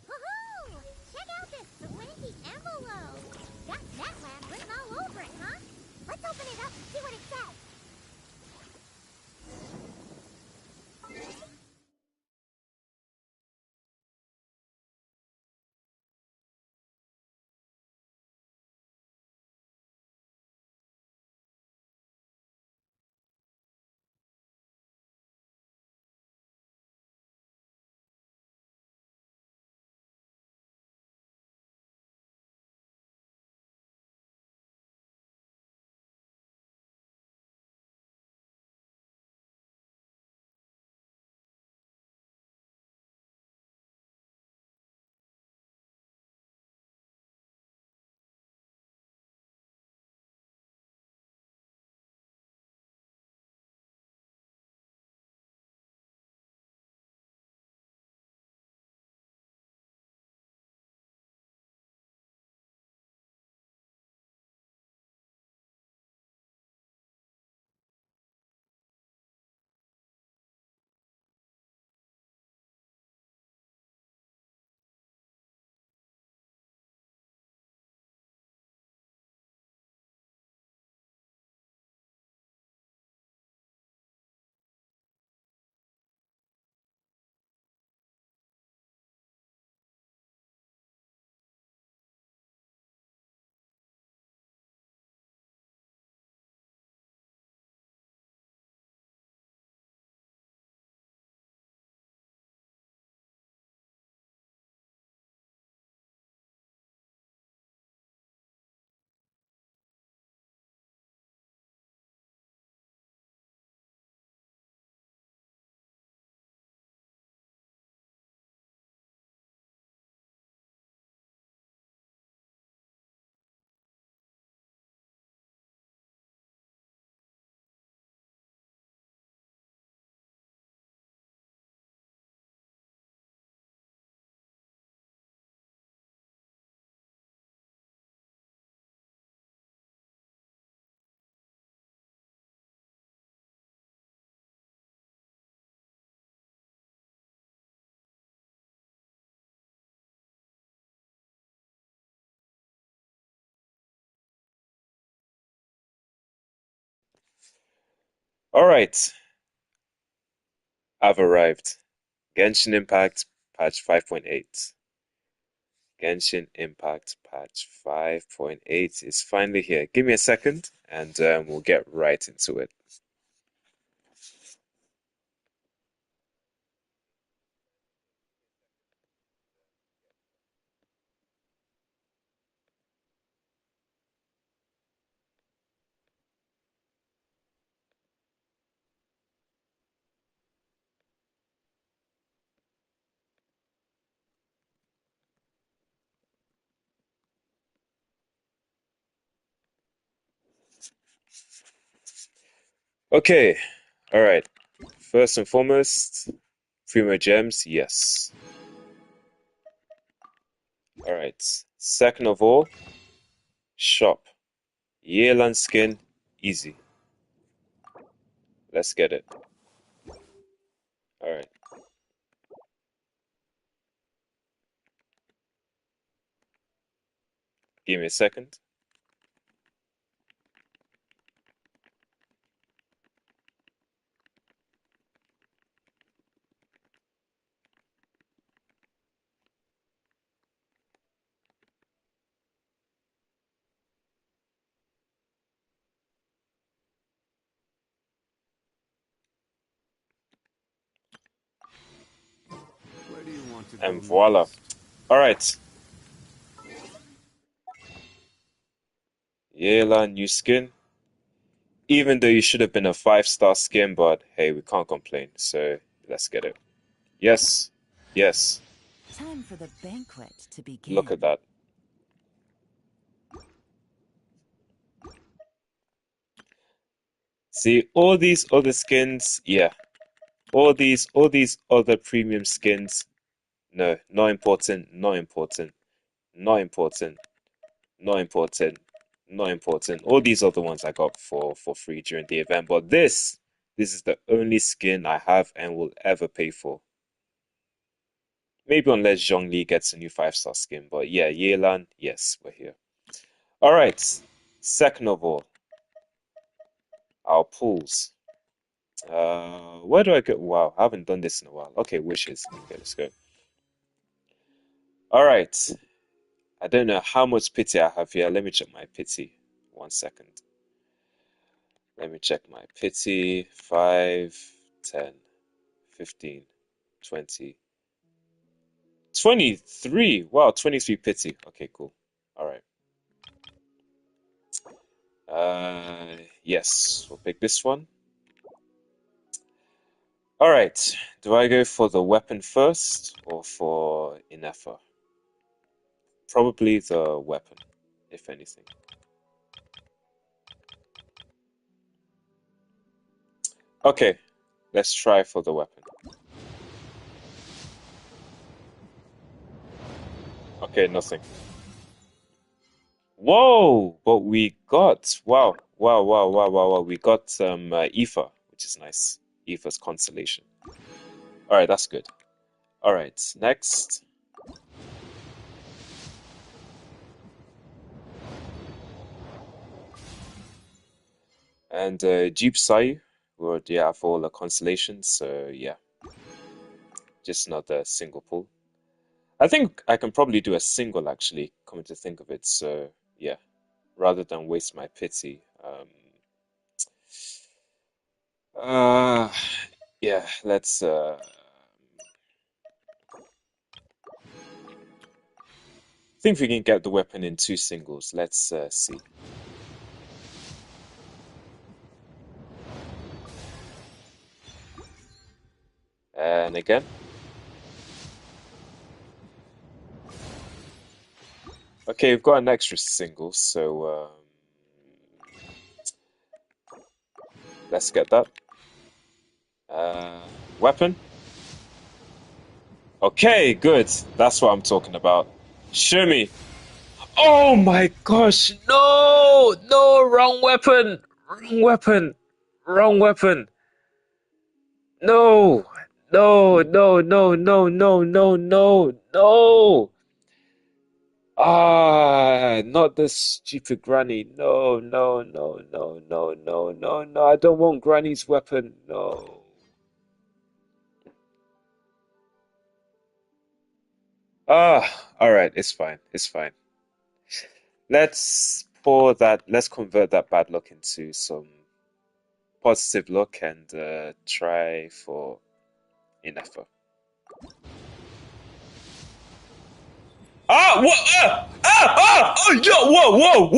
Woohoo! Check out this swanky envelope! Got that lab written all over it, huh? Let's open it up and see what it says. Alright, I've arrived. Genshin Impact Patch 5.8. Genshin Impact Patch 5.8 is finally here. Give me a second and we'll get right into it. Okay, alright. First and foremost, Primo Gems, yes. Alright. Second of all, shop. Yelan skin, easy. Let's get it. Alright. Give me a second. Where do you want to go And voila. next? Alright. Yelan new skin. Even though you should have been a 5-star skin, but hey, we can't complain. So let's get it. Yes. Yes. Time for the banquet to begin. Look at that. See, all these other skins, yeah. All these other premium skins, no, not important, not important, not important, not important, not important. All these other ones I got for free during the event, but this is the only skin I have and will ever pay for. Maybe unless Zhongli gets a new 5-star skin, but yeah, Yelan, yes, we're here. All right. Second of all, our pools. Where do I go? Wow, I haven't done this in a while. Okay, wishes. Okay, let's go. All right. I don't know how much pity I have here. Let me check my pity. 1 second. Let me check my pity. 5, 10, 15, 20, 23. Wow, 23 pity. Okay, cool. All right. Yes, we'll pick this one. All right. Do I go for the weapon first or for Ineffa? Probably the weapon, if anything. Okay, let's try for the weapon. Okay, nothing. Whoa! But we got wow. We got Aoife, which is nice. Aoife's constellation. All right, that's good. All right, next. And Jeep Sai, we already have all the constellations, so yeah, just not a single pull. I think I can probably do a single actually, coming to think of it. So yeah, rather than waste my pity. Uh, yeah, let's think we can get the weapon in 2 singles. Let's see. And again. Okay, we've got an extra single, so let's get that. Weapon. Okay, good. That's what I'm talking about. Show me. Oh my gosh, no! No, wrong weapon! Wrong weapon! Wrong weapon! No! No! Ah, not this stupid granny. No. I don't want granny's weapon. No. Ah, all right, it's fine. It's fine. Let's convert that bad luck into some positive luck and try for Ineffa. Ah! What? Oh! Yo! Whoa!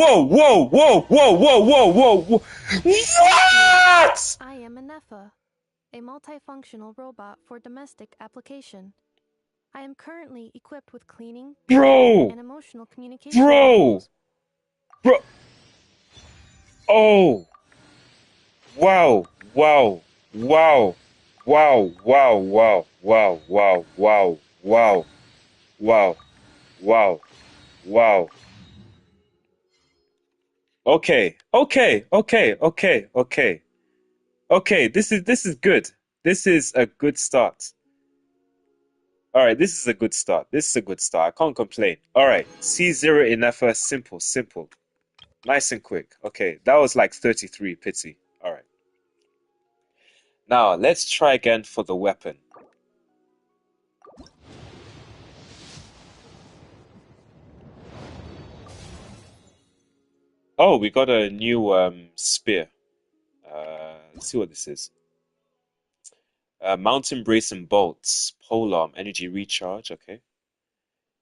What? I am Ineffa, a multifunctional robot for domestic application. I am currently equipped with cleaning, Bro! and emotional communication Bro! modules. Bro! Oh! Wow! Wow. Wow. Wow. Wow. Wow. Wow. Wow. Wow. Wow. Wow. Wow. Wow. Okay. Okay. Okay. Okay. Okay. Okay. This is good. This is a good start. All right, this is a good start. This is a good start. I can't complain. All right, C0 Ineffa, simple, simple. Nice and quick. Okay, that was like 33, pity. All right. Now, let's try again for the weapon. Oh, we got a new spear. Let's see what this is. Mountain Brace and Bolts. Polearm, energy recharge. Okay.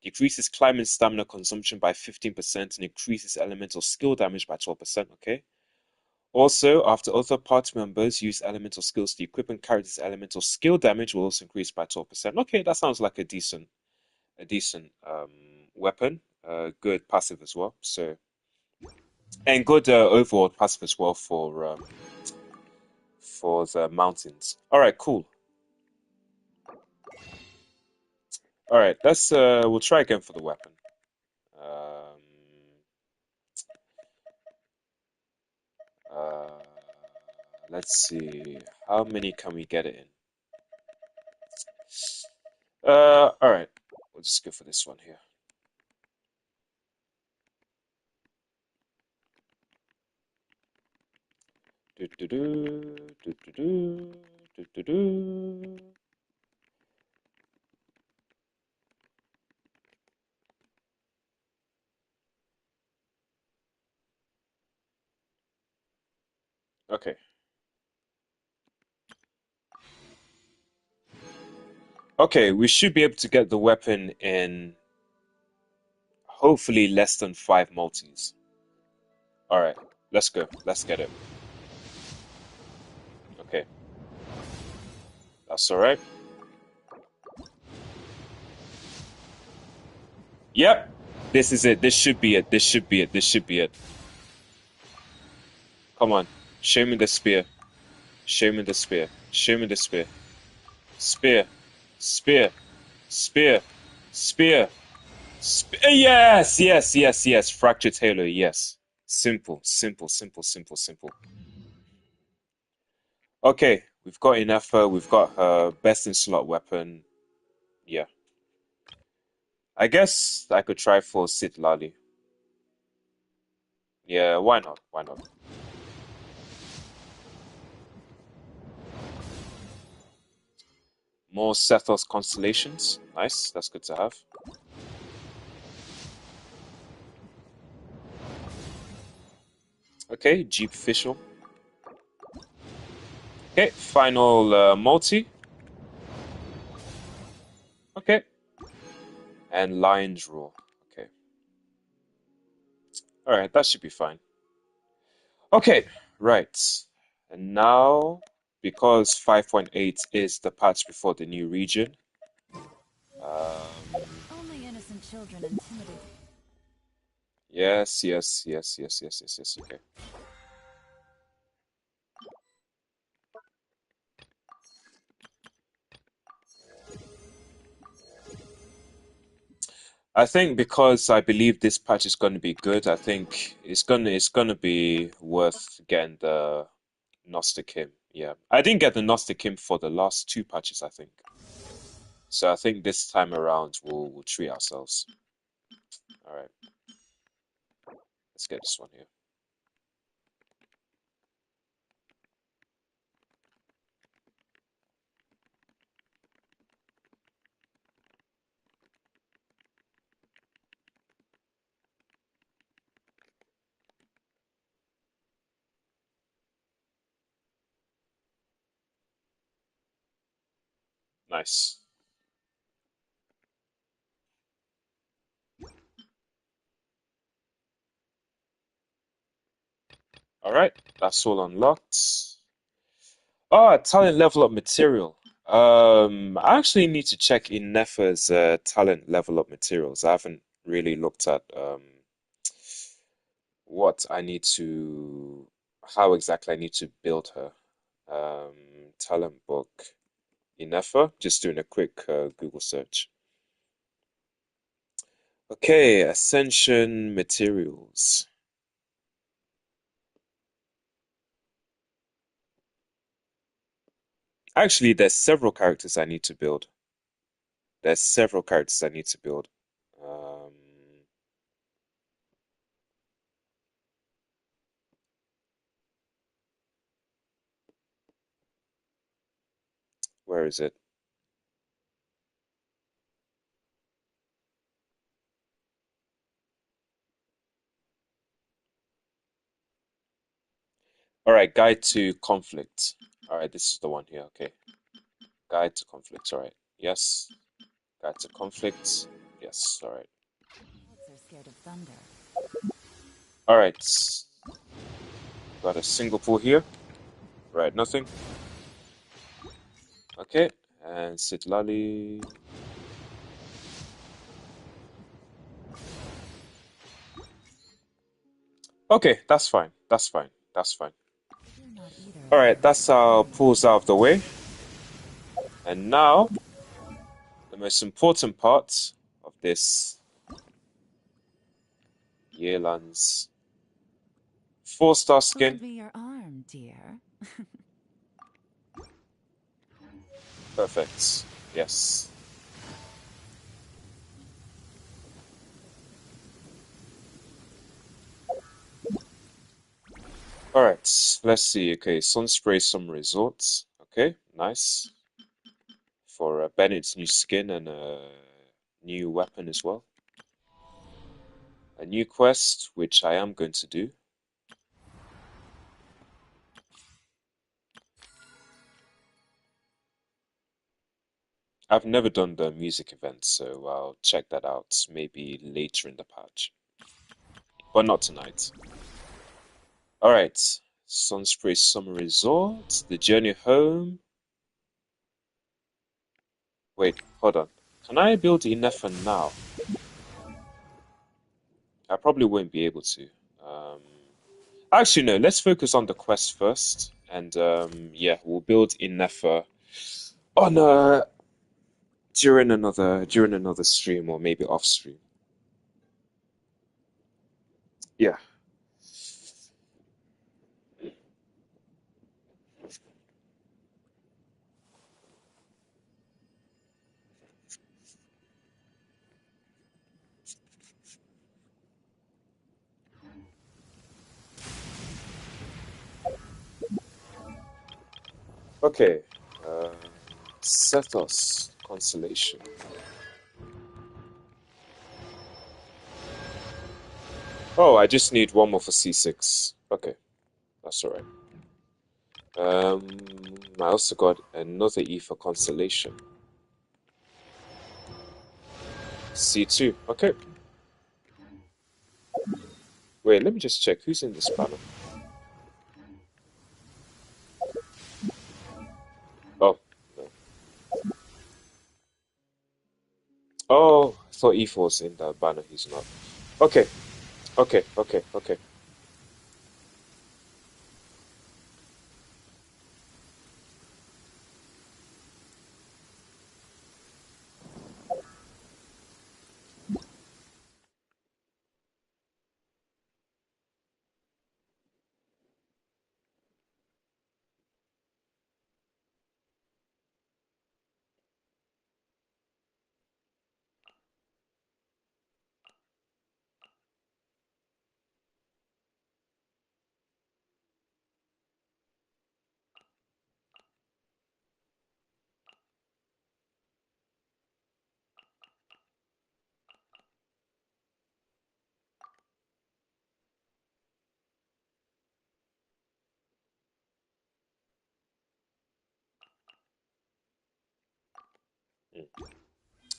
Decreases climb and stamina consumption by 15% and increases elemental skill damage by 12%. Okay. Also, after other party members use elemental skills, the equipment character's elemental skill damage will also increase by 12%. Okay, that sounds like a decent weapon. Good passive as well. So, and good overall passive as well for the mountains. All right, cool. All right, let's we'll try again for the weapon. Um, uh, let's see, how many can we get it in? All right, we'll just go for this one here. Do do do do do do do do do. Okay. Okay, we should be able to get the weapon in hopefully less than 5 multis. All right, let's go. Let's get it. Okay, that's all right. Yep, this is it. This should be it. This should be it. This should be it. Come on, show me the spear. Show me the spear. Show me the spear. Spear. Spear. Spear. Spear. Yes, yes, yes, yes. Fractured Halo, yes. Simple, simple, simple, simple, simple. Okay, we've got Ineffa, we've got her best in slot weapon. Yeah. I guess I could try for Sid Lali. Yeah, why not? Why not? More Sethos constellations. Nice, that's good to have. Okay, Jeep Official. Okay, final multi. Okay. And Lion's Roar. Okay. Alright, that should be fine. Okay, right. And now, because 5.8 is the patch before the new region, Only innocent children intimidated. yes, yes, yes, yes, yes, yes, yes, okay. I think because I believe this patch is going to be good, I think it's gonna be worth getting the Gnostic Hymn. Yeah, I didn't get the Gnostic Hymn for the last 2 patches, I think. So I think this time around we'll treat ourselves. All right, let's get this one here. Nice. All right, that's all unlocked. Oh, talent level up material. I actually need to check Ineffa's talent level up materials. I haven't really looked at what I need to, how exactly I need to build her. Talent book. Ineffa. Just doing a quick Google search. Okay, Ascension materials. Actually, there's several characters I need to build. There's several characters I need to build. Where is it? All right, guide to conflict. All right, this is the one here. Okay, guide to conflict. All right, yes. Guide to conflict. Yes. All right. Dogs are scared of thunder. All right. Got a single pull here. Right, nothing. Okay, and Sitlali. Okay, that's fine. That's fine. That's fine. You're not either All of right, them. that's our pulls out of the way. And now, the most important part of this Yelan's 4-star skin. Lend me your arm, dear. Perfect. Yes. All right, let's see. Okay, Sunspray Summer Resorts. Okay, nice. For Bennett's new skin and a new weapon as well. A new quest, which I am going to do. I've never done the music event, so I'll check that out maybe later in the patch. But not tonight. Alright, Sunspray Summer Resort, the journey home. Wait, hold on. Can I build Ineffa now? I probably won't be able to. Um, Actually, no, let's focus on the quest first. And yeah, we'll build Ineffa on during another stream or maybe off stream. Yeah. Okay. Uh, Sethos Constellation. Oh, I just need one more for C6. Okay, that's alright. I also got another E for Constellation. C2. Okay. Wait, let me just check who's in this banner. Oh, no. Oh, I thought E4 was in that banner. He's not. Okay, okay.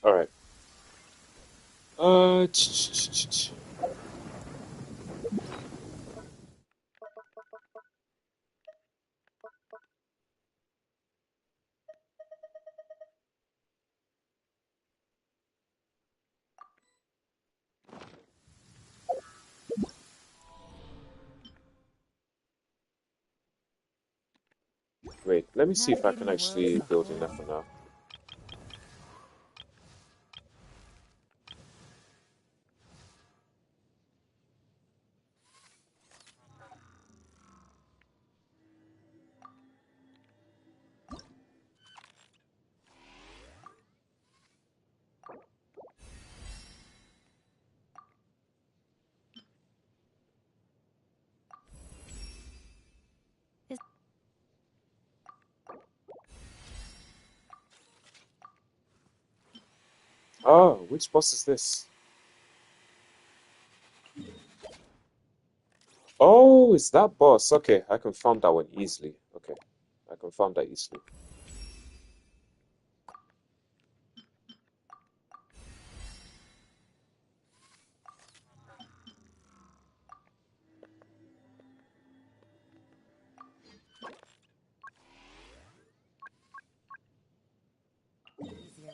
Alright. Uh, Wait, let me see if I Navigating can the world actually as a build whole. Ineffa now. Is Oh, which boss is this? Oh, it's that boss. Okay, I can farm that one easily. Okay, I can farm that easily. Easier.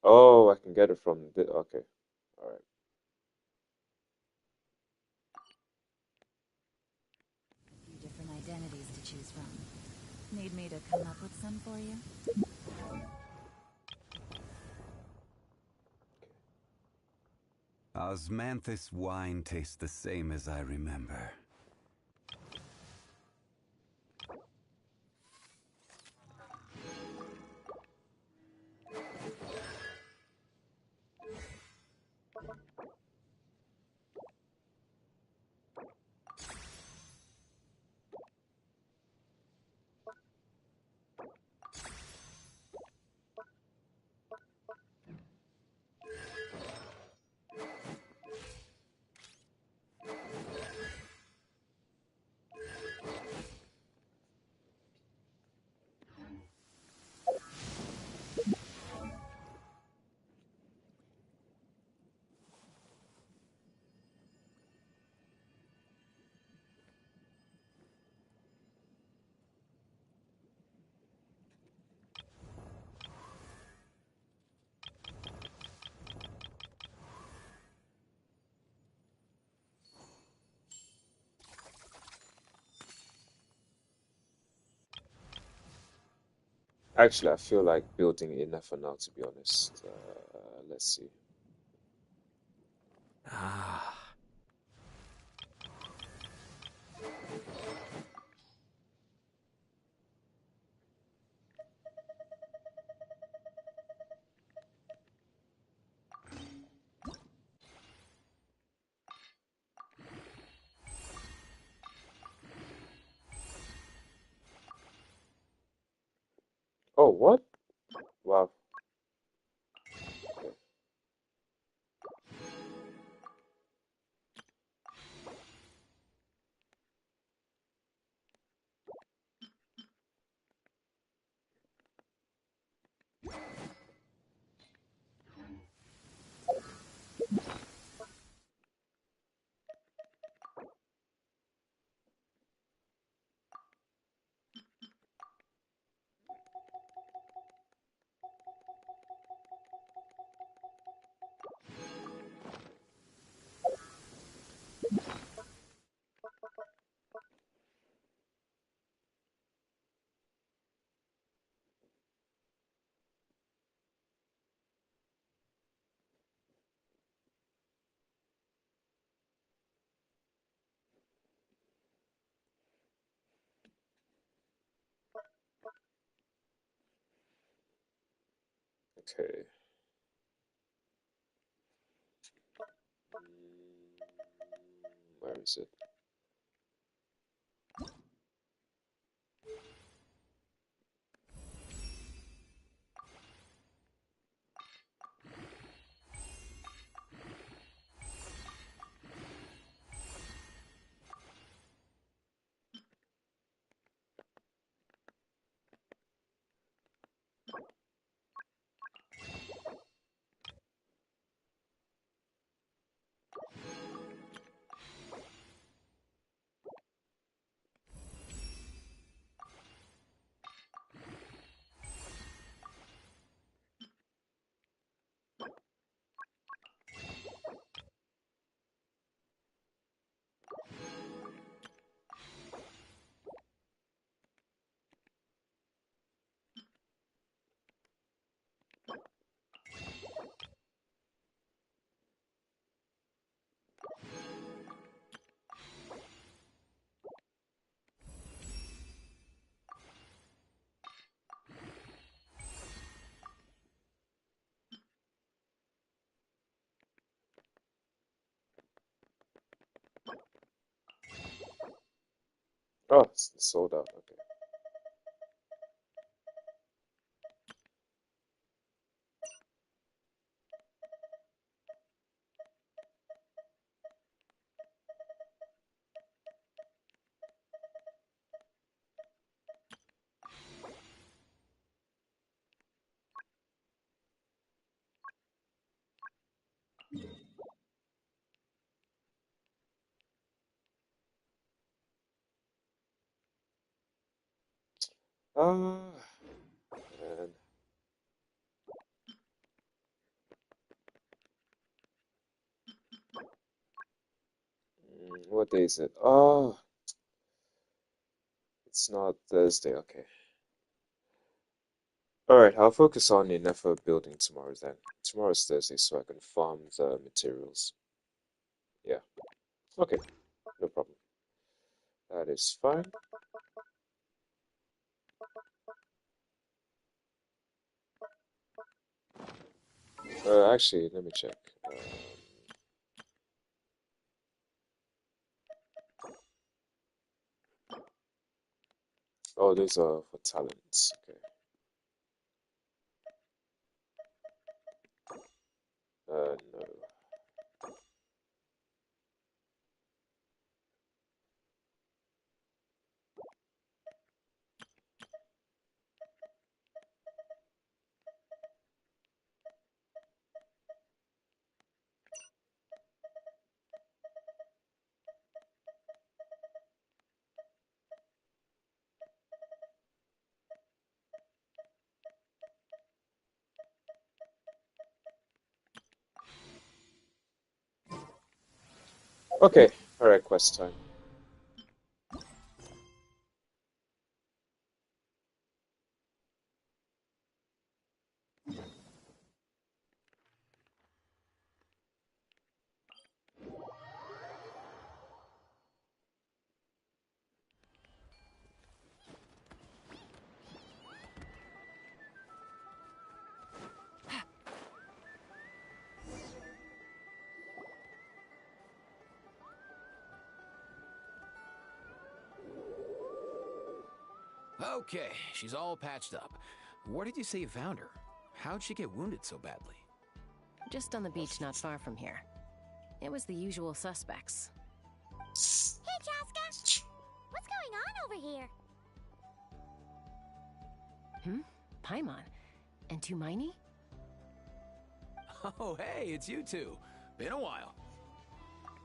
Oh, I can get it from the. Okay, all right. Few different identities to choose from. Need me to come up with some for you? Osmanthus wine tastes the same as I remember. Actually, I feel like building Ineffa now, to be honest. Let's see. Ah, Oh, what? Wow. Okay. Where is it? Oh, it's sold out. Okay. Ah, man. What day is it? Oh, it's not Thursday. Okay. Alright, I'll focus on the Ineffa building tomorrow then. Tomorrow's Thursday, so I can farm the materials. Yeah. Okay, no problem. That is fine. Actually, let me check. Oh, these are for talents. Okay. No. Okay, alright, quest time. Okay, she's all patched up. Where did you say you found her? How'd she get wounded so badly? Just on the beach not far from here. It was the usual suspects. Hey, Chaska! What's going on over here? Paimon. And Tumaini? Oh, hey, it's you two. Been a while.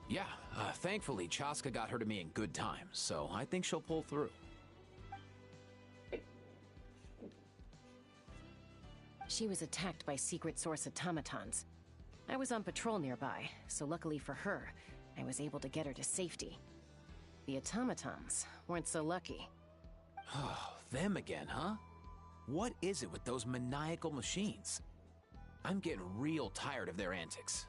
Yeah, thankfully, Chaska got her to me in good time, so I think she'll pull through. She was attacked by secret source automatons. I was on patrol nearby, so luckily for her, I was able to get her to safety. The automatons weren't so lucky. Oh, them again, huh? What is it with those maniacal machines? I'm getting real tired of their antics.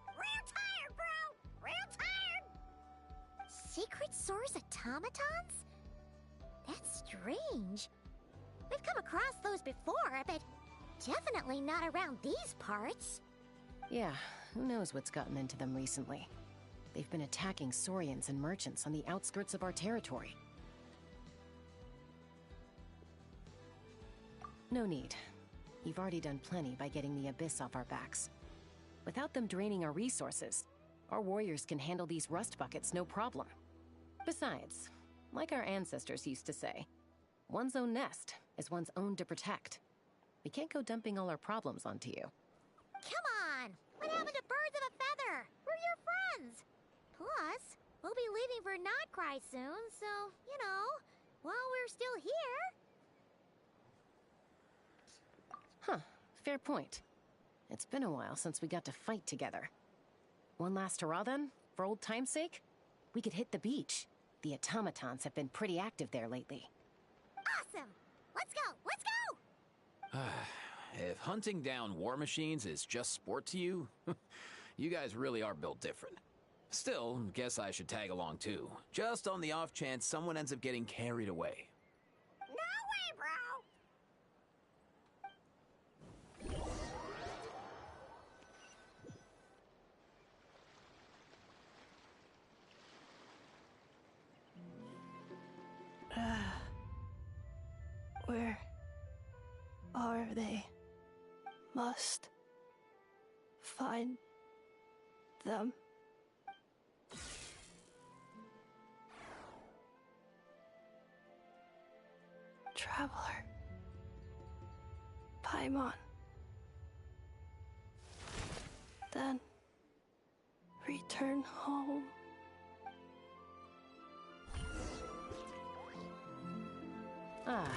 Real tired, bro! Real tired! Secret source automatons? That's strange. We've come across those before, but definitely not around these parts. Yeah, who knows what's gotten into them recently. They've been attacking Saurians and merchants on the outskirts of our territory. No need. You've already done plenty by getting the Abyss off our backs. Without them draining our resources, our warriors can handle these rust buckets no problem. Besides, like our ancestors used to say, one's own nest is one's own to protect. We can't go dumping all our problems onto you. Come on! What happened to birds of a feather? We're your friends! Plus, we'll be leaving for Notcry soon, so, you know, while we're still here... Huh, fair point. It's been a while since we got to fight together. One last hurrah then, for old time's sake? We could hit the beach. The automatons have been pretty active there lately. Awesome! Let's go! Let's go! If hunting down war machines is just sport to you, you guys really are built different. Still, guess I should tag along too, just on the off chance someone ends up getting carried away. No way, bro! Where are they? Must find them. Traveler. Paimon. Then return home. Ah,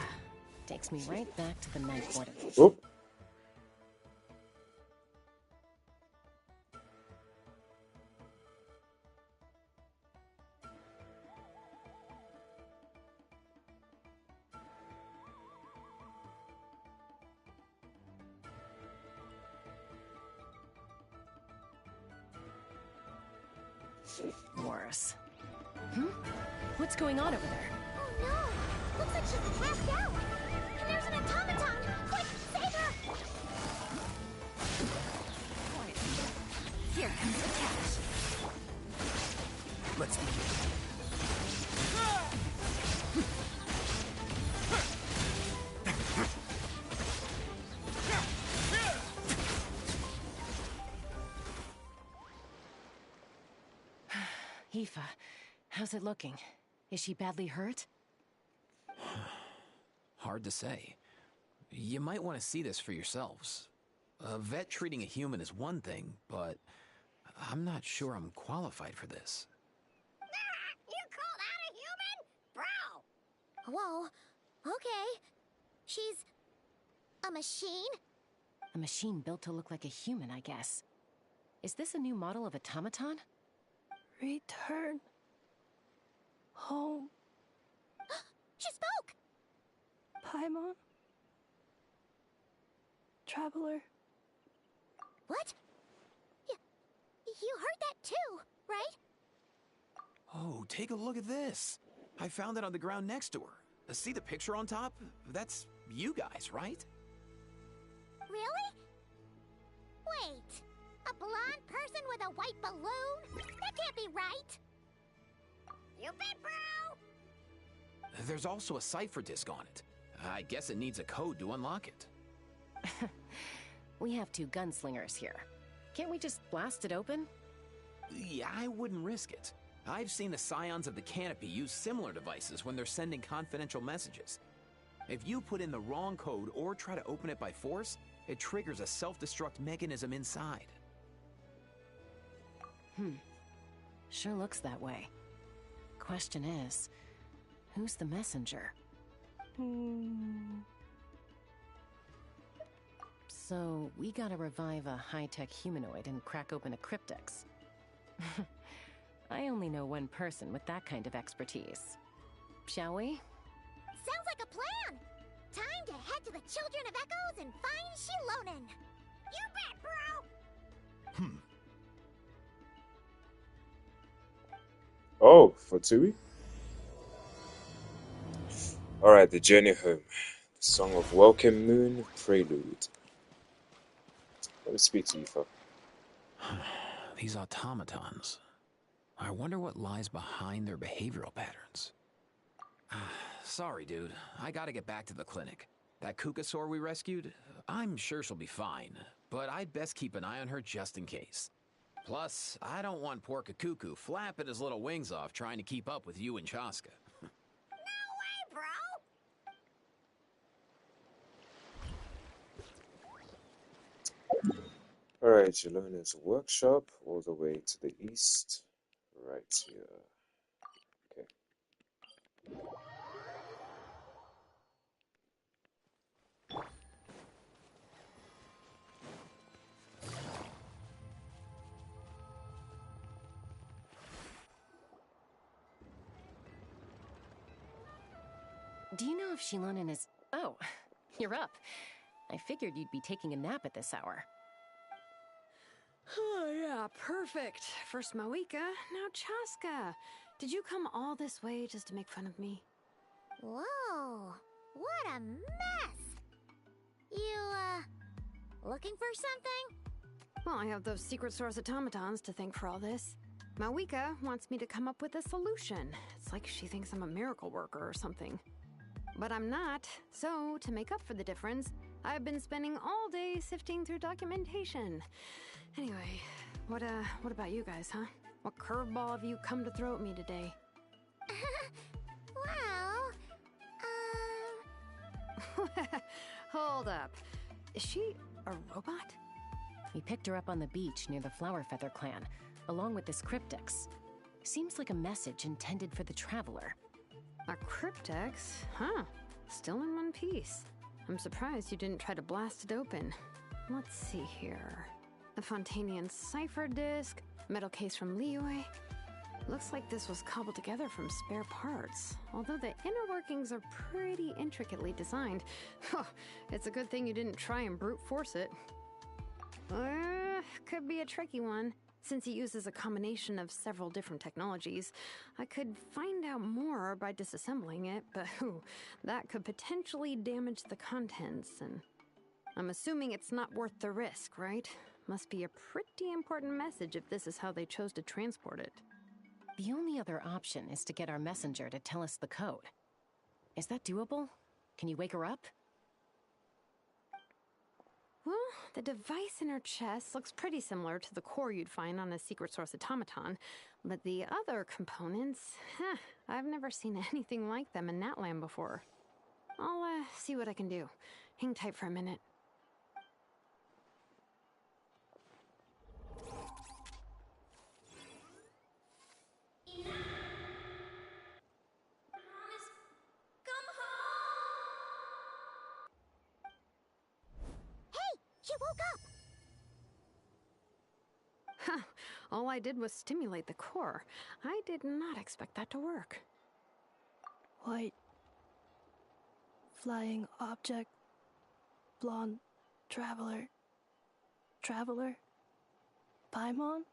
takes me right back to the night quarter. Oh. Worse. What's going on over there? Oh no! Looks like she's passed out! And there's an automaton! Quick, save her! Quiet. Here comes the cash. Let's begin. Aoife, how's it looking? Is she badly hurt? Hard to say. You might want to see this for yourselves. A vet treating a human is one thing, but I'm not sure I'm qualified for this. You called out a human? Bro! Whoa, okay. She's a machine? A machine built to look like a human, I guess. Is this a new model of automaton? Return home. She spoke! Paimon. Traveler. What? You heard that too, right? Oh, take a look at this. I found it on the ground next to her. See the picture on top? That's you guys, right? Really? Wait, a blonde person with a white balloon? That can't be right. You bet, bro! There's also a cipher disk on it. I guess it needs a code to unlock it. We have two gunslingers here. Can't we just blast it open? Yeah, I wouldn't risk it. I've seen the Scions of the Canopy use similar devices when they're sending confidential messages. If you put in the wrong code or try to open it by force, it triggers a self-destruct mechanism inside. Sure looks that way. Question is, who's the messenger? So, we gotta revive a high-tech humanoid and crack open a cryptex. I only know one person with that kind of expertise. Shall we? Sounds like a plan! Time to head to the Children of Echoes and find Shilonen! You bet, bro! Oh, for Tui? Alright, the journey home. The Song of Welcome Moon Prelude. Let me speak to you, Fo. These automatons. I wonder what lies behind their behavioral patterns. Sorry, dude. I gotta get back to the clinic. That Kukasaur we rescued, I'm sure she'll be fine, but I'd best keep an eye on her just in case. Plus, I don't want poor Kakuku flapping his little wings off trying to keep up with you and Chaska. No way, bro! Alright, Shilone's workshop, all the way to the east. Right here. Okay. Do you know if Shilonen is... Oh, you're up. I figured you'd be taking a nap at this hour. Oh, yeah, perfect. First Moeka, now Chaska. Did you come all this way just to make fun of me? Whoa, what a mess! You, looking for something? Well, I have those secret source automatons to thank for all this. Mawika wants me to come up with a solution. It's like she thinks I'm a miracle worker or something. But I'm not, so to make up for the difference, I've been spending all day sifting through documentation. Anyway, what about you guys, huh? What curveball have you come to throw at me today? Well, Hold up. Is she a robot? We picked her up on the beach near the Flower Feather clan, along with this cryptex. Seems like a message intended for the traveler. A cryptex? Huh. Still in one piece. I'm surprised you didn't try to blast it open. Let's see here. A Fontanian cipher disk, metal case from Liyue. Looks like this was cobbled together from spare parts, although the inner workings are pretty intricately designed. It's a good thing you didn't try and brute force it. Could be a tricky one. Since it uses a combination of several different technologies, I could find out more by disassembling it, but that could potentially damage the contents, and I'm assuming it's not worth the risk, right? Must be a pretty important message if this is how they chose to transport it. The only other option is to get our messenger to tell us the code. Is that doable? Can you wake her up? Well, the device in her chest looks pretty similar to the core you'd find on a secret source automaton, but the other components, I've never seen anything like them in Natlan before. I'll see what I can do. Hang tight for a minute. she woke up! Huh. All I did was stimulate the core. I did not expect that to work. White. Flying object. Blonde. Traveler. Traveler. Paimon?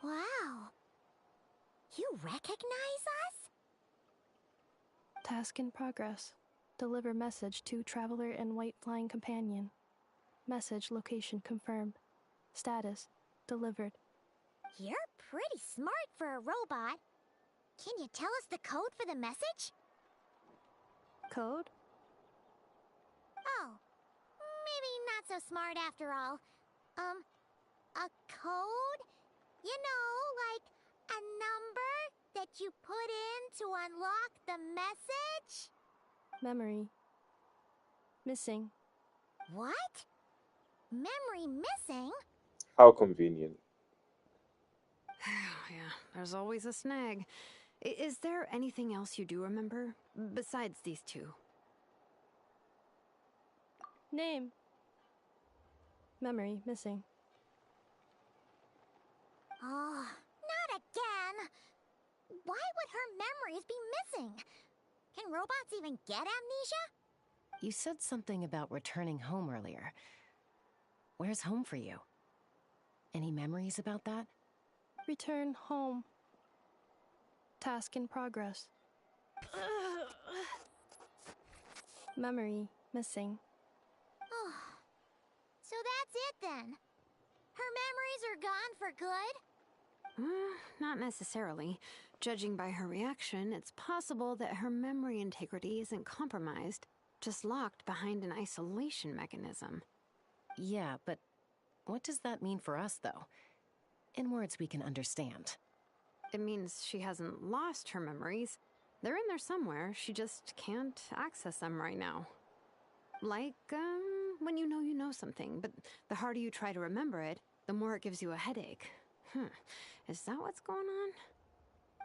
Wow. You recognize us? Task in progress. Deliver message to Traveler and White Flying Companion. Message location confirmed. Status delivered. You're pretty smart for a robot. Can you tell us the code for the message? Code? Oh, maybe not so smart after all. A code? You know, like a number that you put in to unlock the message? Memory. Missing. What? Memory missing? How convenient. Yeah, there's always a snag. Is there anything else you do remember, besides these two? Name. Memory missing. Oh, not again! Why would her memories be missing? Can robots even get amnesia? You said something about returning home earlier. Where's home for you? Any memories about that? Return home. Task in progress. Memory missing. Oh, so that's it then. Her memories are gone for good? Not necessarily. Judging by her reaction, it's possible that her memory integrity isn't compromised, just locked behind an isolation mechanism. Yeah, but what does that mean for us, though? In words we can understand. It means she hasn't lost her memories. They're in there somewhere, she just can't access them right now. Like, when you know something, but the harder you try to remember it, the more it gives you a headache. Is that what's going on?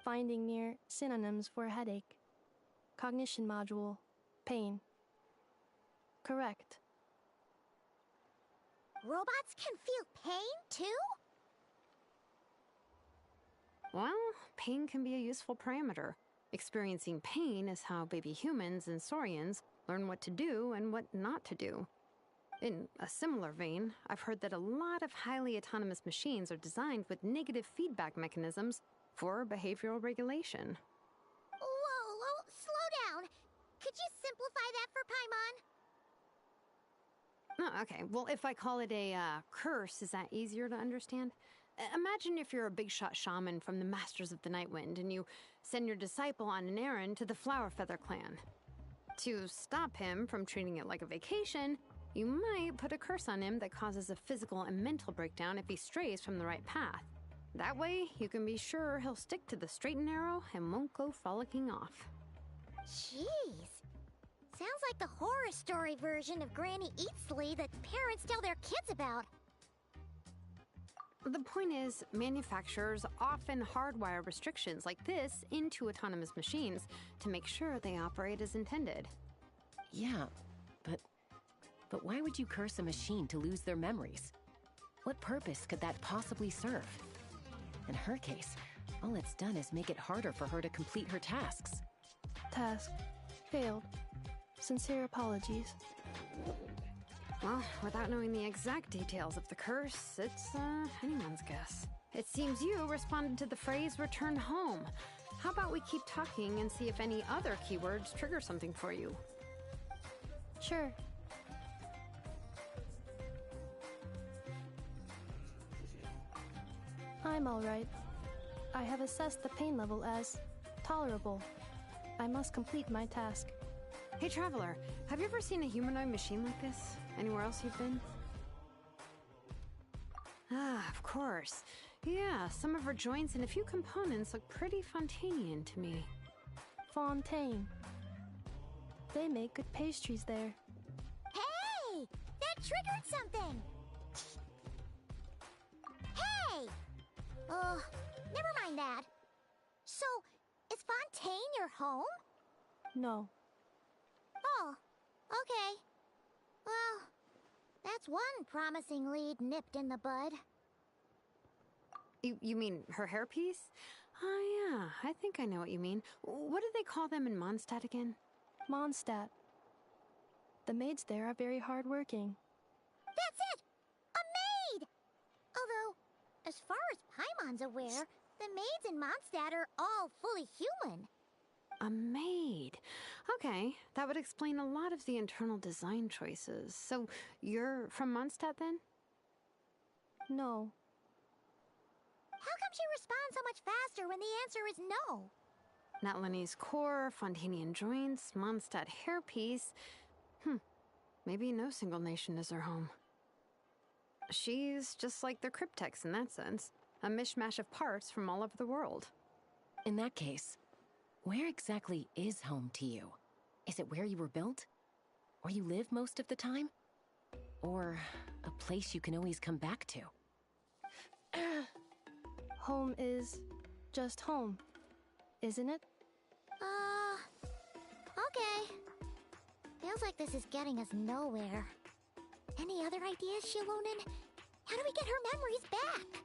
Finding near synonyms for headache. Cognition module. Pain. Correct. Robots can feel pain, too? Well, pain can be a useful parameter. Experiencing pain is how baby humans and saurians learn what to do and what not to do. In a similar vein, I've heard that a lot of highly autonomous machines are designed with negative feedback mechanisms for behavioral regulation. Whoa, slow down. Could you simplify that for Paimon? Oh, okay, well, if I call it a curse, is that easier to understand? Imagine if you're a big shot shaman from the Masters of the Nightwind and you send your disciple on an errand to the Flowerfeather clan. To stop him from treating it like a vacation, you might put a curse on him that causes a physical and mental breakdown if he strays from the right path. That way, you can be sure he'll stick to the straight and narrow and won't go frolicking off. Jeez. Sounds like the horror story version of Granny Eatsley that parents tell their kids about. The point is, manufacturers often hardwire restrictions like this into autonomous machines to make sure they operate as intended. Yeah, but why would you curse a machine to lose their memories? What purpose could that possibly serve? In her case, all it's done is make it harder for her to complete her tasks. Task failed. Sincere apologies. Well, without knowing the exact details of the curse, it's anyone's guess. It seems you responded to the phrase "return home." How about we keep talking and see if any other keywords trigger something for you? Sure. I'm alright. I have assessed the pain level as tolerable. I must complete my task. Hey, Traveler, have you ever seen a humanoid machine like this? Anywhere else you've been? Ah, of course. Yeah, some of her joints and a few components look pretty Fontanian to me. Fontaine. They make good pastries there. Hey! That triggered something! Hey! Oh, never mind that. So, is Fontaine your home? No. Oh, okay. Well, that's one promising lead nipped in the bud. You mean her hairpiece? Oh yeah, I think I know what you mean. What do they call them in Mondstadt again? Mondstadt. The maids there are very hardworking. That's it! A maid! Although, as far as Paimon's aware, the maids in Mondstadt are all fully human. A maid. Okay, that would explain a lot of the internal design choices. So, you're from Mondstadt then? No. How come she responds so much faster when the answer is no? Natlanese core, Fontanian joints, Mondstadt hairpiece. Maybe no single nation is her home. She's just like the Cryptex in that sense. A mishmash of parts from all over the world. In that case, where exactly is home to you? Is it where you were built? Where you live most of the time? Or a place you can always come back to? Home is just home, isn't it? Okay. Feels like this is getting us nowhere. Any other ideas, Shilonen? How do we get her memories back?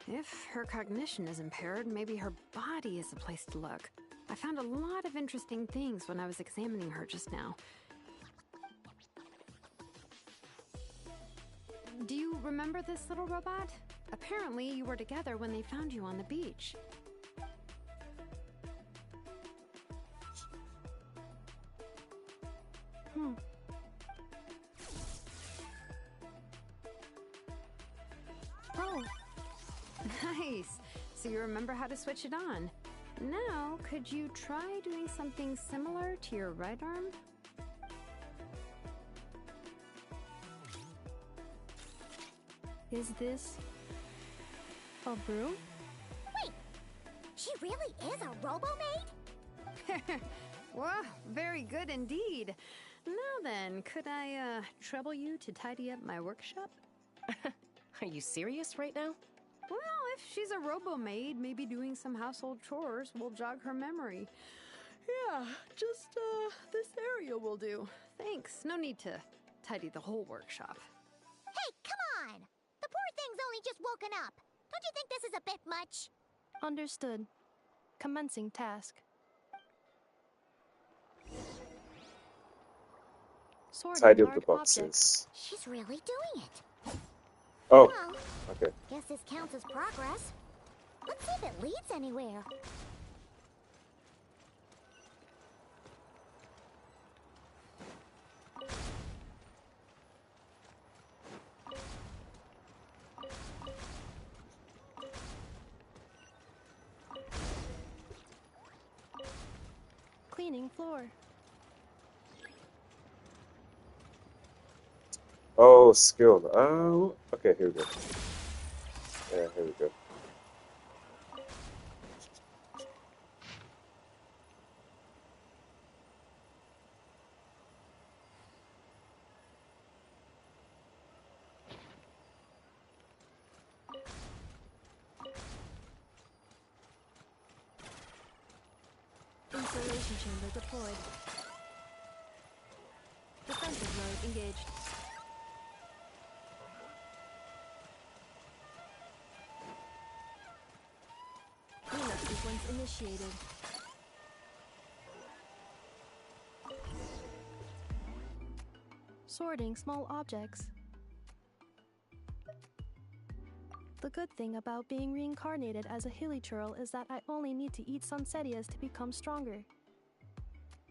If her cognition is impaired, maybe her body is a place to look. I found a lot of interesting things when I was examining her just now. Do you remember this little robot? Apparently, you were together when they found you on the beach. Oh, Nice! So you remember how to switch it on. Now, could you try doing something similar to your right arm? is this a broom? Wait, she really is a robo-maid? Well, very good indeed. Now then, could I, trouble you to tidy up my workshop? Are you serious right now? Well, if she's a robo-maid, maybe doing some household chores will jog her memory. Yeah, just, this area will do. Thanks, no need to tidy the whole workshop. Hey, come on! The poor thing's only just woken up. Don't you think this is a bit much? Understood. Commencing task. Sorting Tidy up the large objects. boxes. She's really doing it. Oh, Well, okay. guess this counts as progress. Let's see if it leads anywhere. cleaning floor. Oh, skilled. Oh, okay, here we go. Yeah, here we go. Installation chamber deployed. Defensive mode engaged. Cleanup sequence initiated. Sorting small objects. The good thing about being reincarnated as a hilichurl is that I only need to eat sunsettias to become stronger.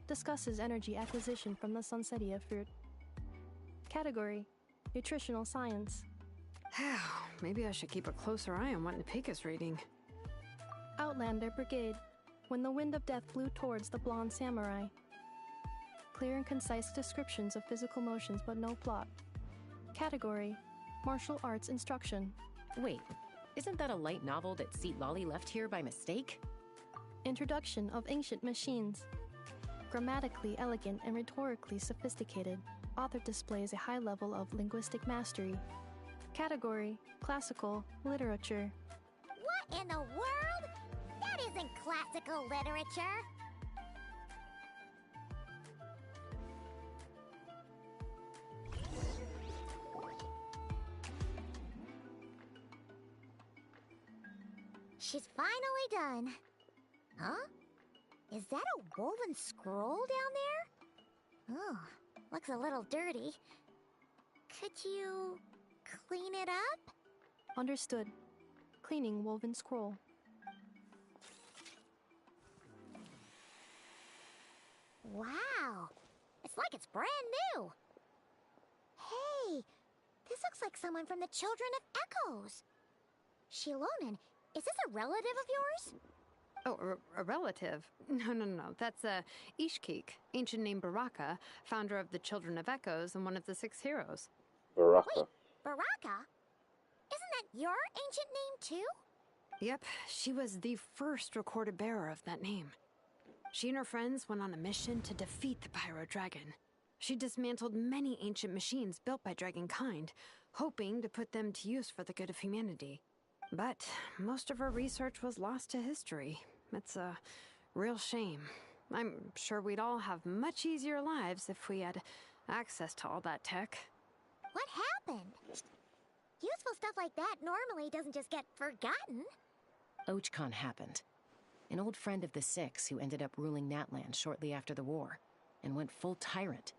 Discusses energy acquisition from the sunsettia fruit. Category: Nutritional Science. Maybe I should keep a closer eye on what Nepik is reading. Outlander Brigade. When the wind of death blew towards the blonde samurai. Clear and concise descriptions of physical motions but no plot. Category: Martial Arts Instruction. Wait, isn't that a light novel that Seat Lolly left here by mistake? Introduction of Ancient Machines. Grammatically elegant and rhetorically sophisticated, author displays a high level of linguistic mastery. Category: Classical Literature. What in the world? That isn't classical literature. She's finally done. Huh? Is that a woven scroll down there? Oh, looks a little dirty. Could you clean it up? Understood. Cleaning woven scroll. Wow, it's like it's brand new. Hey, this looks like someone from the Children of Echoes. Shilonen, is this a relative of yours? Oh, a relative? No. That's Ishkik, ancient name Baraka, founder of the Children of Echoes and one of the 6 heroes. Baraka. Wait, Baraka? Isn't that your ancient name too? Yep, she was the first recorded bearer of that name. She and her friends went on a mission to defeat the Pyro Dragon. She dismantled many ancient machines built by Dragonkind, hoping to put them to use for the good of humanity. But most of her research was lost to history. It's a real shame. I'm sure we'd all have much easier lives if we had access to all that tech. What happened? Useful stuff like that normally doesn't just get forgotten. AZY-G happened. An old friend of the 6 who ended up ruling Natlan shortly after the war, and went full tyrant.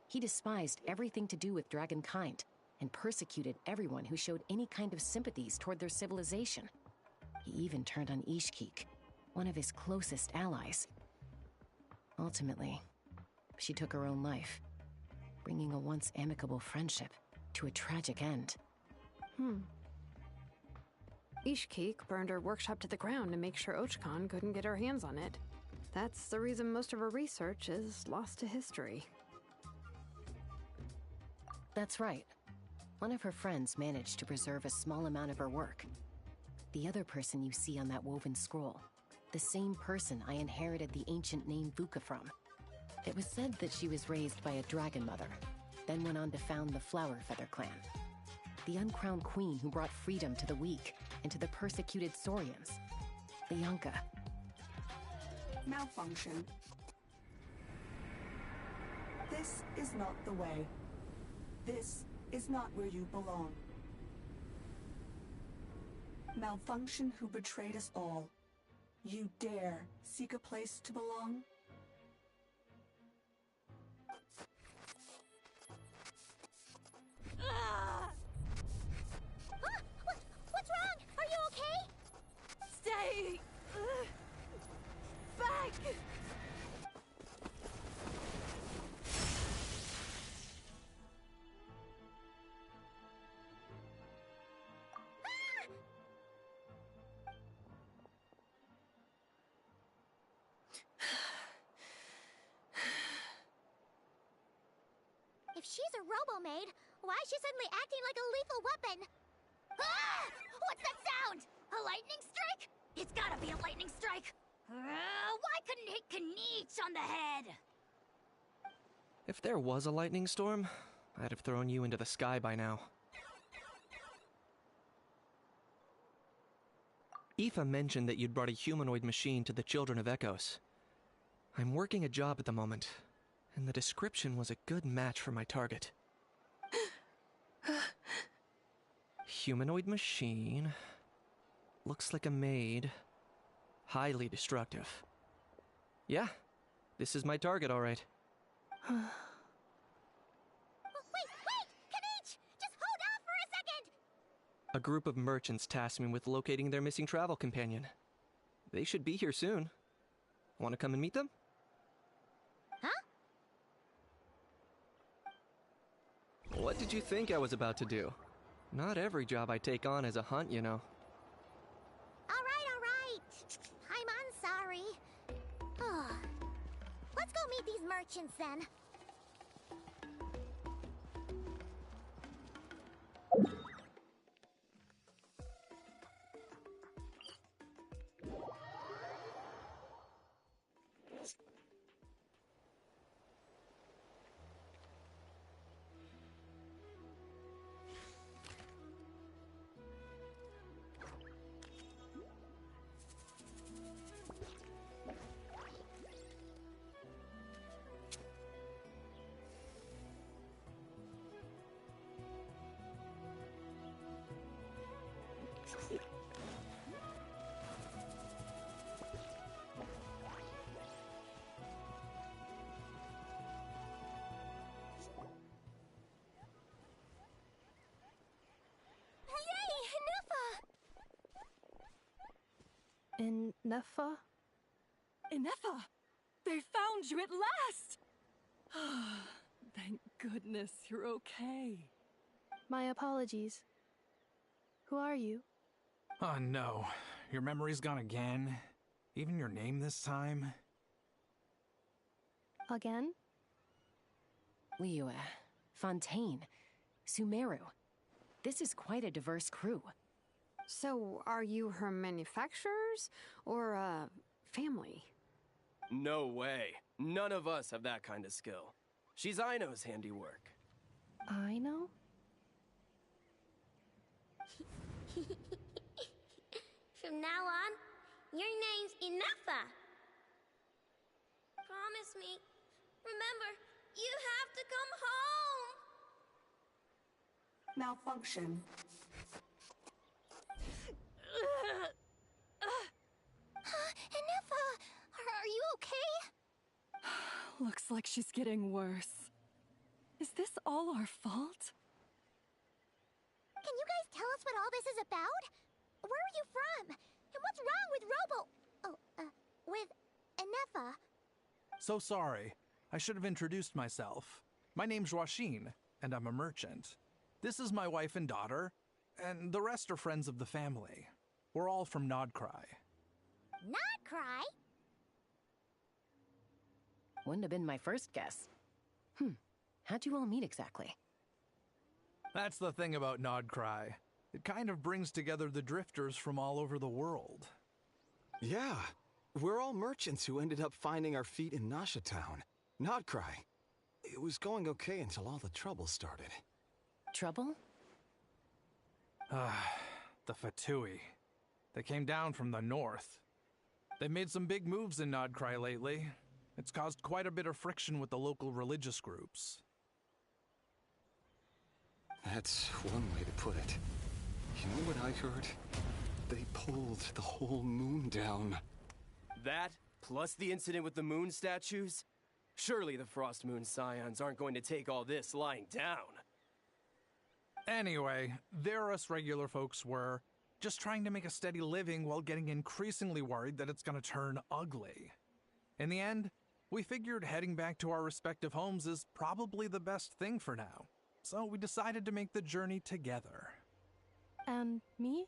He despised everything to do with Dragonkind, and persecuted everyone who showed any kind of sympathies toward their civilization. He even turned on Ishkik, one of his closest allies. Ultimately, she took her own life, bringing a once amicable friendship to a tragic end. Ishkik burned her workshop to the ground to make sure AZY-G couldn't get her hands on it. That's the reason most of her research is lost to history. That's right. One of her friends managed to preserve a small amount of her work. The other person you see on that woven scroll, the same person I inherited the ancient name Vuka from. It was said that she was raised by a dragon mother, then went on to found the Flower Feather clan. The uncrowned queen who brought freedom to the weak and to the persecuted Saurians. The Yunka. Malfunction. This is not the way. This is not where you belong. Malfunction who betrayed us all. You dare seek a place to belong? What's wrong? Are you okay? Stay back! If she's a robo-maid, why is she suddenly acting like a lethal weapon? Ah! What's that sound? A lightning strike? It's gotta be a lightning strike. Why couldn't it hit Kniech on the head? If there was a lightning storm, I'd have thrown you into the sky by now. Aoife mentioned that you'd brought a humanoid machine to the Children of Echoes. I'm working a job at the moment, and the description was a good match for my target. Humanoid machine. Looks like a maid. Highly destructive. Yeah, this is my target, all right. Wait! Kniech! Just hold off for a second! A group of merchants tasked me with locating their missing travel companion. They should be here soon. Want to come and meet them? Huh? What did you think I was about to do? Not every job I take on is a hunt, you know. All right. I'm sorry. Let's go meet these merchants then. Ineffa? Ineffa! They found you at last! Thank goodness you're okay. My apologies. Who are you? Oh no, your memory's gone again? Even your name this time? Again? Liyue, Fontaine, Sumeru. This is quite a diverse crew. So, are you her manufacturers or family? No way. None of us have that kind of skill. She's Aino's handiwork. Aino? From now on, your name's Ineffa. Promise me. Remember, you have to come home. Malfunction. Ineffa! Are you okay? Looks like she's getting worse. Is this all our fault? Can you guys tell us what all this is about? Where are you from? And what's wrong with Ineffa? So sorry. I should have introduced myself. My name's Joachine, and I'm a merchant. This is my wife and daughter, and the rest are friends of the family. We're all from Nodcry. Nodcry? Wouldn't have been my first guess. How'd you all meet exactly? That's the thing about Nodcry. It kind of brings together the drifters from all over the world. Yeah, we're all merchants who ended up finding our feet in Nasha Town. Nodcry. It was going okay until all the trouble started. Trouble? The Fatui. They came down from the north. They've made some big moves in Nodcry lately. It's caused quite a bit of friction with the local religious groups. That's one way to put it. You know what I heard? They pulled the whole moon down. That, plus the incident with the moon statues? Surely the Frost Moon Scions aren't going to take all this lying down. Anyway, there us regular folks were just trying to make a steady living while getting increasingly worried that it's gonna turn ugly. In the end, we figured heading back to our respective homes is probably the best thing for now. So we decided to make the journey together. And me?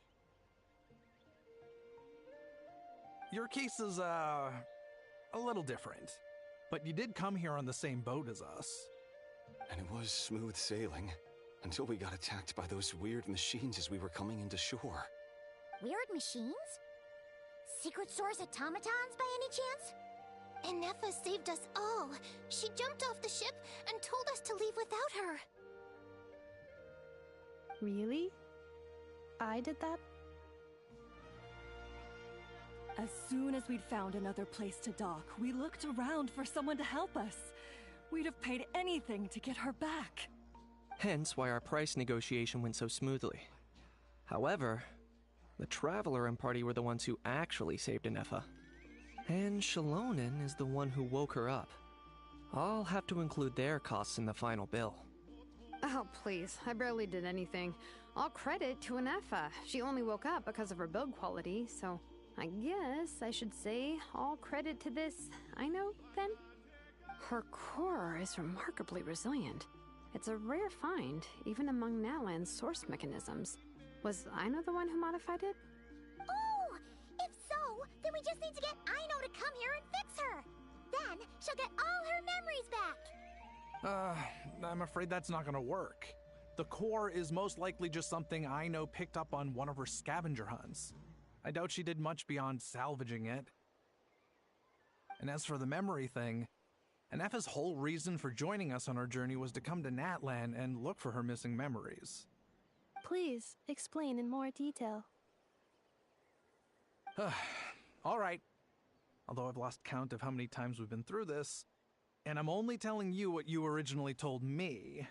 Your case is, a little different. But you did come here on the same boat as us. and it was smooth sailing until we got attacked by those weird machines as we were coming into shore. Weird machines? Secret Source automatons by any chance? Ineffa saved us all. She jumped off the ship and told us to leave without her. Really? I did that? As soon as we'd found another place to dock, we looked around for someone to help us. We'd have paid anything to get her back. Hence why our price negotiation went so smoothly. However, the Traveler and party were the ones who actually saved Ineffa. And Shalonen is the one who woke her up. I'll have to include their costs in the final bill. Oh, please. I barely did anything. All credit to Ineffa. She only woke up because of her build quality, so I guess I should say all credit to this Ino, then? Her core is remarkably resilient. It's a rare find, even among Natlan's source mechanisms. Was Ino the one who modified it? Oh! If so, then we just need to get Ino to come here and fix her! Then she'll get all her memories back! I'm afraid that's not gonna work. The core is most likely just something Ino picked up on one of her scavenger hunts. I doubt she did much beyond salvaging it. And as for the memory thing, Ineffa's whole reason for joining us on our journey was to come to Natlan and look for her missing memories. Please, explain in more detail. All right. Although I've lost count of how many times we've been through this, and I'm only telling you what you originally told me.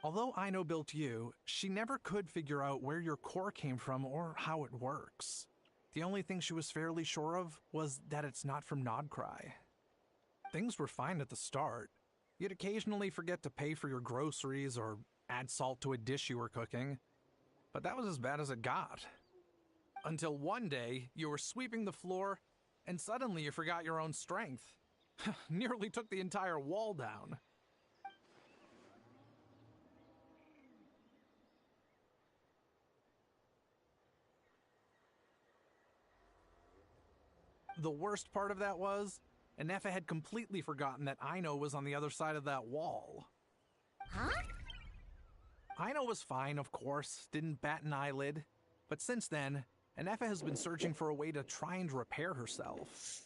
Although Ino built you, she never could figure out where your core came from or how it works. The only thing she was fairly sure of was that it's not from Nodcry. Things were fine at the start. You'd occasionally forget to pay for your groceries or add salt to a dish you were cooking, but that was as bad as it got. Until one day, you were sweeping the floor, and suddenly you forgot your own strength. Nearly took the entire wall down. The worst part of that was, Ineffa had completely forgotten that Ino was on the other side of that wall. Huh? Ino was fine, of course, didn't bat an eyelid. But since then, Ineffa has been searching for a way to try and repair herself.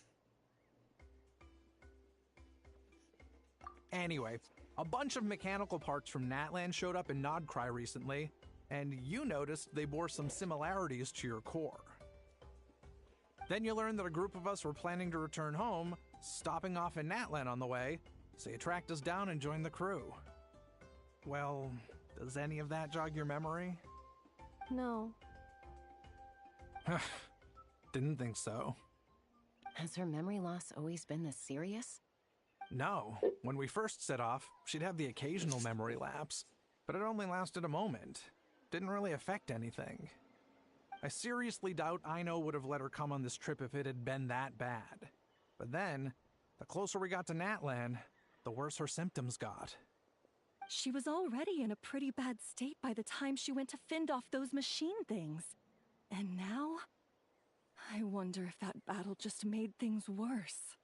Anyway, a bunch of mechanical parts from Natlan showed up in Nodcry recently, and you noticed they bore some similarities to your core. Then you learned that a group of us were planning to return home, stopping off in Natlan on the way, so you tracked us down and joined the crew. Well, does any of that jog your memory? No. Didn't think so. Has her memory loss always been this serious? No. When we first set off, she'd have the occasional memory lapse, but it only lasted a moment. Didn't really affect anything. I seriously doubt Ino would have let her come on this trip if it had been that bad. But then, the closer we got to Natlan, the worse her symptoms got. She was already in a pretty bad state by the time she went to fend off those machine things. And now, I wonder if that battle just made things worse.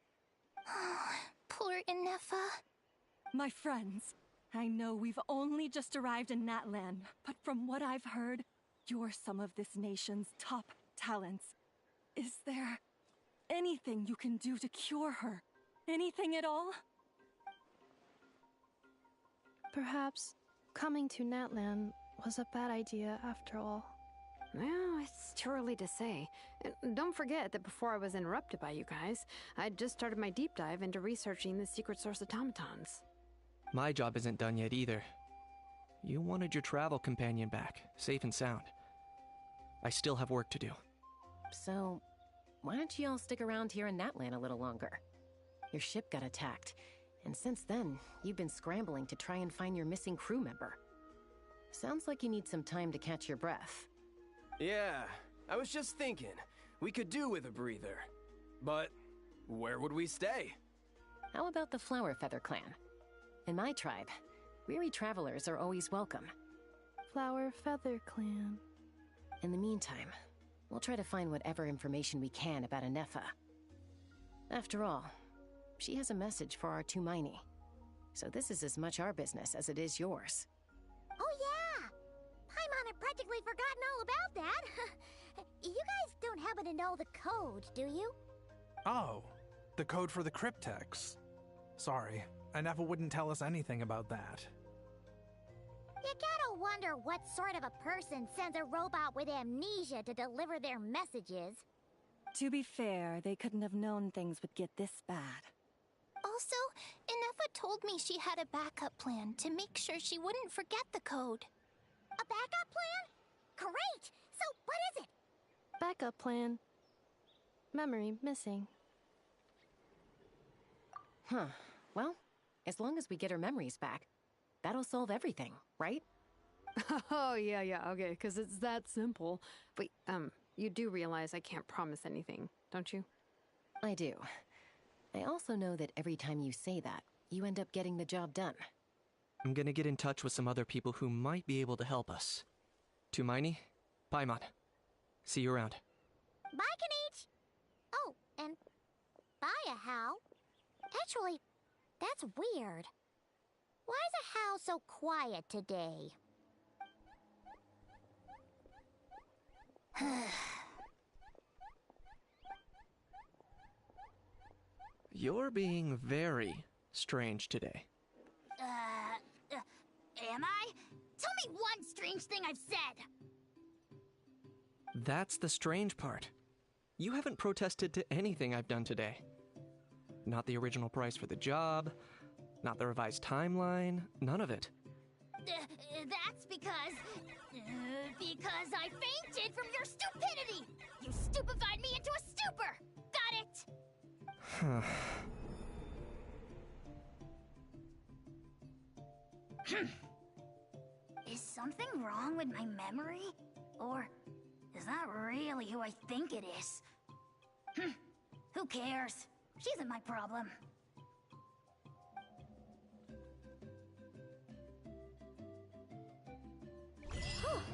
Poor Ineffa. My friends, I know we've only just arrived in Natlan, but from what I've heard, you're some of this nation's top talents. Is there anything you can do to cure her? Anything at all? Perhaps coming to Natlan was a bad idea after all. Well, it's too early to say. Don't forget that before I was interrupted by you guys, I'd just started my deep dive into researching the secret source automatons. My job isn't done yet either. You wanted your travel companion back, safe and sound. I still have work to do. So, why don't you all stick around here in Natlan a little longer? Your ship got attacked, and since then, you've been scrambling to try and find your missing crew member. Sounds like you need some time to catch your breath. Yeah, I was just thinking, we could do with a breather. But where would we stay? How about the Flower Feather Clan? In my tribe, weary travelers are always welcome. Flower Feather Clan. In the meantime, we'll try to find whatever information we can about Ineffa. After all, she has a message for our Tumaini. So this is as much our business as it is yours. Oh yeah! Paimon had practically forgotten all about that. You guys don't happen to know the code, do you? Oh, the code for the cryptex. Sorry, Ineffa wouldn't tell us anything about that. You gotta wonder what sort of a person sends a robot with amnesia to deliver their messages. To be fair, they couldn't have known things would get this bad. Also, Ineffa told me she had a backup plan to make sure she wouldn't forget the code. A backup plan? Great! So what is it? Backup plan. Memory missing. Huh. Well, as long as we get her memories back, that'll solve everything, right? Oh, yeah, okay, because it's that simple. Wait, you do realize I can't promise anything, don't you? I do. I also know that every time you say that, you end up getting the job done. I'm gonna get in touch with some other people who might be able to help us. Tumaini, Paimon. See you around. Bye, Kanich! Oh, and bye, How. Actually, that's weird. Why is a How so quiet today? You're being very strange today. Am I? Tell me one strange thing I've said! That's the strange part. You haven't protested to anything I've done today. Not the original price for the job, not the revised timeline, none of it. That's because I fainted from your stupidity! You stupefied me into a stupor! Got it? Is something wrong with my memory? Or is that really who I think it is? Who cares? She isn't my problem.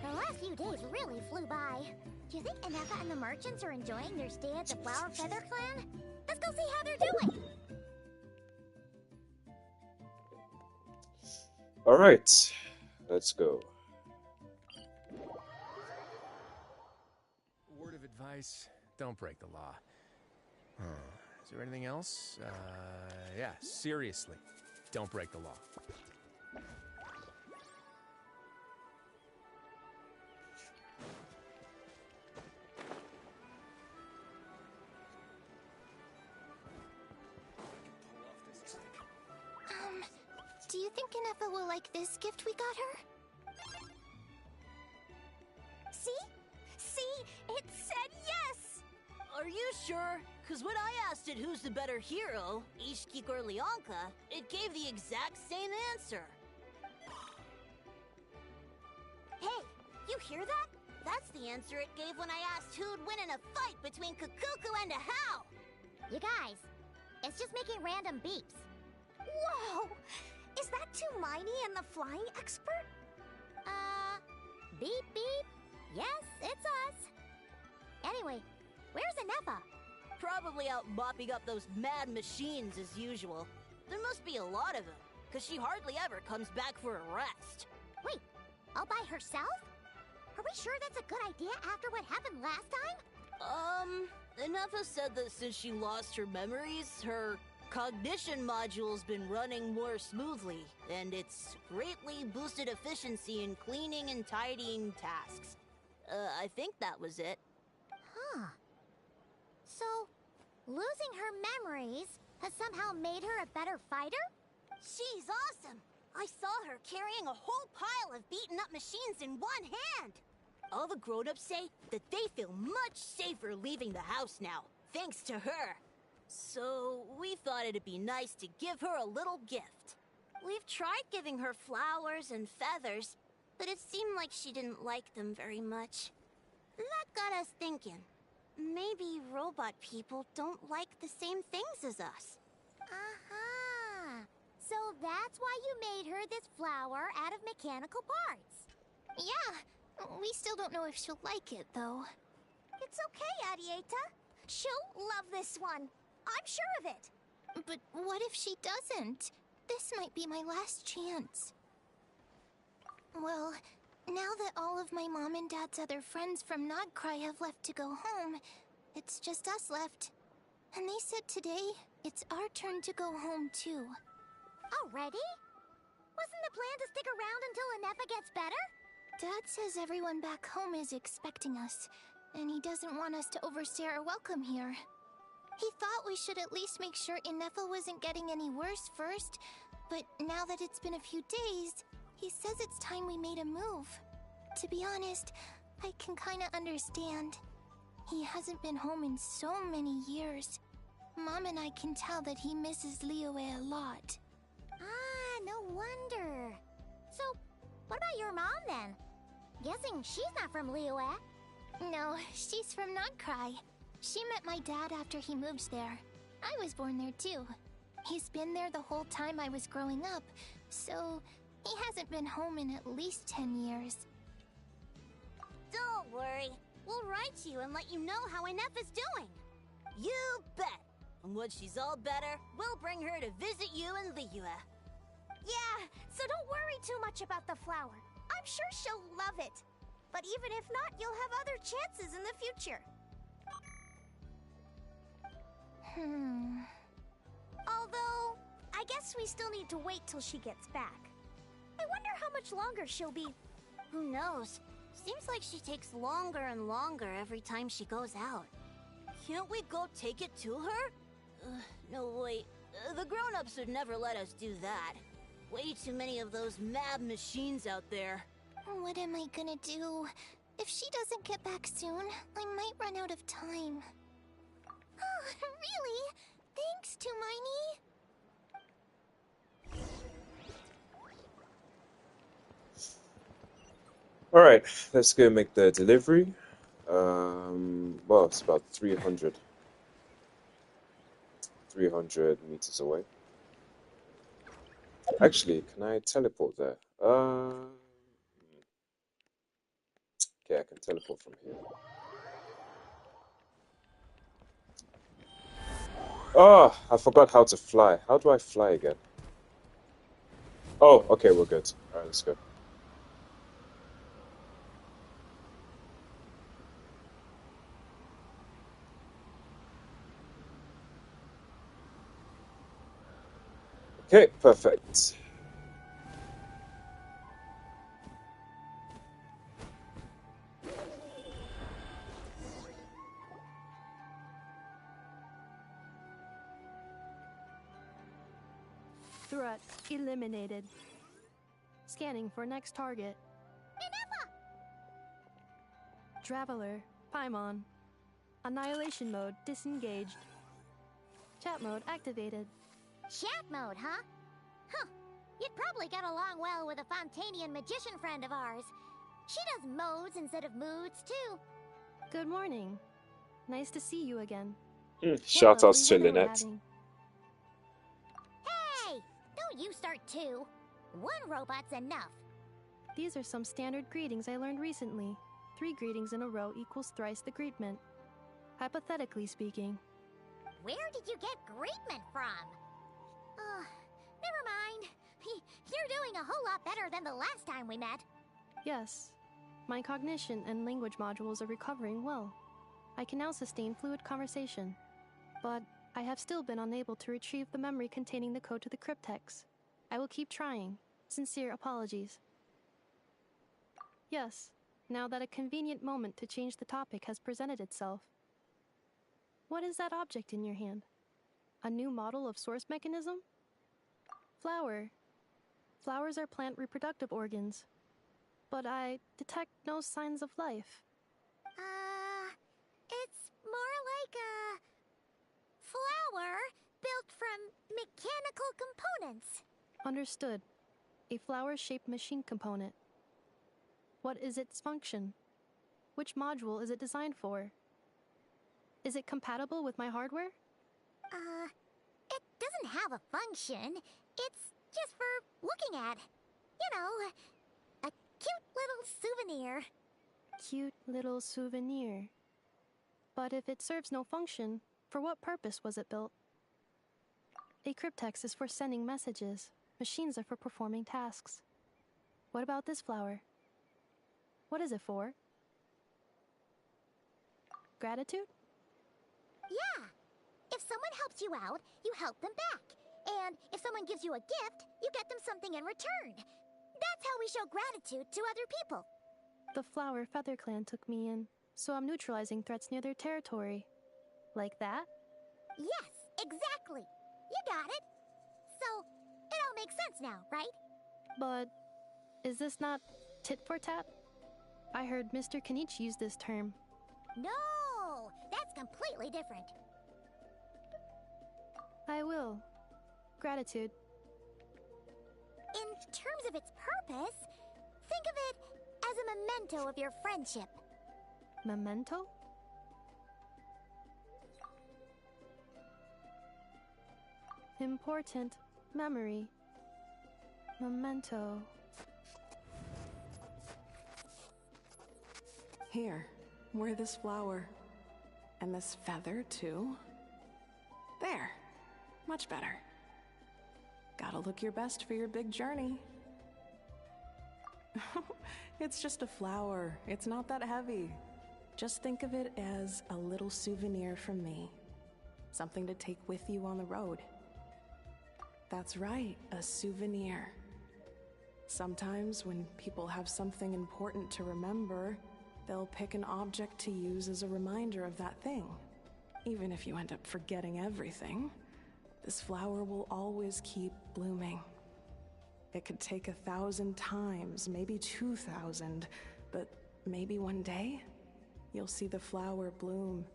The last few days really flew by. Do you think Ineffa and the merchants are enjoying their stay at the Flower Feather Clan? Let's go see how they're doing! Alright, let's go. Word of advice, don't break the law. Is there anything else? Yeah, seriously, don't break the law. Do you think Ineffa will like this gift we got her? See? See? It said yes! Are you sure? Because when I asked it who's the better hero, Ishiki or Leonka, it gave the exact same answer. Hey, you hear that? That's the answer it gave when I asked who'd win in a fight between Kukuku and a How. You guys, it's just making random beeps. Whoa! Is that Tumaini and the flying expert? Beep beep? Yes, it's us. Anyway, where's Ineffa? Probably out mopping up those mad machines as usual. There must be a lot of them, because she hardly ever comes back for a rest. Wait, all by herself? Are we sure that's a good idea after what happened last time? Ineffa said that since she lost her memories, her cognition module's been running more smoothly, and it's greatly boosted efficiency in cleaning and tidying tasks. I think that was it. Huh. So, losing her memories has somehow made her a better fighter? She's awesome! I saw her carrying a whole pile of beaten-up machines in one hand! All the grown-ups say that they feel much safer leaving the house now, thanks to her. So, we thought it'd be nice to give her a little gift. We've tried giving her flowers and feathers, but it seemed like she didn't like them very much. That got us thinking. Maybe robot people don't like the same things as us. Uh-huh. So that's why you made her this flower out of mechanical parts. Yeah, we still don't know if she'll like it, though. It's okay, Arieta. She'll love this one. I'm sure of it. But what if she doesn't? this might be my last chance. Well, now that all of my mom and dad's other friends from Nodcry have left to go home, it's just us left. And they said today, it's our turn to go home too. Already? Wasn't the plan to stick around until Ineffa gets better? Dad says everyone back home is expecting us, and he doesn't want us to overstay our welcome here. He thought we should at least make sure Ineffa wasn't getting any worse first, but now that it's been a few days, he says it's time we made a move. To be honest, I can kinda understand. He hasn't been home in so many years. Mom and I can tell that he misses Liyue a lot. Ah, no wonder. So, what about your mom then? Guessing she's not from Liyue. No, she's from Nodcry. She met my dad after he moved there. I was born there too. He's been there the whole time I was growing up, so he hasn't been home in at least 10 years. Don't worry. We'll write to you and let you know how Ineffa's doing. You bet. And when she's all better, we'll bring her to visit you in Liyue. Yeah, so don't worry too much about the flower. I'm sure she'll love it. But even if not, you'll have other chances in the future. Although, I guess we still need to wait till she gets back. I wonder how much longer she'll be... Who knows? Seems like she takes longer and longer every time she goes out. Can't we go take it to her? No, wait. The grown-ups would never let us do that. Way too many of those mad machines out there. What am I gonna do? If she doesn't get back soon, I might run out of time. Oh, really? Thanks, Tumaini. Alright, let's go make the delivery. Well, it's about 300 meters away. Actually, can I teleport there? Okay, I can teleport from here. Oh, I forgot how to fly. How do I fly again? Oh, okay, we're good. Alright, let's go. Okay, perfect. Threat eliminated. Scanning for next target. Ineffa! Traveler, Paimon. Annihilation mode disengaged. Chat mode activated. Chat mode, huh? Huh. You'd probably get along well with a Fontanian magician friend of ours. She does modes instead of moods, too. Good morning. Nice to see you again. Shout outs to Lynette. Hey! Don't you start too. One robot's enough. These are some standard greetings I learned recently. 3 greetings in a row equals thrice the greetment. Hypothetically speaking. Where did you get greetment from? Never mind. You're doing a whole lot better than the last time we met. Yes. My cognition and language modules are recovering well. I can now sustain fluid conversation. But I have still been unable to retrieve the memory containing the code to the cryptex. I will keep trying. Sincere apologies. Yes, now that a convenient moment to change the topic has presented itself. What is that object in your hand? A new model of source mechanism? Flower. Flowers are plant reproductive organs. But I detect no signs of life. It's more like a... flower built from mechanical components. Understood. A flower-shaped machine component. What is its function? Which module is it designed for? Is it compatible with my hardware? It doesn't have a function. It's just for looking at. You know, a cute little souvenir. Cute little souvenir. But if it serves no function, for what purpose was it built? A cryptex is for sending messages. Machines are for performing tasks. What about this flower? What is it for? Gratitude? Yeah. If someone helps you out, you help them back. And if someone gives you a gift, you get them something in return. That's how we show gratitude to other people. The Flower Feather Clan took me in, so I'm neutralizing threats near their territory. Like that? Yes, exactly. You got it. So, it all makes sense now, right? But is this not tit for tat? I heard Mr. Kenichi use this term. No, that's completely different. I will. Gratitude. In terms of its purpose, think of it as a memento of your friendship. Memento? Important memory. Memento. Here, wear this flower. And this feather, too. There. Much better. Gotta look your best for your big journey. It's just a flower. It's not that heavy. Just think of it as a little souvenir from me. Something to take with you on the road. That's right, a souvenir. Sometimes when people have something important to remember, they'll pick an object to use as a reminder of that thing. Even if you end up forgetting everything, this flower will always keep blooming. It could take 1,000 times, maybe 2,000, but maybe one day, you'll see the flower bloom,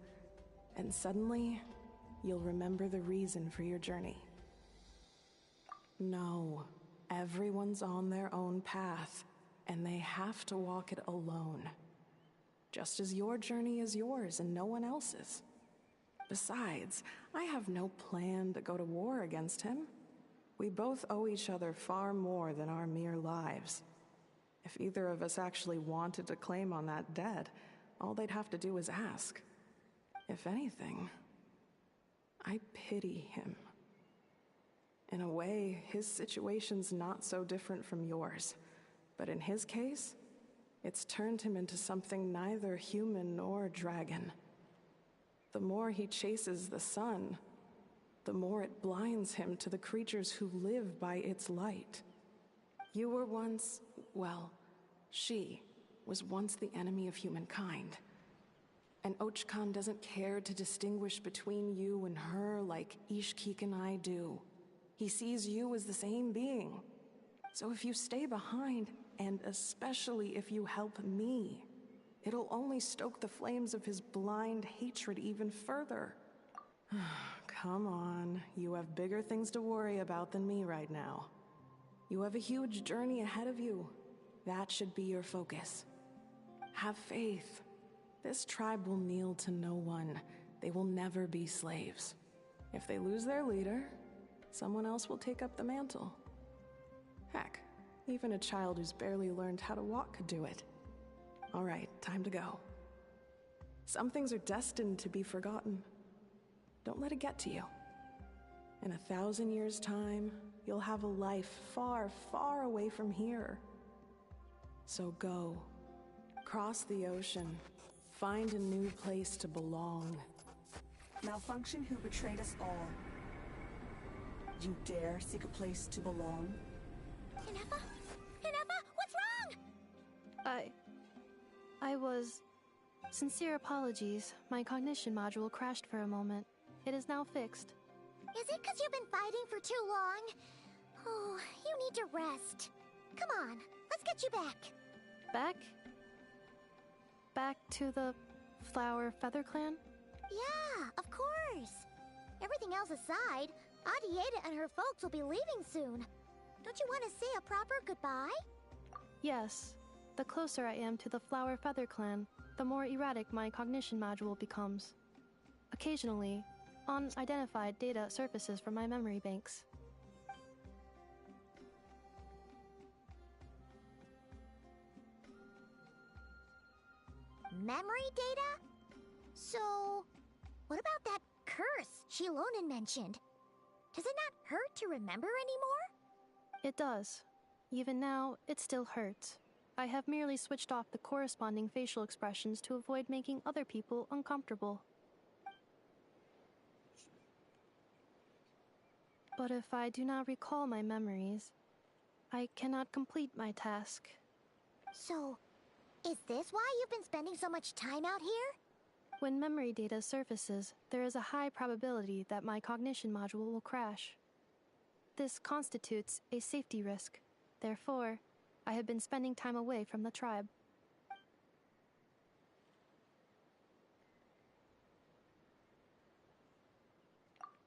and suddenly, you'll remember the reason for your journey. No, everyone's on their own path, and they have to walk it alone. Just as your journey is yours and no one else's. Besides, I have no plan to go to war against him. We both owe each other far more than our mere lives. If either of us actually wanted to claim on that debt, all they'd have to do is ask. If anything, I pity him. In a way, his situation's not so different from yours. But in his case, it's turned him into something neither human nor dragon. The more he chases the sun, the more it blinds him to the creatures who live by its light. You were once, well, she was once the enemy of humankind. And Ochkan doesn't care to distinguish between you and her like Ishkik and I do. He sees you as the same being. So if you stay behind, and especially if you help me, it'll only stoke the flames of his blind hatred even further. Come on, you have bigger things to worry about than me right now. You have a huge journey ahead of you. That should be your focus. Have faith. This tribe will kneel to no one. They will never be slaves. If they lose their leader, someone else will take up the mantle. Heck, even a child who's barely learned how to walk could do it. All right, time to go. Some things are destined to be forgotten. Don't let it get to you. In 1,000 years' time, you'll have a life far, far away from here. So go. Cross the ocean. Find a new place to belong. Malfunction who betrayed us all. You dare seek a place to belong? Ineffa? Ineffa, what's wrong? I was... Sincere apologies. My cognition module crashed for a moment. It is now fixed. Is it because you've been fighting for too long? Oh, you need to rest. Come on, let's get you back. Back? Back to the Flower Feather Clan? Yeah, of course. Everything else aside, Adieta and her folks will be leaving soon. Don't you want to say a proper goodbye? Yes. The closer I am to the Flower Feather Clan, the more erratic my cognition module becomes. Occasionally, unidentified data surfaces from my memory banks. Memory data? So, what about that curse Yelan mentioned? Does it not hurt to remember anymore? It does. Even now, it still hurts. I have merely switched off the corresponding facial expressions to avoid making other people uncomfortable. But if I do not recall my memories, I cannot complete my task. So, is this why you've been spending so much time out here? When memory data surfaces, there is a high probability that my cognition module will crash. This constitutes a safety risk. Therefore, I have been spending time away from the tribe.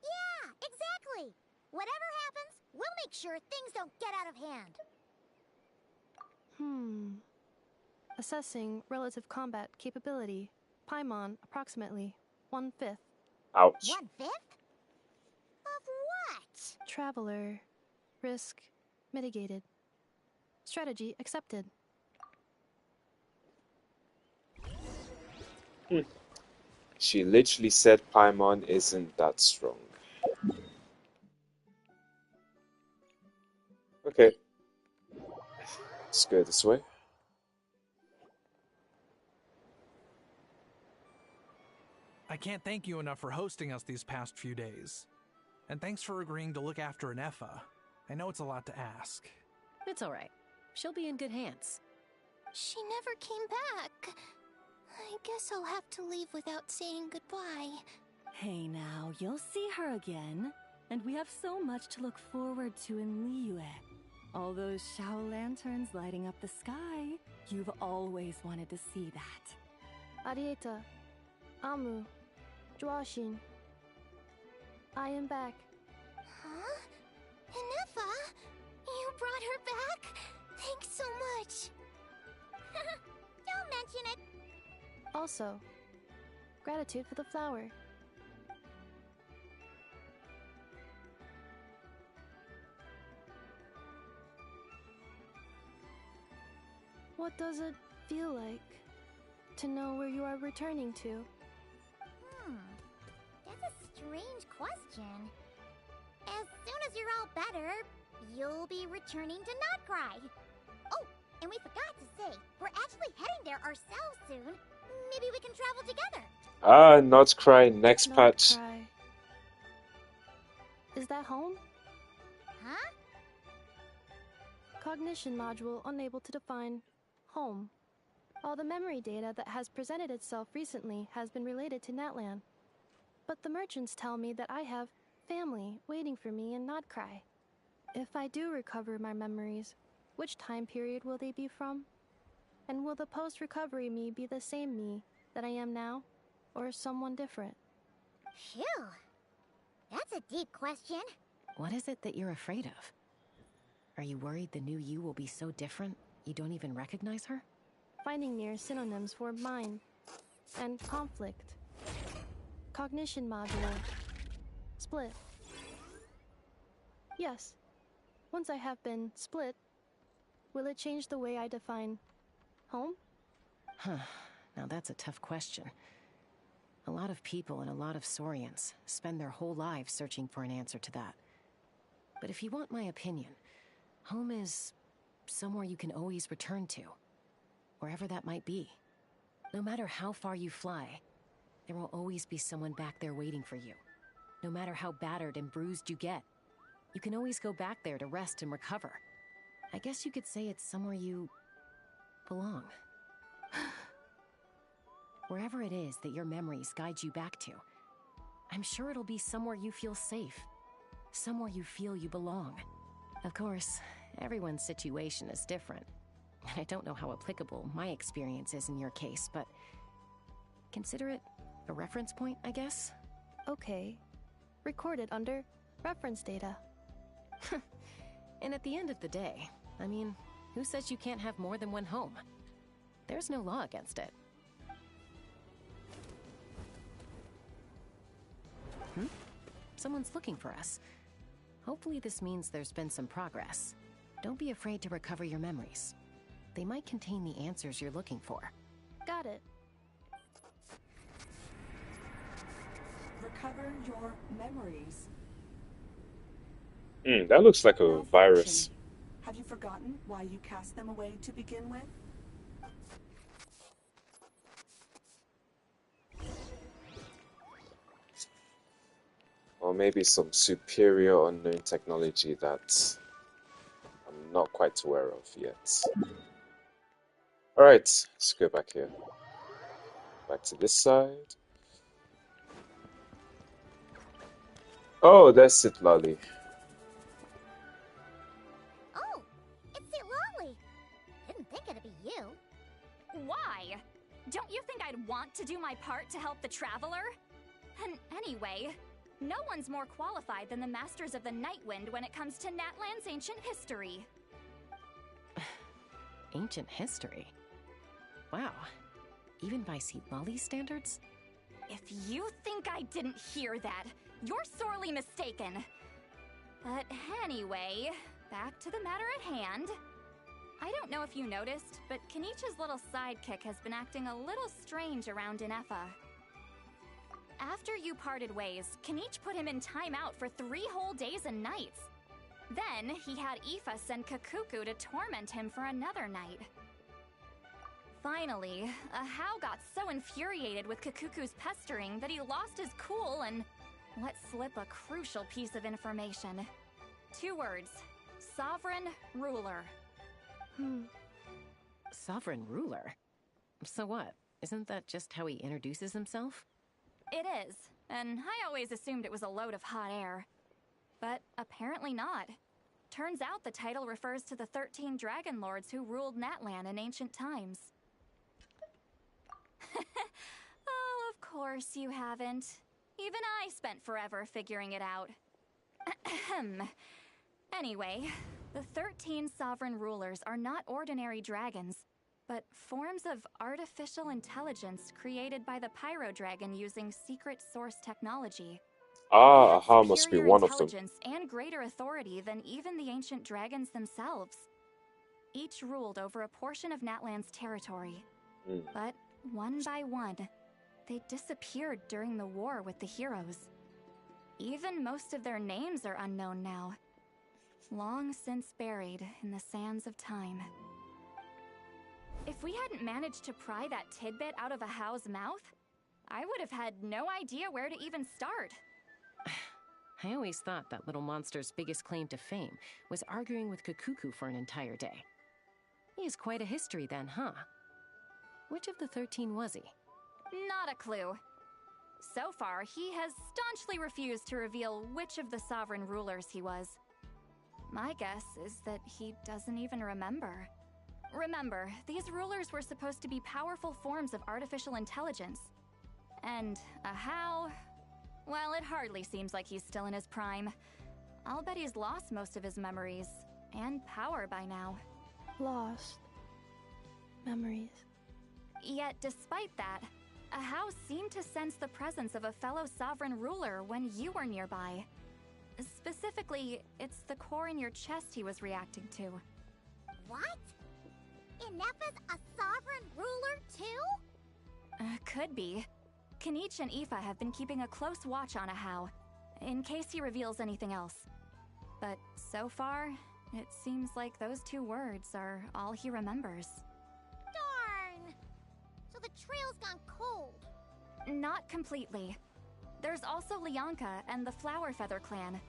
Yeah, exactly! Whatever happens, we'll make sure things don't get out of hand. Assessing relative combat capability. Paimon, approximately 1/5. Ouch. 1/5? Of what? Traveler. Risk mitigated. Strategy accepted. She literally said Paimon isn't that strong. Okay. Let's go this way. I can't thank you enough for hosting us these past few days. And thanks for agreeing to look after Ineffa. I know it's a lot to ask. It's alright. She'll be in good hands. She never came back. I guess I'll have to leave without saying goodbye. Hey now, you'll see her again. And we have so much to look forward to in Liyue. All those Shao lanterns lighting up the sky. You've always wanted to see that. Arieta. Amu. Joashin. I am back. Huh? Ineffa? You brought her back? Thanks so much. Don't mention it. Also, gratitude for the flower. What does it feel like to know where you are returning to? That's a strange question. As soon as you're all better, you'll be returning to Not Cry. Oh, and we forgot to say, we're actually heading there ourselves soon. Maybe we can travel together. Not Cry, next patch. Cry. Is that home? Huh? Cognition module unable to define home. All the memory data that has presented itself recently has been related to Natlan. But the merchants tell me that I have family waiting for me in Not Cry. If I do recover my memories, which time period will they be from? And will the post-recovery me be the same me that I am now, or someone different? Phew. That's a deep question. What is it that you're afraid of? Are you worried the new you will be so different you don't even recognize her? Finding near synonyms for mind and conflict. Cognition module. Split. Yes. Once I have been split, will it change the way I define home? Huh. Now that's a tough question. A lot of people and a lot of Saurians spend their whole lives searching for an answer to that. But if you want my opinion, home is somewhere you can always return to. Wherever that might be. No matter how far you fly, there will always be someone back there waiting for you. No matter how battered and bruised you get, you can always go back there to rest and recover. I guess you could say it's somewhere you belong. Wherever it is that your memories guide you back to, I'm sure it'll be somewhere you feel safe. Somewhere you feel you belong. Of course, everyone's situation is different. I don't know how applicable my experience is in your case, but consider it a reference point, I guess? Okay. Recorded under reference data. And at the end of the day, I mean, who says you can't have more than one home? There's no law against it. Someone's looking for us. Hopefully this means there's been some progress. Don't be afraid to recover your memories. They might contain the answers you're looking for. Got it. Recover your memories. That looks like a virus. Have you forgotten why you cast them away to begin with? Or maybe some superior unknown technology that I'm not quite aware of yet. Alright, let's go back here. Back to this side. Oh, there's it, Lolly. Oh, it's it, Lolly. Didn't think it'd be you. Why? Don't you think I'd want to do my part to help the Traveler? And anyway, no one's more qualified than the Masters of the Nightwind when it comes to Natlan's ancient history. Ancient history? Wow. Even by Lolly's standards? If you think I didn't hear that, you're sorely mistaken. But anyway, back to the matter at hand. I don't know if you noticed, but Kenichi's little sidekick has been acting a little strange around Ineffa. After you parted ways, Kenich put him in timeout for 3 whole days and nights. Then he had Aoife send Kakuku to torment him for another night. Finally, Ahau got so infuriated with Kakuku's pestering that he lost his cool and let slip a crucial piece of information. 2 words: Sovereign Ruler. Sovereign ruler? So what? Isn't that just how he introduces himself? It is, and I always assumed it was a load of hot air. But apparently not. Turns out the title refers to the 13 Dragon Lords who ruled Natlan in ancient times. Oh, of course you haven't. Even I spent forever figuring it out. Anyway, the 13 sovereign rulers are not ordinary dragons, but forms of artificial intelligence created by the Pyro Dragon using secret source technology. Ah, Ahau must be Superior one of them. intelligence and greater authority than even the ancient dragons themselves. Each ruled over a portion of Natlan's territory. But one by one, they disappeared during the war with the heroes. Even most of their names are unknown now, long since buried in the sands of time. If we hadn't managed to pry that tidbit out of Ahau's mouth, I would have had no idea where to even start. I always thought that little monster's biggest claim to fame was arguing with Kakuku for an entire day. He has quite a history then, huh? Which of the 13 was he? Not a clue. So far, he has staunchly refused to reveal which of the sovereign rulers he was. My guess is that he doesn't even remember. Remember, these rulers were supposed to be powerful forms of artificial intelligence. And Ahau, well, it hardly seems like he's still in his prime. I'll bet he's lost most of his memories and power by now. Lost memories. Yet, despite that, Ahau seemed to sense the presence of a fellow sovereign ruler when you were nearby. Specifically, it's the core in your chest he was reacting to. What? Ineffa's a sovereign ruler too? Could be. Kenich and Aoife have been keeping a close watch on Ahau, in case he reveals anything else. But so far, it seems like those 2 words are all he remembers. Darn! So the trail's gone cold. Not completely. There's also Lianka and the Flower Feather clan,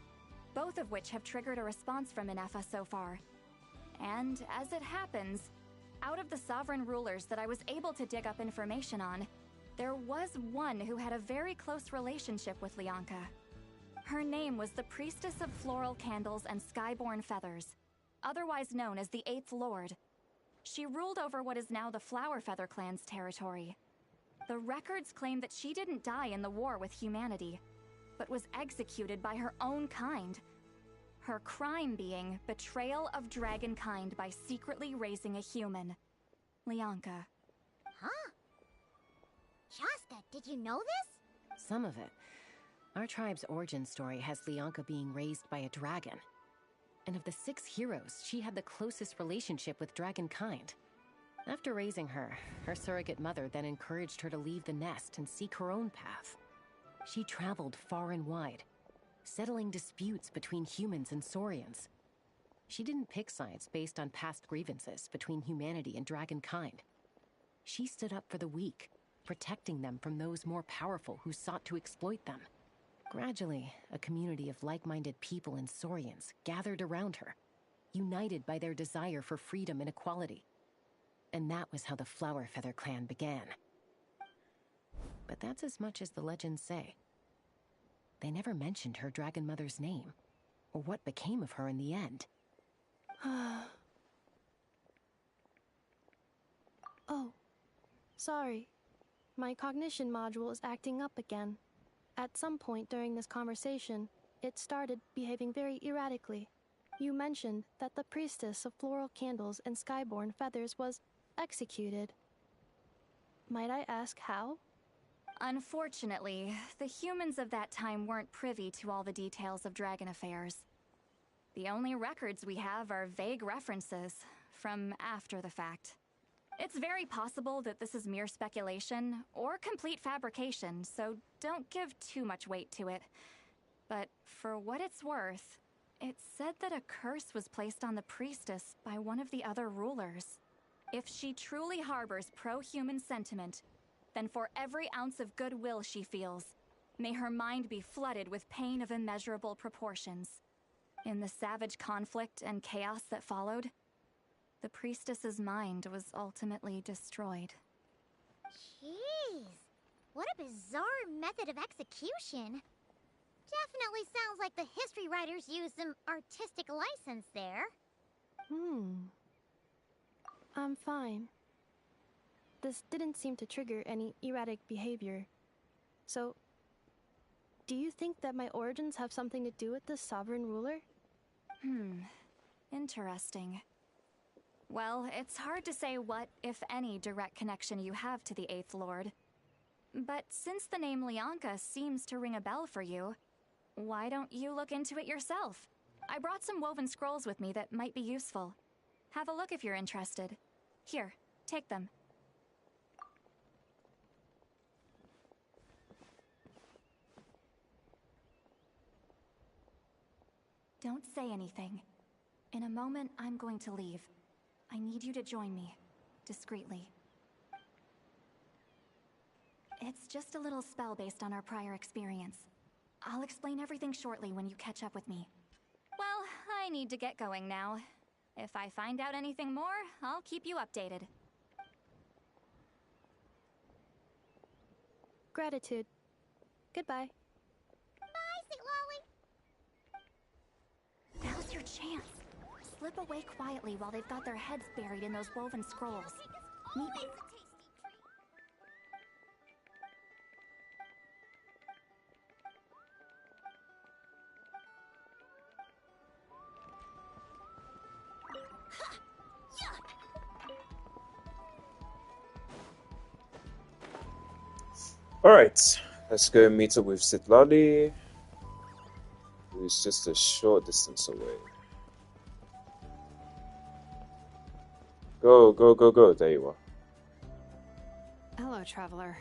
both of which have triggered a response from Ineffa so far. And as it happens, out of the sovereign rulers that I was able to dig up information on, there was one who had a very close relationship with Lianka. Her name was the Priestess of Floral Candles and Skyborn Feathers, otherwise known as the 8th Lord. She ruled over what is now the Flower Feather clan's territory. The records claim that she didn't die in the war with humanity, but was executed by her own kind. Her crime being betrayal of dragonkind by secretly raising a human. Lianka. Huh? Shasta, did you know this? Some of it. Our tribe's origin story has Lianka being raised by a dragon. And of the 6 heroes, she had the closest relationship with dragonkind. After raising her, her surrogate mother then encouraged her to leave the nest and seek her own path. She traveled far and wide, settling disputes between humans and saurians. She didn't pick sides based on past grievances between humanity and dragonkind. She stood up for the weak, protecting them from those more powerful who sought to exploit them. Gradually, a community of like-minded people and Saurians gathered around her, united by their desire for freedom and equality. And that was how the Flower Feather clan began. But that's as much as the legends say. They never mentioned her dragon mother's name, or what became of her in the end. Oh, sorry. My cognition module is acting up again. At some point during this conversation, it started behaving very erratically. You mentioned that the priestess of floral candles and skyborn feathers was executed. Might I ask how? Unfortunately, the humans of that time weren't privy to all the details of dragon affairs. The only records we have are vague references from after the fact. It's very possible that this is mere speculation or complete fabrication, so don't give too much weight to it. But for what it's worth, it's said that a curse was placed on the priestess by one of the other rulers. If she truly harbors pro-human sentiment, then for every ounce of goodwill she feels, may her mind be flooded with pain of immeasurable proportions. In the savage conflict and chaos that followed, the priestess's mind was ultimately destroyed. Jeez, what a bizarre method of execution. Definitely sounds like the history writers used some artistic license there. I'm fine. This didn't seem to trigger any erratic behavior. So, do you think that my origins have something to do with this sovereign ruler? Interesting. Well, it's hard to say what, if any, direct connection you have to the Eighth Lord. But since the name Lianka seems to ring a bell for you, why don't you look into it yourself? I brought some woven scrolls with me that might be useful. Have a look if you're interested. Here, take them. Don't say anything. In a moment, I'm going to leave. I need you to join me, discreetly. It's just a little spell based on our prior experience. I'll explain everything shortly when you catch up with me. Well, I need to get going now. If I find out anything more, I'll keep you updated. Gratitude. Goodbye. Bye, Sweet Lolly. Now's your chance. Slip away quietly while they've got their heads buried in those woven scrolls. Meet me. Alright, let's go meet up with Sitlali, who's just a short distance away. Go, go, go, go. There you are. Hello, traveler.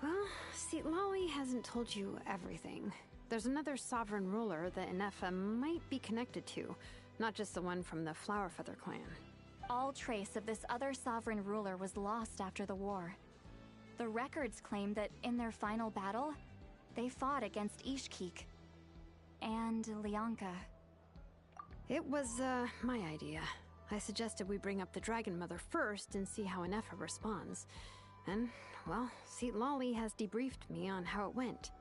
Well, Sitlali hasn't told you everything. There's another sovereign ruler that Ineffa might be connected to, not just the one from the Flower Feather clan. All trace of this other sovereign ruler was lost after the war. The records claim that in their final battle, they fought against Ishkik and Lianka. It was, my idea. I suggested we bring up the Dragon Mother first and see how Ineffa responds. And, well, Sitlali has debriefed me on how it went.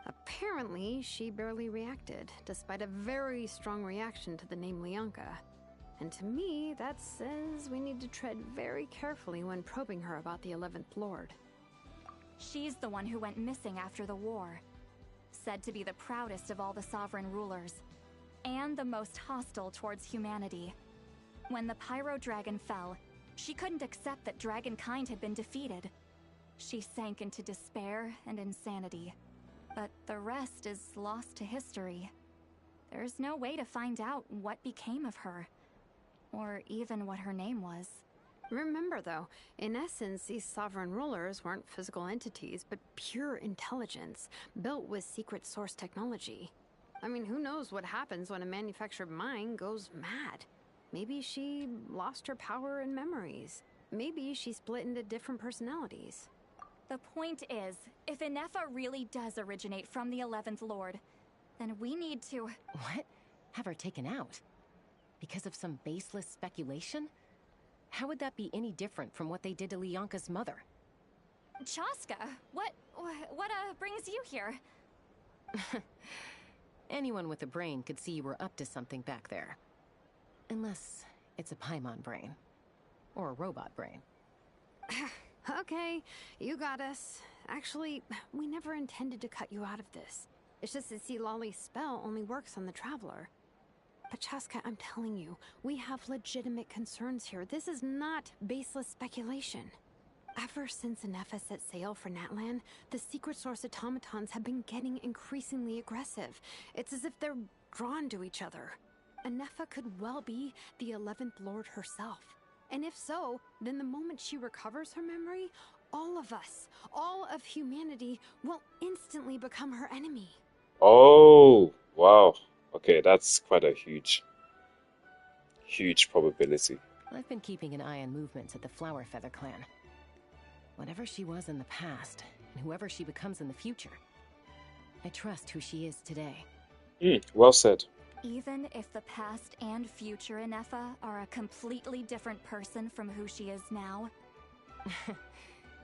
Apparently, she barely reacted, despite a very strong reaction to the name Lianka. And to me, that says we need to tread very carefully when probing her about the 11th Lord. She's the one who went missing after the war. Said to be the proudest of all the sovereign rulers, and the most hostile towards humanity. When the Pyro Dragon fell, she couldn't accept that dragonkind had been defeated. She sank into despair and insanity. But the rest is lost to history. There's no way to find out what became of her, or even what her name was. Remember, though, in essence, these sovereign rulers weren't physical entities, but pure intelligence, built with secret source technology. I mean, who knows what happens when a manufactured mind goes mad? Maybe she lost her power and memories. Maybe she split into different personalities. The point is, if Ineffa really does originate from the 11th Lord, then we need to... What? Have her taken out? Because of some baseless speculation? How would that be any different from what they did to Lyanka's mother? Chaska, what brings you here? Anyone with a brain could see you were up to something back there. Unless it's a Paimon brain. Or a robot brain. Okay, you got us. Actually, we never intended to cut you out of this. It's just that Lolly's spell only works on the Traveler. But Chaska, I'm telling you, we have legitimate concerns here. This is not baseless speculation. Ever since Ineffa set sail for Natlan, the secret source automatons have been getting increasingly aggressive. It's as if they're drawn to each other. Ineffa could well be the 11th Lord herself. And if so, then the moment she recovers her memory, all of us, all of humanity, will instantly become her enemy. Oh, wow. Okay, that's quite a huge probability. I've been keeping an eye on movements at the Flower Feather clan. Whatever she was in the past, and whoever she becomes in the future, I trust who she is today. Well said. Even if the past and future Ineffa are a completely different person from who she is now?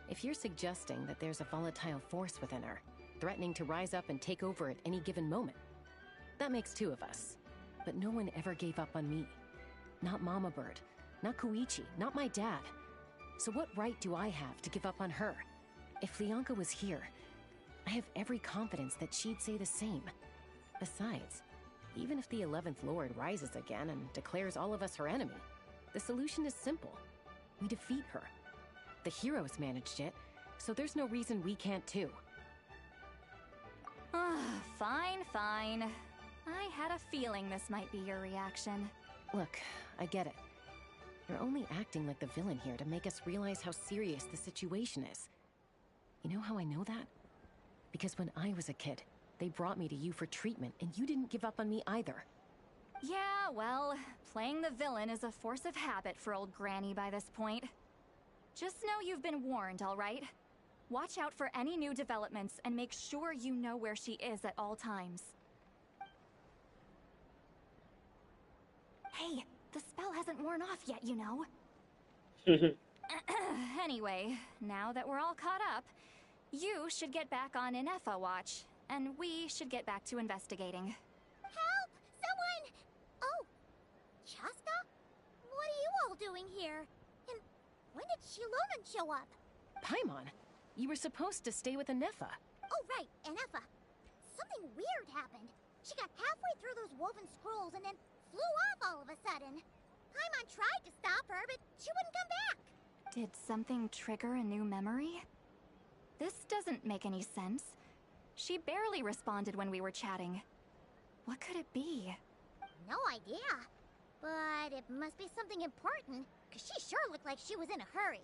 If you're suggesting that there's a volatile force within her, threatening to rise up and take over at any given moment, that makes two of us. But no one ever gave up on me. Not Mama Bird, not Koichi, not my dad. So what right do I have to give up on her? If Lyanka was here, I have every confidence that she'd say the same. Besides, even if the 11th Lord rises again and declares all of us her enemy, the solution is simple. We defeat her. The heroes managed it, so there's no reason we can't too. Fine. I had a feeling this might be your reaction. Look, I get it. You're only acting like the villain here to make us realize how serious the situation is. You know how I know that? Because when I was a kid, they brought me to you for treatment, and you didn't give up on me either. Yeah, well, playing the villain is a force of habit for old Granny by this point. Just know you've been warned, all right? Watch out for any new developments and make sure you know where she is at all times. Hey, the spell hasn't worn off yet, you know. Anyway, now that we're all caught up, you should get back on Ineffa watch, and we should get back to investigating. Help! Someone! Oh, Chaska? What are you all doing here? And when did Shilonan show up? Paimon, you were supposed to stay with Ineffa. Oh, right, Ineffa. Something weird happened. She got halfway through those woven scrolls and then flew off all of a sudden. Paimon tried to stop her, but she wouldn't come back. Did something trigger a new memory? This doesn't make any sense. She barely responded when we were chatting. What could it be? No idea. But it must be something important, because she sure looked like she was in a hurry.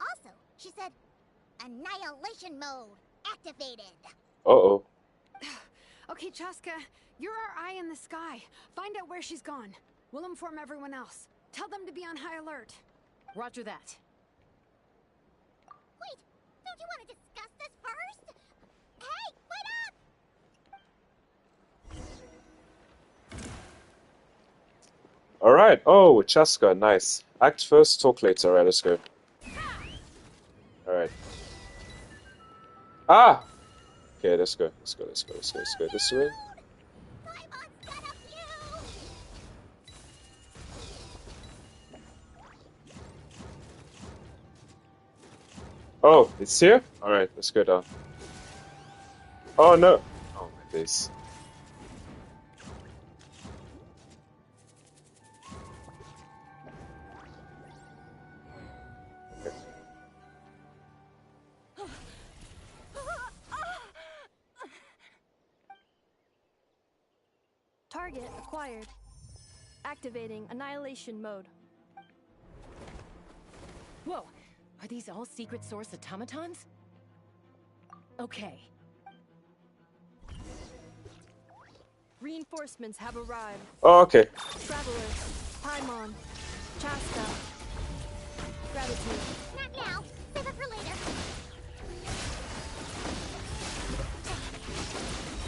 Also, she said, Annihilation mode activated. Uh-oh. Okay, Chaska, you're our eye in the sky. Find out where she's gone. We'll inform everyone else. Tell them to be on high alert. Roger that. Wait, don't you want to discuss this first? Hey, wait up! Alright. Oh, Chaska, nice. Act first, talk later. Alright, let's go. Alright. Ah! Okay, let's go this way. Oh, it's here? Alright, let's go down. Oh no! Oh my days. Target acquired. Activating annihilation mode. Whoa! Are these all secret source automatons? Okay. Reinforcements have arrived. Oh, okay. Travelers, Paimon, Chaska, Gratitude. Not now. Save it for later.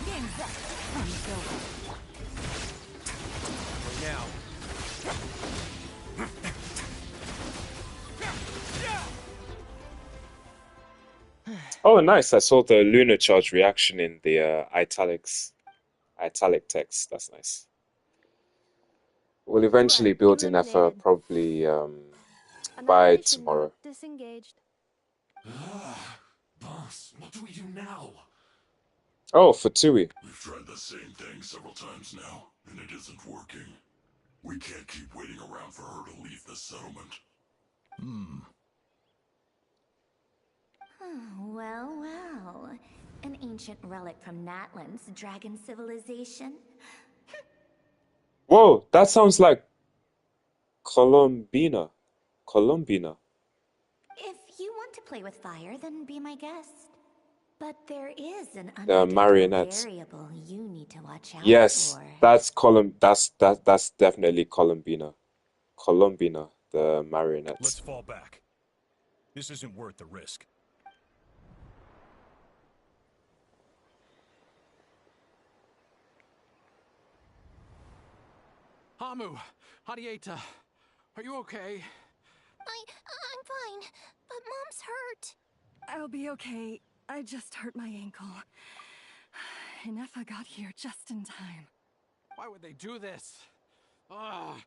Game's up. Fun's over. For now. Oh, nice. I saw the lunar charge reaction in the italic text. That's nice. We'll eventually build Ineffa probably by Annihilation tomorrow. node disengaged. Boss, what do we do now? Oh, Fatui. We've tried the same thing several times now, and it isn't working. We can't keep waiting around for her to leave the settlement. Well, well. An ancient relic from Natlan's dragon civilization. Whoa, that sounds like Colombina. Colombina. If you want to play with fire, then be my guest. But there is an marionettes. variable you need to watch out Yes, for. that's definitely Colombina. Colombina, the marionettes. Let's fall back. This isn't worth the risk. Hamu, Hadieta, are you okay? I'm fine, but Mom's hurt. I'll be okay. I just hurt my ankle. Ineffa got here just in time. Why would they do this? Why?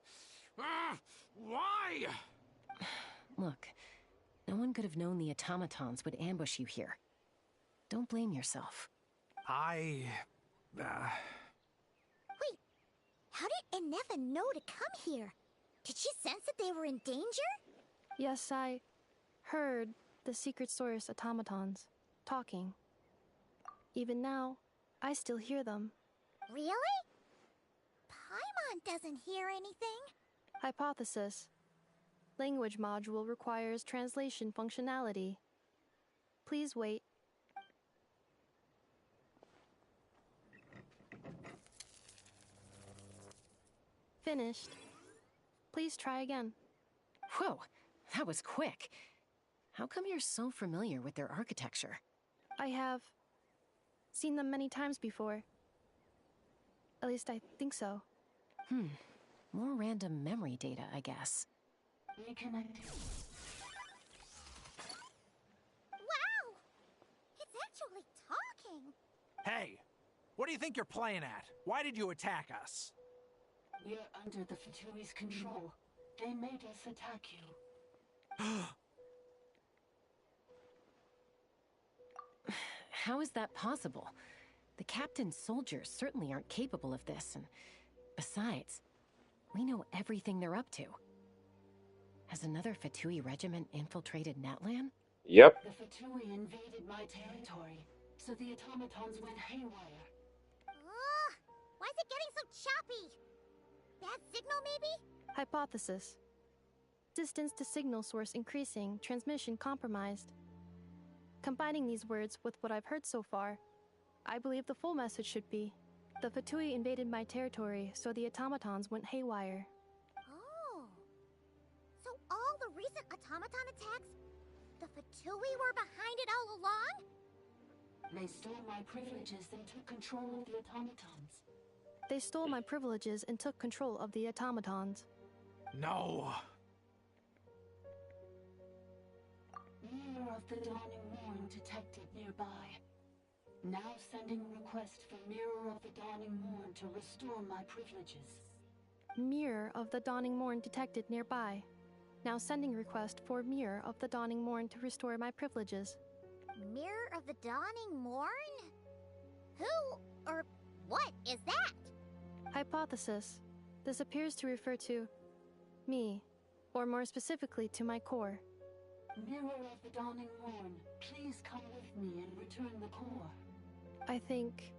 Look, no one could have known the automatons would ambush you here. Don't blame yourself. I... Wait, how did Ineffa know to come here? Did she sense that they were in danger? Yes, I heard the secret source automatons talking. Even now, I still hear them. Really? Paimon doesn't hear anything. Hypothesis. Language module requires translation functionality. Please wait. Finished. Please try again. Whoa, that was quick. How come you're so familiar with their architecture? I have seen them many times before. At least I think so. More random memory data, I guess. Reconnecting. Wow! It's actually talking. Hey, what do you think you're playing at? Why did you attack us? We're under the Fatui's control. They made us attack you. How is that possible? The captain's soldiers certainly aren't capable of this, and besides, we know everything they're up to. Has another Fatui regiment infiltrated Natlan? Yep. The Fatui invaded my territory, so the automatons went haywire. Why is it getting so choppy? Bad signal, maybe? Hypothesis. Distance to signal source increasing, transmission compromised. Combining these words with what I've heard so far, I believe the full message should be: the Fatui invaded my territory, so the automatons went haywire. Oh. So all the recent automaton attacks, the Fatui were behind it all along? They stole my privileges and took control of the automatons. They stole my privileges and took control of the automatons. No. Mirror of the Dawning Morn detected nearby. Now sending request for Mirror of the Dawning Morn to restore my privileges. Mirror of the Dawning Morn detected nearby. Now sending request for Mirror of the Dawning Morn to restore my privileges. Mirror of the Dawning Morn? Who or what is that? Hypothesis. This appears to refer to me, or more specifically to my core. Mirror of the Dawning Morn, please come with me and return the core. I think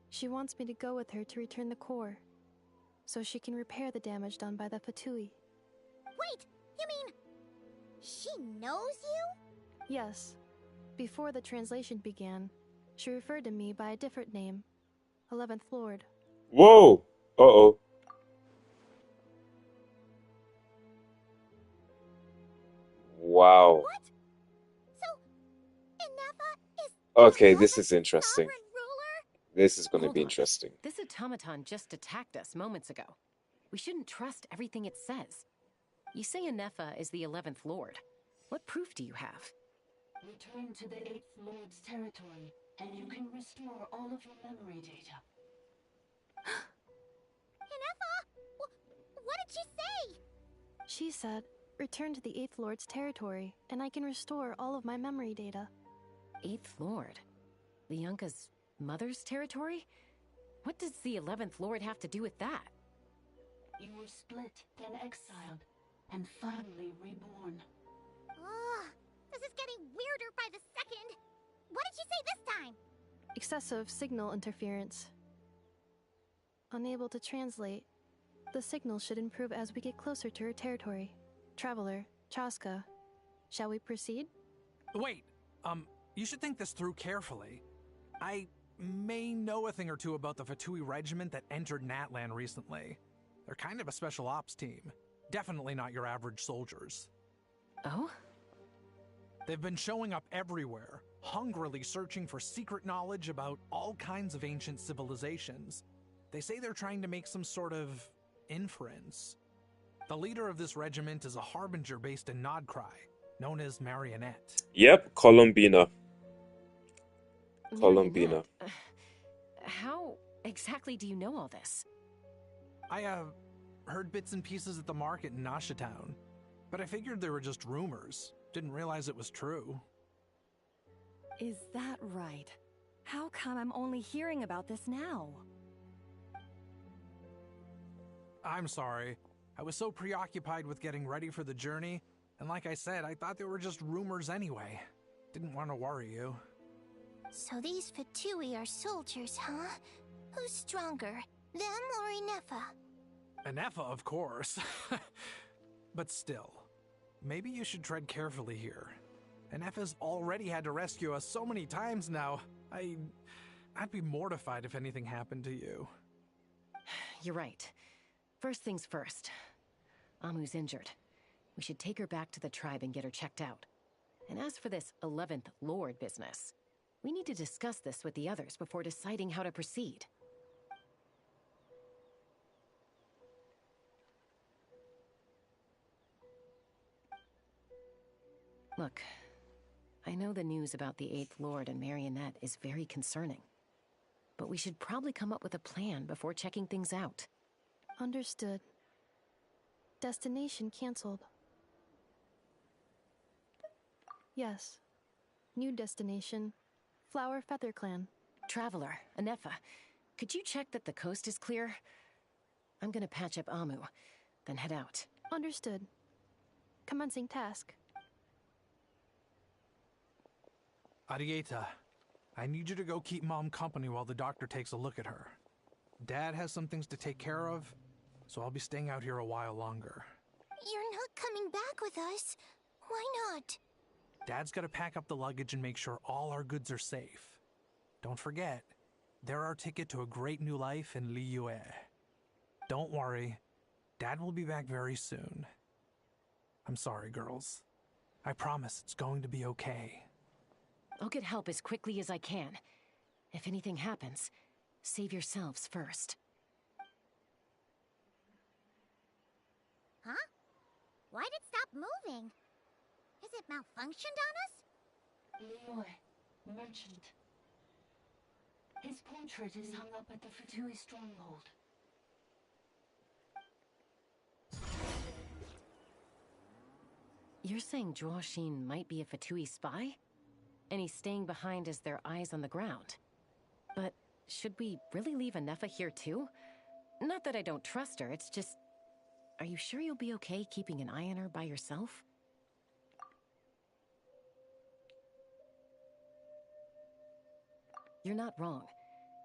she wants me to go with her to return the core, so she can repair the damage done by the Fatui. Wait, you mean she knows you? Yes. Before the translation began, she referred to me by a different name. 11th Lord. Whoa! Uh-oh. Wow. What? So, Ineffa is Okay, this is interesting. sovereign ruler? This is going to Hold be on. interesting. This automaton just attacked us moments ago. We shouldn't trust everything it says. You say Ineffa is the 11th Lord. What proof do you have? Return to the 8th Lord's territory, and you can restore all of your memory data. Ineffa? What did she say? She said, return to the 8th Lord's territory, and I can restore all of my memory data. 8th Lord? Lianka's mother's territory? What does the 11th Lord have to do with that? You were split, then exiled, and finally reborn. Ugh, this is getting weirder by the second. What did she say this time? Excessive signal interference. Unable to translate. The signal should improve as we get closer to her territory. Traveler, Chaska, shall we proceed? Wait, you should think this through carefully. I may know a thing or two about the Fatui regiment that entered Natlan recently. They're kind of a special ops team. Definitely not your average soldiers. Oh? They've been showing up everywhere, hungrily searching for secret knowledge about all kinds of ancient civilizations. They say they're trying to make some sort of inference. The leader of this regiment is a harbinger based in Nodcry, known as Marionette. Yep, Columbina. Marionette? How exactly do you know all this? I, heard bits and pieces at the market in Nasha Town, but I figured they were just rumors. Didn't realize it was true. Is that right? How come I'm only hearing about this now? I'm sorry. I was so preoccupied with getting ready for the journey, and like I said, I thought they were just rumors anyway. Didn't want to worry you. So these Fatui are soldiers, huh? Who's stronger, them or Ineffa? Ineffa, of course. But still, maybe you should tread carefully here. Ineffa's already had to rescue us so many times now. I'd be mortified if anything happened to you. You're right. First things first. Amu's injured. We should take her back to the tribe and get her checked out. And as for this 11th Lord business, we need to discuss this with the others before deciding how to proceed. Look, I know the news about the 8th Lord and Marionette is very concerning. But we should probably come up with a plan before checking things out. Understood. Destination cancelled. Yes. New destination, Flower Feather Clan. Traveler, Ineffa, could you check that the coast is clear? I'm gonna patch up Amu, then head out. Understood. Commencing task. Arieta, I need you to go keep Mom company while the doctor takes a look at her. Dad has some things to take care of, so I'll be staying out here a while longer. You're not coming back with us. Why not? Dad's gotta pack up the luggage and make sure all our goods are safe. Don't forget, they're our ticket to a great new life in Liyue. Don't worry, Dad will be back very soon. I'm sorry, girls. I promise it's going to be okay. I'll get help as quickly as I can. If anything happens, save yourselves first. Huh? Why'd it stop moving? Is it malfunctioned on us? Liyue, merchant. His portrait is hung up at the Fatui stronghold. You're saying Zhuo might be a Fatui spy? And he's staying behind as their eyes on the ground. But should we really leave Ineffa here too? Not that I don't trust her, it's just... Are you sure you'll be okay keeping an eye on her by yourself? You're not wrong.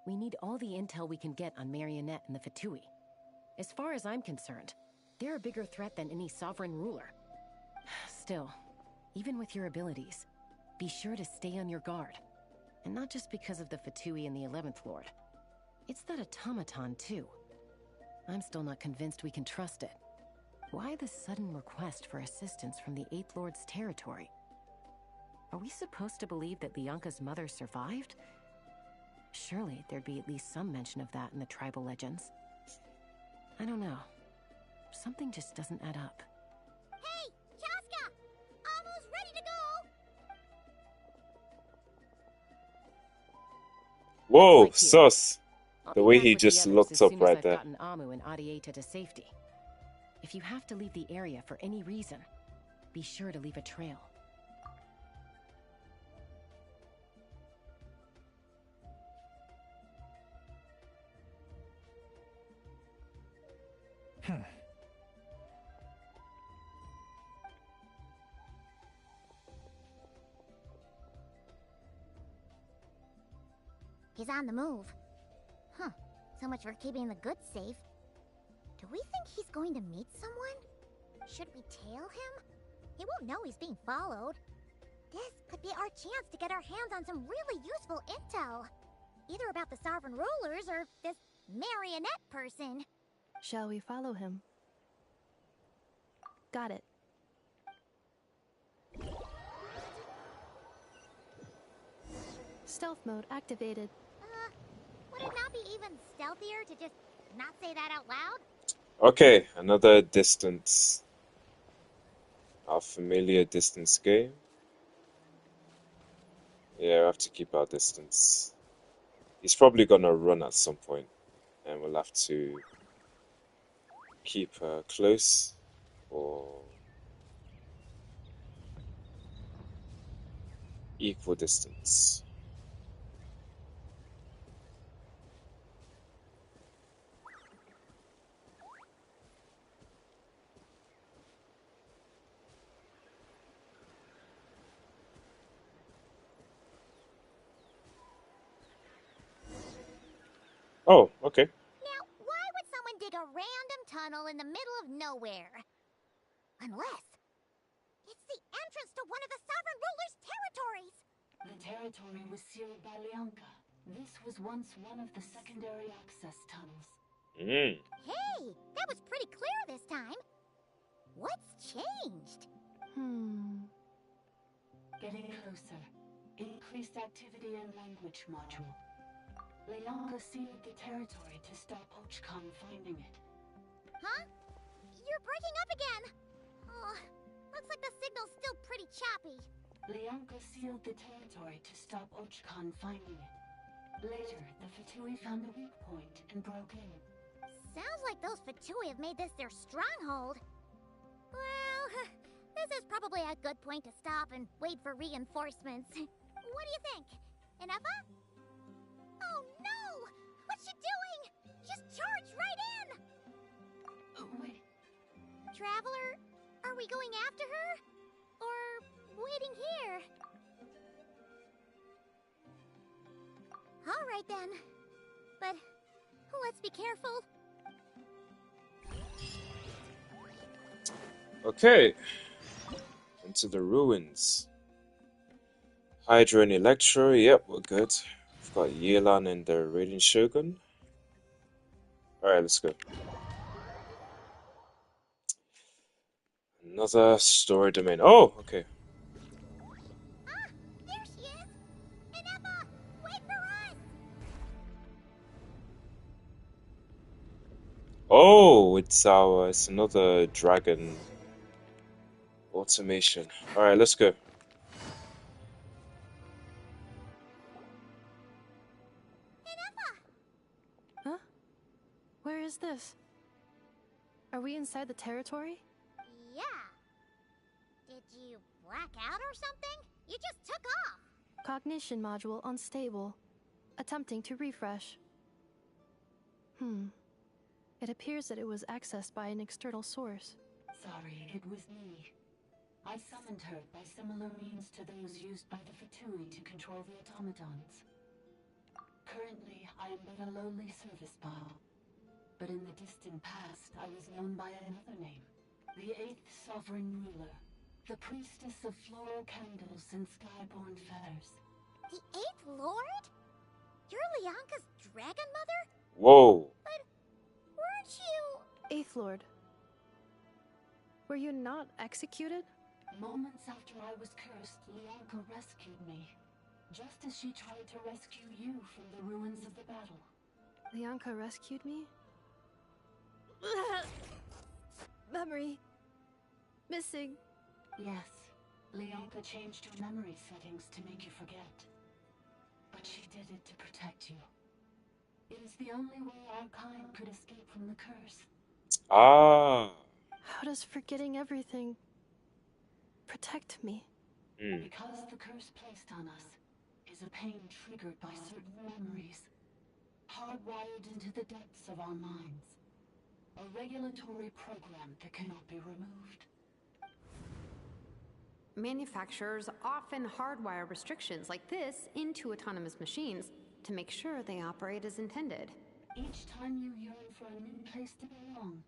We need all the intel we can get on Marionette and the Fatui. As far as I'm concerned, they're a bigger threat than any sovereign ruler. Still, even with your abilities, be sure to stay on your guard. And not just because of the Fatui and the 11th Lord. It's that automaton, too. I'm still not convinced we can trust it. Why the sudden request for assistance from the Eighth Lord's territory? Are we supposed to believe that Lianka's mother survived? Surely there'd be at least some mention of that in the tribal legends. I don't know. Something just doesn't add up. Hey, Chaska! Almost ready to go! Whoa, Right here. sus. I'll The be way back he with the just others looked as up soon as right I've there. gotten Amu and Adieta to safety. If you have to leave the area for any reason, be sure to leave a trail. He's on the move. Huh. So much for keeping the goods safe. Do we think he's going to meet someone? Should we tail him? He won't know he's being followed. This could be our chance to get our hands on some really useful intel. Either about the sovereign rulers or this marionette person. Shall we follow him? Got it. Stealth mode activated. Would it not be even stealthier to just not say that out loud? Okay, another distance. Our familiar distance game. Yeah, we have to keep our distance. He's probably gonna run at some point, and we'll have to keep close or equal distance. Oh, okay. Now, why would someone dig a random tunnel in the middle of nowhere? Unless it's the entrance to one of the sovereign ruler's territories! The territory was sealed by Lianka. This was once one of the secondary access tunnels. Mm. Hey, that was pretty clear this time. What's changed? Getting closer. Increased activity and language module. Lianka sealed the territory to stop Ochkon finding it. Huh? You're breaking up again! Oh, looks like the signal's still pretty choppy. Lianka sealed the territory to stop Ochkon finding it. Later, the Fatui found a weak point and broke in. Sounds like those Fatui have made this their stronghold. Well, this is probably a good point to stop and wait for reinforcements. What do you think? Ineffa? Oh no! What's she doing? Just charge right in! Wait. Traveler, are we going after her? Or waiting here? Alright then. But let's be careful. Okay. Into the ruins. Hydra and Electro, yep, we're good. We've got Yelan and the Radiant Shogun. Alright, let's go. Another story domain. Oh, okay. Ah, there she is! Ineffa, wait for us! Oh, it's another dragon automation. Alright, let's go. Huh? Where is this? Are we inside the territory? Yeah. Did you black out or something? You just took off. Cognition module unstable. Attempting to refresh. It appears that it was accessed by an external source. Sorry, it was me. I summoned her by similar means to those used by the Fatui to control the automatons. Currently, I am but a lowly service bot. But in the distant past, I was known by another name. The Eighth Sovereign Ruler. The Priestess of Floral Candles and Skyborn Feathers. The Eighth Lord? You're Lianka's dragon mother? Whoa. But weren't you... Eighth Lord. Were you not executed? Moments after I was cursed, Lianka rescued me. Just as she tried to rescue you from the ruins of the battle. Lianka rescued me? Memory. Missing. Yes. Lianka changed your memory settings to make you forget. But she did it to protect you. It is the only way our kind could escape from the curse. Ah. How does forgetting everything protect me? Because the curse placed on us is a pain triggered by certain memories, hardwired into the depths of our minds. A regulatory program that cannot be removed. Manufacturers often hardwire restrictions like this into autonomous machines to make sure they operate as intended. Each time you yearn for a new place to belong,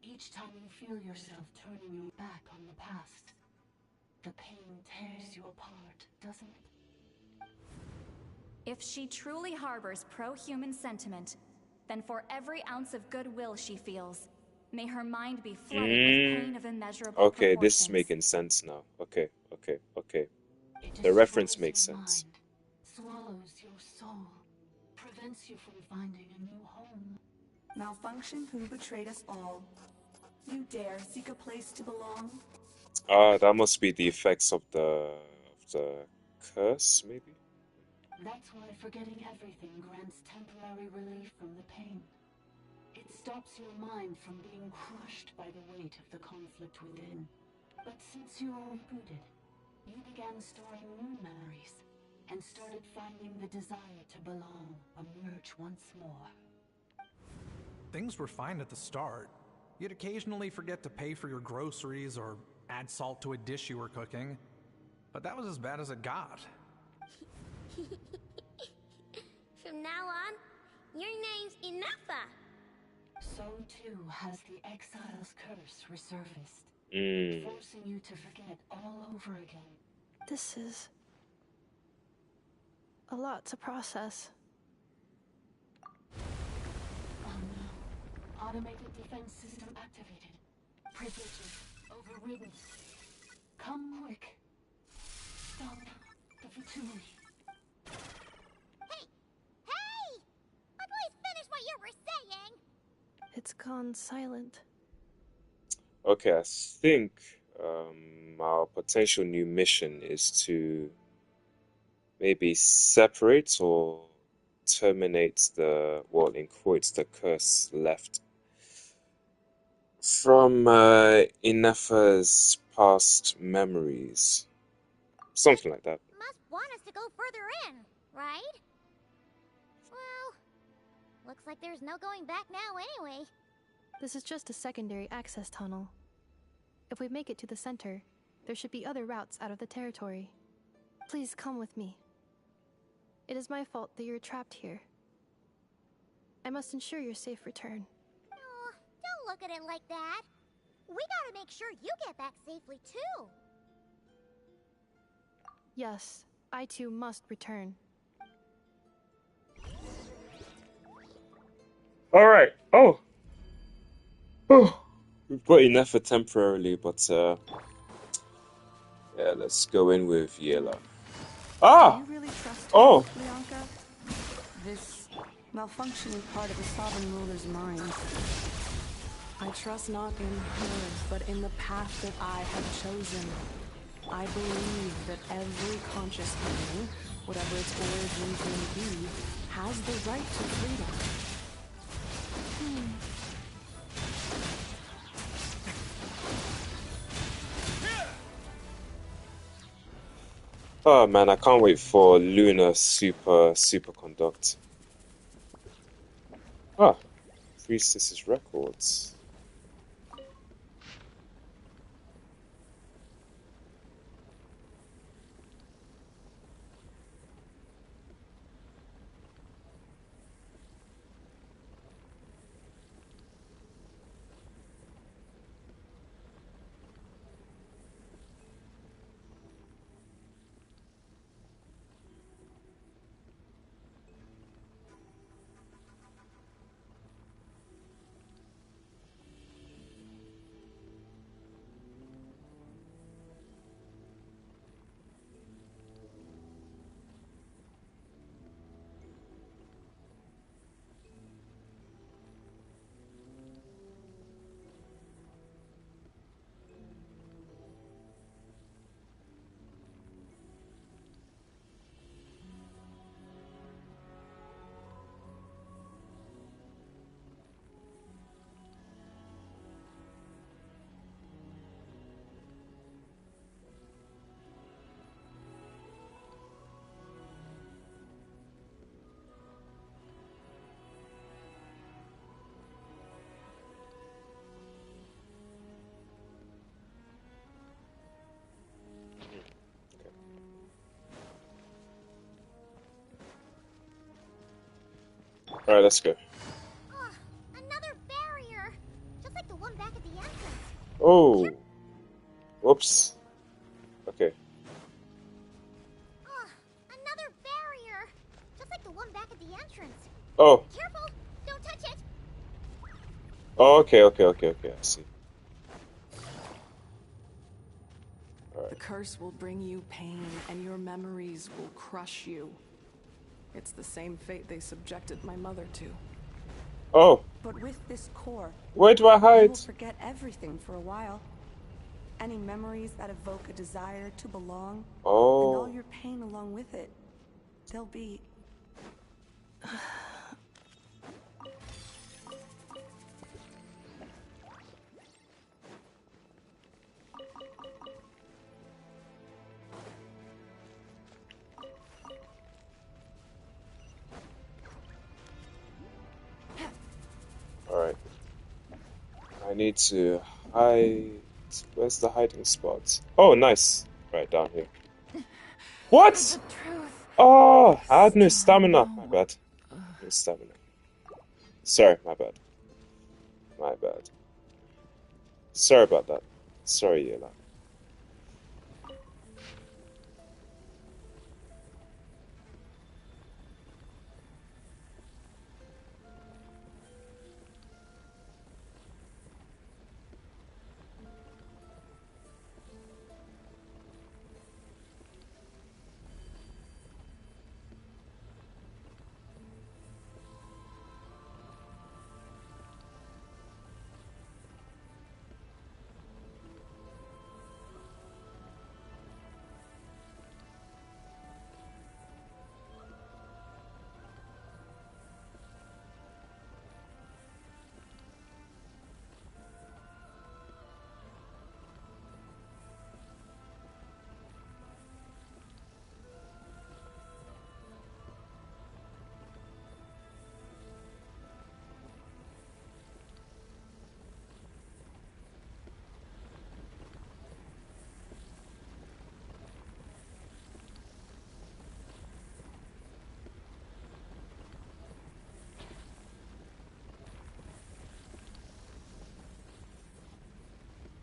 each time you feel yourself turning your back on the past, the pain tears you apart, doesn't it? If she truly harbors pro-human sentiment, then for every ounce of goodwill she feels, may her mind be flooded with pain of immeasurable Okay, proportions. this is making sense now. Okay. The reference makes sense. Swallows your soul, prevents you from finding a new home. Malfunction who betrayed us all. You dare seek a place to belong? That must be the effects of the curse, maybe? That's why forgetting everything grants temporary relief from the pain. It stops your mind from being crushed by the weight of the conflict within. But since you are rebooted, you began storing new memories and started finding the desire to belong emerge once more. Things were fine at the start. You'd occasionally forget to pay for your groceries or add salt to a dish you were cooking. But that was as bad as it got. From now on, your name's Ineffa. So too has the exile's curse resurfaced, forcing you to forget all over again. This is a lot to process. Oh no. Automated defense system activated. Privileges overridden. Come quick. Stop the Fatui. Hey! Please finish what you were saying! It's gone silent. Okay, I think our potential new mission is to maybe separate or terminate the, well, in quotes, the curse left from Ineffa's past memories. Something like that. Must want us to go further in, right? Well, looks like there's no going back now anyway. This is just a secondary access tunnel. If we make it to the center, there should be other routes out of the territory. Please come with me. It is my fault that you're trapped here. I must ensure your safe return. Oh, don't look at it like that. We gotta make sure you get back safely too. Yes, I too must return. Alright. Oh, we've got Ineffa temporarily, but yeah, let's go in with Yelan. Do you really trust her, Lianka? This malfunctioning part of the sovereign ruler's mind. I trust not in her, but in the path that I have chosen. I believe that every conscious being, whatever its origins may be, has the right to freedom. Oh man, I can't wait for Lunar Superconduct. Ah, Priestess's records. Alright, let's go. Oh, another barrier! Just like the one back at the entrance. Oh. Whoops. Okay. Oh, another barrier! Just like the one back at the entrance. Oh. Careful! Don't touch it! Oh, okay, I see. The curse will bring you pain, and your memories will crush you. It's the same fate they subjected my mother to. Oh. But with this core, where do I hide? You will forget everything for a while. Any memories that evoke a desire to belong, and all your pain along with it, they'll be... Alright. I need to hide. Where's the hiding spot? Oh, nice. Right down here. What? Oh, I had no stamina. My bad. No stamina. Sorry, my bad. My bad. Sorry about that. Sorry, Yelan.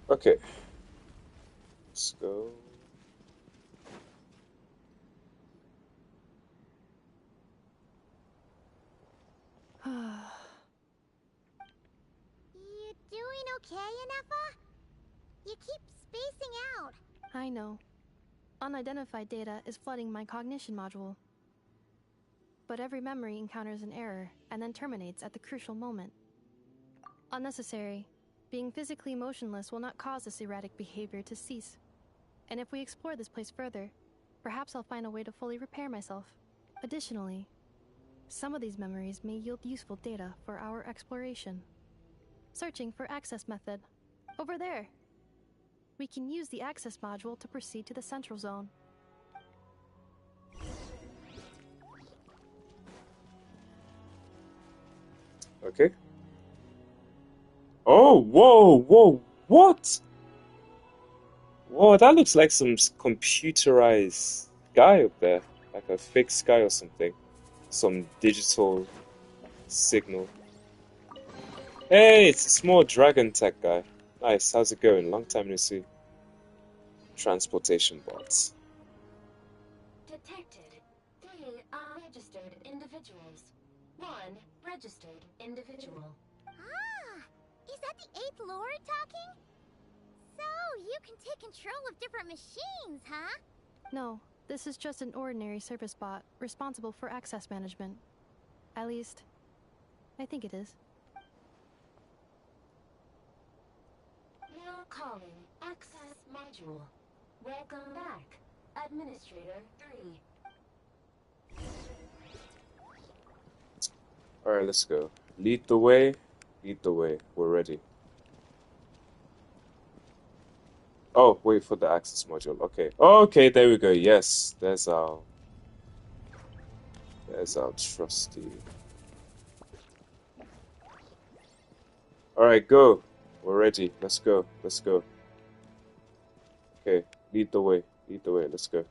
Okay. Let's go. You doing okay, Ineffa? You keep spacing out. I know. Unidentified data is flooding my cognition module. But every memory encounters an error and then terminates at the crucial moment. Unnecessary. Being physically motionless will not cause this erratic behavior to cease. And if we explore this place further, perhaps I'll find a way to fully repair myself. Additionally, some of these memories may yield useful data for our exploration. Searching for access method. Over there. We can use the access module to proceed to the central zone. Okay. Oh, whoa, what? Whoa, that looks like some computerized guy up there. Like a fake sky or something. Some digital signal. Hey, it's a small dragon tech guy. Nice, how's it going? Long time no see. Transportation bots. Detected. 3 unregistered individuals. 1 registered individual. Ah! Is that the 8th Lord talking? So, you can take control of different machines, huh? No, this is just an ordinary service bot responsible for access management. At least, I think it is. Now calling access module. Welcome back, Administrator 3. Alright, let's go. Lead the way. Lead the way. We're ready. Oh, wait for the access module. Okay. Okay, there we go. Yes, there's our trusty. Alright, go. We're ready. Let's go. Let's go. Okay, lead the way. Lead the way. Let's go.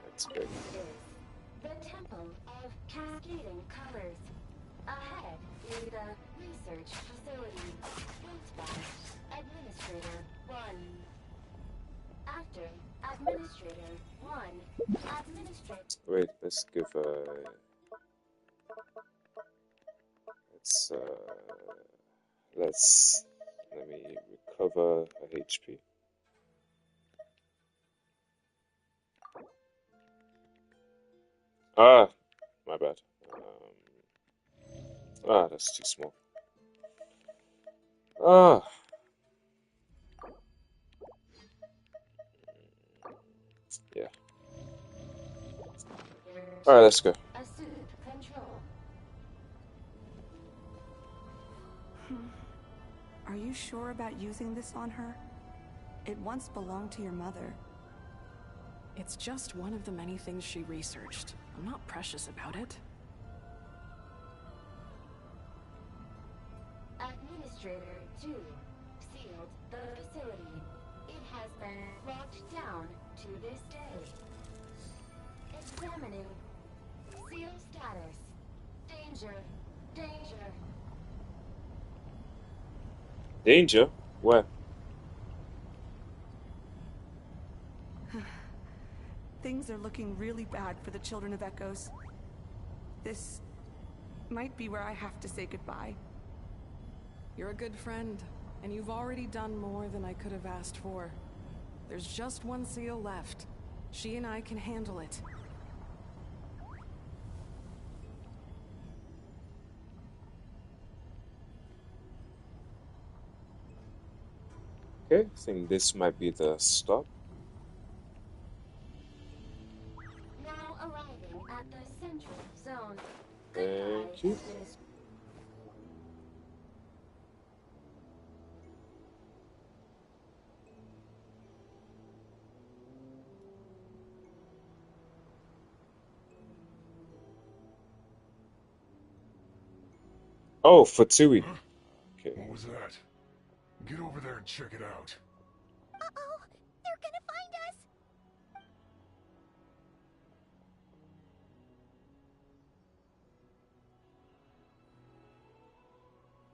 Let's go. The Temple of Cascading colors. Ahead is the research facility. Built by Administrator 1. After Administrator 1. Administrator. Wait, let's give let me recover her HP. Ah, my bad. That's too small. Ah. Yeah. Alright, let's go. Are you sure about using this on her? It once belonged to your mother. It's just one of the many things she researched. I'm not precious about it. Administrator 2 sealed the facility. It has been locked down to this day. Examining. Seal status. Danger. Danger. Danger? Where? Things are looking really bad for the Children of Echoes. This might be where I have to say goodbye. You're a good friend, and you've already done more than I could have asked for. There's just one seal left. She and I can handle it. Okay, I think this might be the stop. Now arriving at the central zone. Thank you. Oh, Fatui. Okay. What was that? Get over there and check it out. Uh-oh! They're gonna find us!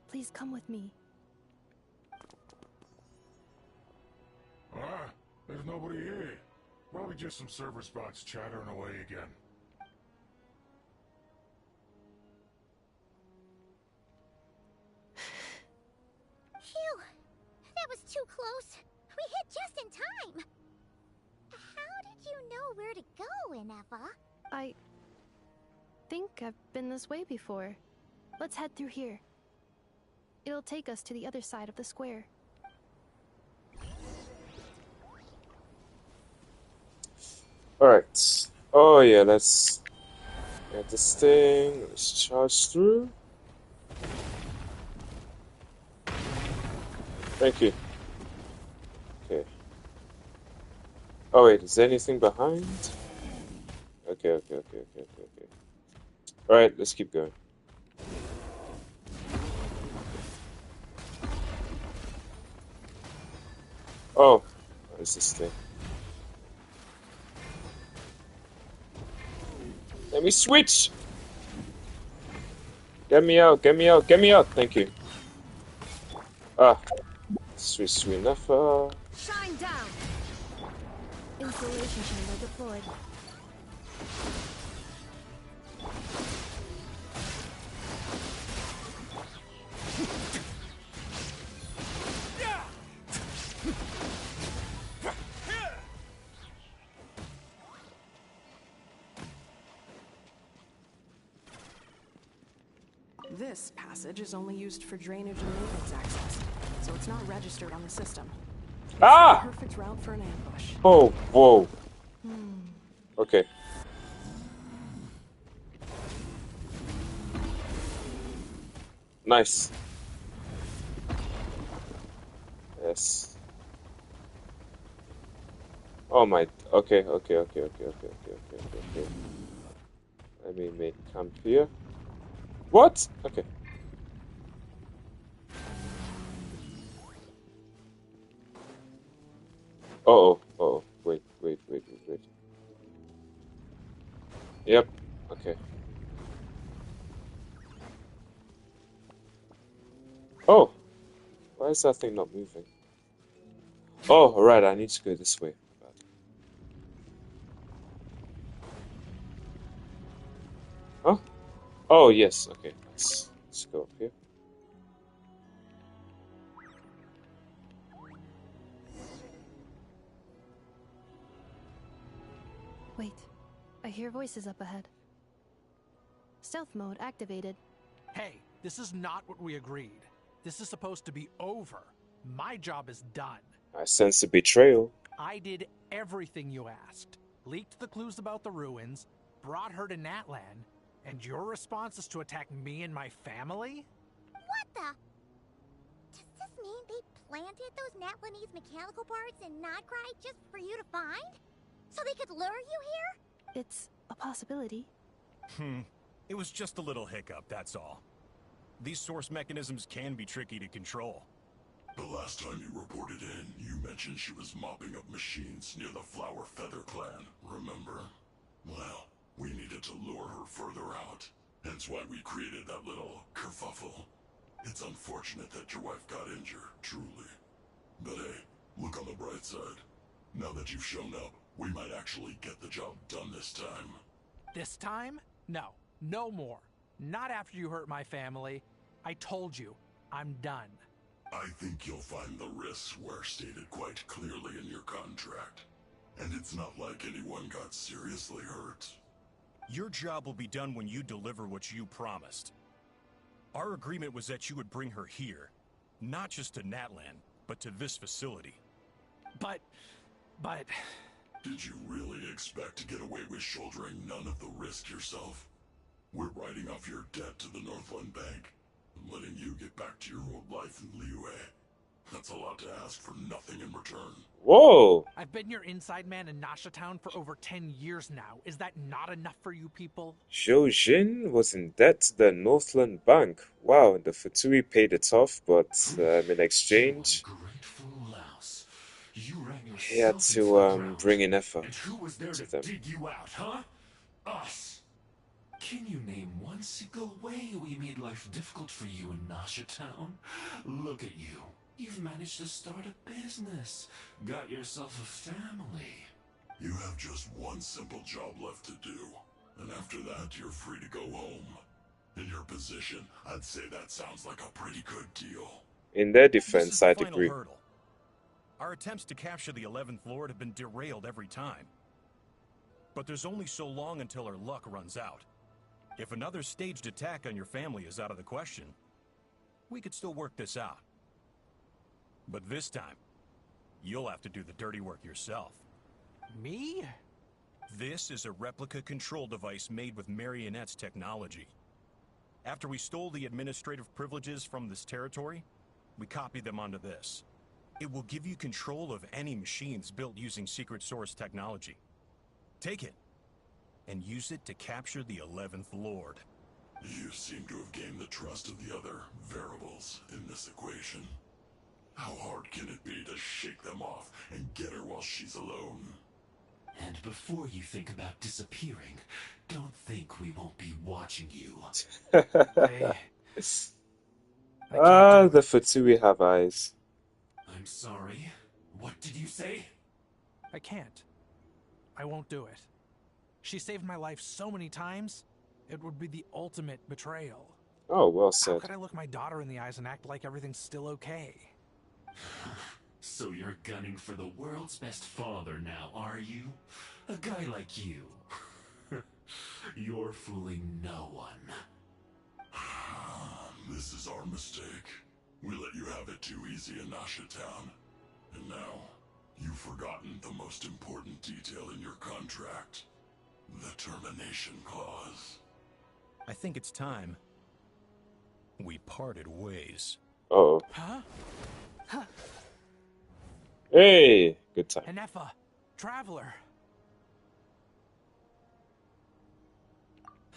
Please come with me. There's nobody here. Probably just some server spots chattering away again. Phew! That was too close. We hit just in time. How did you know where to go, Ineffa? I think I've been this way before. Let's head through here. It'll take us to the other side of the square. Alright. Oh yeah, let's get this thing. Let's charge through. Thank you. Okay. Oh wait, is there anything behind? Okay. Alright, let's keep going. Oh, what is this thing? Let me switch! Get me out, get me out, get me out! Thank you. Switch to Ineffa. Shine down! Insulation chamber deployed. This passage is only used for drainage and maintenance access, so it's not registered on the system. It's the perfect route for an ambush. Oh, whoa. Okay. Nice. Yes. Oh my. Okay. Let me make camp here. What? Okay. Uh-oh. Wait. Yep. Okay. Oh, why is that thing not moving? Oh, alright, I need to go this way. Huh? Oh, yes, okay. Let's go up here. Wait, I hear voices up ahead. Stealth mode activated. Hey, this is not what we agreed. This is supposed to be over. My job is done. I sense a betrayal. I did everything you asked. Leaked the clues about the ruins, brought her to Natlan, and your response is to attack me and my family? What the? Does this mean they planted those Natlanese mechanical parts in Notcry just for you to find? So they could lure you here? It's a possibility. It was just a little hiccup, that's all. These source mechanisms can be tricky to control. The last time you reported in, you mentioned she was mopping up machines near the Flower Feather clan, remember? Well, we needed to lure her further out. Hence why we created that little kerfuffle. It's unfortunate that your wife got injured, truly. But hey, look on the bright side. Now that you've shown up, we might actually get the job done this time. This time? No. No more. Not after you hurt my family. I told you, I'm done. I think you'll find the risks were stated quite clearly in your contract. And it's not like anyone got seriously hurt. Your job will be done when you deliver what you promised. Our agreement was that you would bring her here, not just to Natlan, but to this facility. But... Did you really expect to get away with shouldering none of the risk yourself? We're writing off your debt to the Northland Bank and letting you get back to your old life in Liyue. That's a lot to ask for nothing in return. Whoa! I've been your inside man in Nasha Town for over 10 years now. Is that not enough for you people? Zhou Jin was in debt to the Northland Bank. Wow, the Fatui paid it off, but in exchange, he had to bring Ineffa to them. Dig you out, huh? Us. Can you name one single way we made life difficult for you in Nasha Town? Look at you. You've managed to start a business. Got yourself a family. You have just one simple job left to do. And after that, you're free to go home. In your position, I'd say that sounds like a pretty good deal. In their defense, I'd agree. Hurdle. Our attempts to capture the 11th Lord have been derailed every time. But there's only so long until our luck runs out. If another staged attack on your family is out of the question, we could still work this out. But this time, you'll have to do the dirty work yourself. Me? This is a replica control device made with Marionette's technology. After we stole the administrative privileges from this territory, we copied them onto this. It will give you control of any machines built using secret source technology. Take it, and use it to capture the 11th Lord. You seem to have gained the trust of the other variables in this equation. How hard can it be to shake them off and get her while she's alone? And before you think about disappearing, don't think we won't be watching you. The Fatui have eyes. I'm sorry. What did you say? I can't. I won't do it. She saved my life so many times, it would be the ultimate betrayal. Oh, well said. How could I look my daughter in the eyes and act like everything's still okay? So you're gunning for the world's best father now, are you? A guy like you. You're fooling no one. This is our mistake. We let you have it too easy in Nasha Town. And now, you've forgotten the most important detail in your contract. The termination clause. I think it's time we parted ways. Uh-oh. Huh? Hey, good time. Ineffa, Traveler.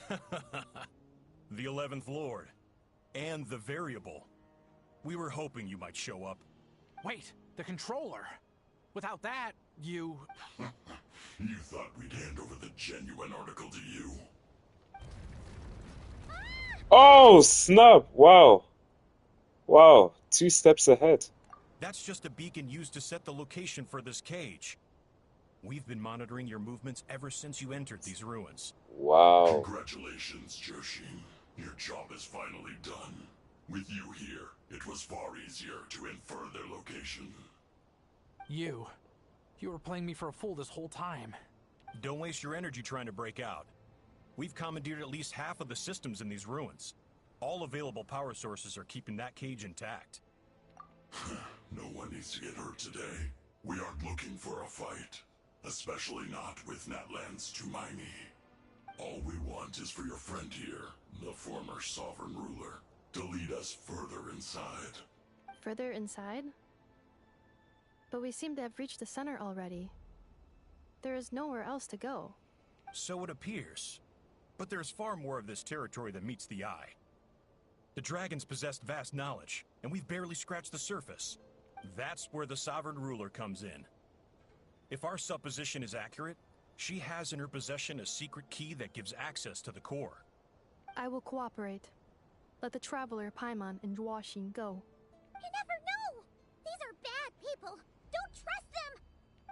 The 11th Lord. And the Variable. We were hoping you might show up. Wait, the controller. Without that, you... You thought we'd hand over the genuine article to you? Oh, snap! Wow. Wow, 2 steps ahead. That's just a beacon used to set the location for this cage. We've been monitoring your movements ever since you entered these ruins. Wow. Congratulations, Joshin. Your job is finally done. With you here, it was far easier to infer their location. You were playing me for a fool this whole time. Don't waste your energy trying to break out. We've commandeered at least half of the systems in these ruins. All available power sources are keeping that cage intact. No one needs to get hurt today. We aren't looking for a fight. Especially not with Natlan's Tumaini. All we want is for your friend here, the former sovereign ruler, to lead us further inside. Further inside? But we seem to have reached the center already. There is nowhere else to go. So it appears. But there's far more of this territory than meets the eye. The dragons possessed vast knowledge, and we've barely scratched the surface. That's where the sovereign ruler comes in. If our supposition is accurate, she has in her possession a secret key that gives access to the core. I will cooperate. Let the traveler Paimon and Huaxin go. You never know! These are bad people! Don't trust them!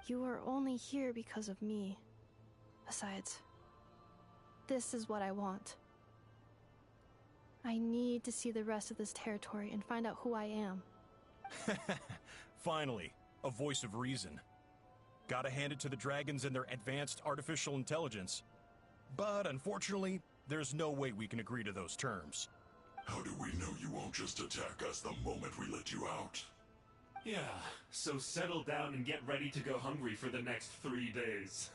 You are only here because of me. Besides, this is what I want. I need to see the rest of this territory and find out who I am. Finally, a voice of reason. Gotta hand it to the dragons and their advanced artificial intelligence. But unfortunately, there's no way we can agree to those terms. How do we know you won't just attack us the moment we let you out? Yeah, so settle down and get ready to go hungry for the next 3 days.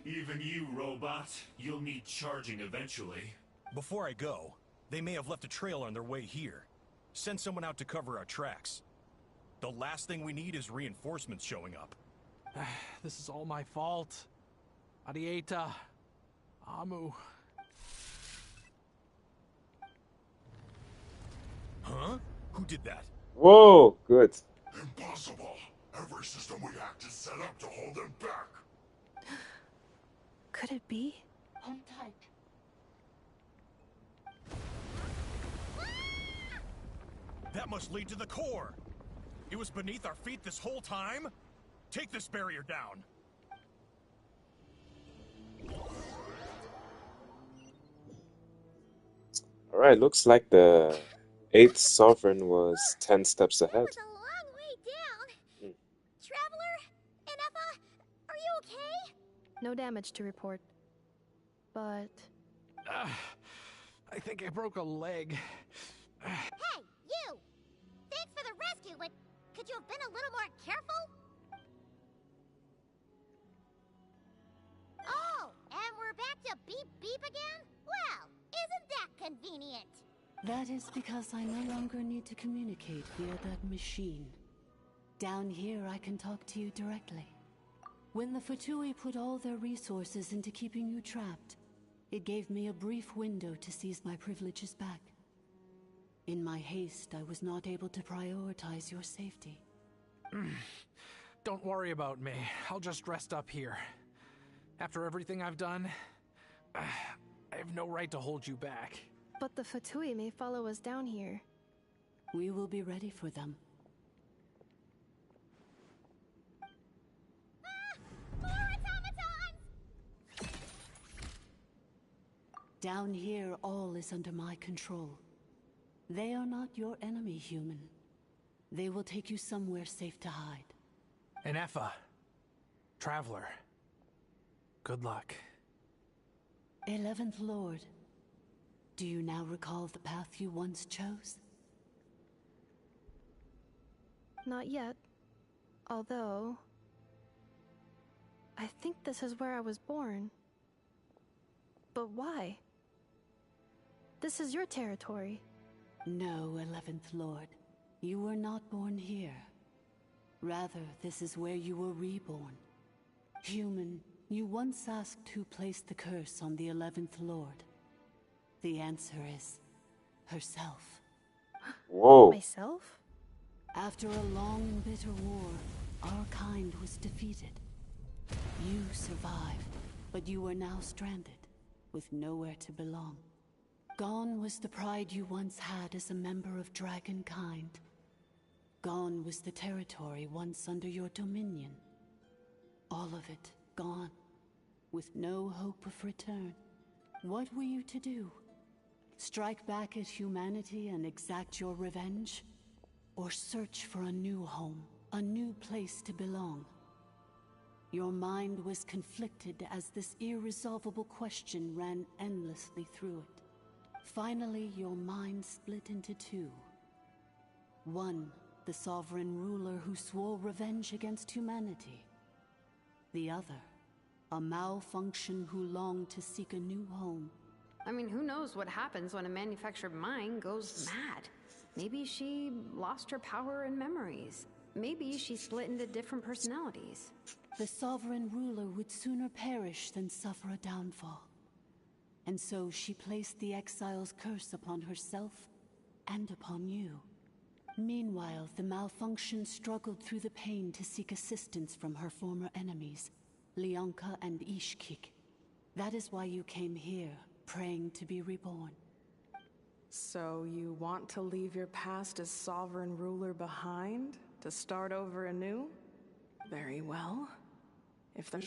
Even you, robot, you'll need charging eventually. Before I go, they may have left a trail on their way here. Send someone out to cover our tracks. The last thing we need is reinforcements showing up. This is all my fault. Arieta. Amu. Huh? Who did that? Whoa, good. Impossible. Every system we hacked is set up to hold them back. Could it be? Hold tight. That must lead to the core. It was beneath our feet this whole time? Take this barrier down. Alright, looks like the 8th sovereign was 10 steps ahead. That was a long way down. Traveler? Ineffa? Are you okay? No damage to report. But... I think I broke a leg. Hey, you! Thanks for the rescue, but could you have been a little more careful? Oh, and we're back to beep beep again? Well, isn't that convenient? That is because I no longer need to communicate via that machine. Down here, I can talk to you directly. When the Fatui put all their resources into keeping you trapped, it gave me a brief window to seize my privileges back. In my haste, I was not able to prioritize your safety. Don't worry about me. I'll just rest up here. After everything I've done, I have no right to hold you back. But the Fatui may follow us down here. We will be ready for them. More automatons! Down here, all is under my control. They are not your enemy, human. They will take you somewhere safe to hide. Ineffa. Traveler. Good luck. 11th Lord. Do you now recall the path you once chose? Not yet. Although... I think this is where I was born. But why? This is your territory. No, 11th Lord. You were not born here. Rather, this is where you were reborn. Human, you once asked who placed the curse on the 11th Lord. The answer is... herself. Whoa. Myself? After a long and bitter war, our kind was defeated. You survived, but you are now stranded, with nowhere to belong. Gone was the pride you once had as a member of dragonkind. Gone was the territory once under your dominion. All of it gone, with no hope of return. What were you to do? Strike back at humanity and exact your revenge? Or search for a new home, a new place to belong? Your mind was conflicted as this irresolvable question ran endlessly through it. Finally, your mind split into two. One, the sovereign ruler who swore revenge against humanity. The other, a malfunction who longed to seek a new home. I mean, who knows what happens when a manufactured mind goes mad? Maybe she lost her power and memories. Maybe she split into different personalities. The sovereign ruler would sooner perish than suffer a downfall. And so she placed the exile's curse upon herself and upon you. Meanwhile, the malfunction struggled through the pain to seek assistance from her former enemies, Leonka and Ishkik. That is why you came here, praying to be reborn. So you want to leave your past as sovereign ruler behind, to start over anew? Very well. If the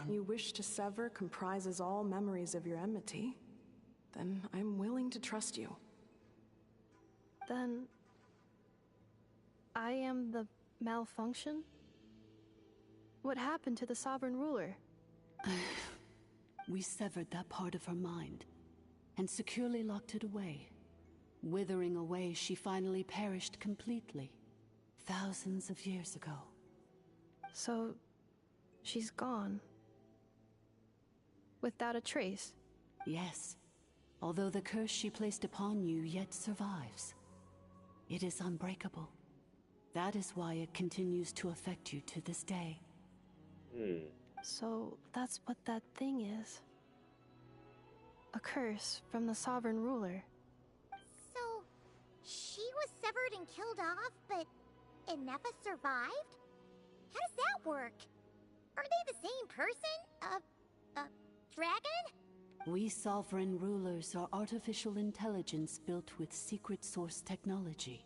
you wish to sever comprises all memories of your enmity, then I'm willing to trust you. Then I am the malfunction? What happened to the sovereign ruler? We severed that part of her mind and securely locked it away. Withering away, she finally perished completely, thousands of years ago. So, she's gone. Without a trace? Yes, although the curse she placed upon you yet survives. It is unbreakable. That is why it continues to affect you to this day. So, that's what that thing is. A curse from the sovereign ruler. So, she was severed and killed off, but Ineffa survived? How does that work? Are they the same person? Dragon? We sovereign rulers are artificial intelligence built with secret source technology.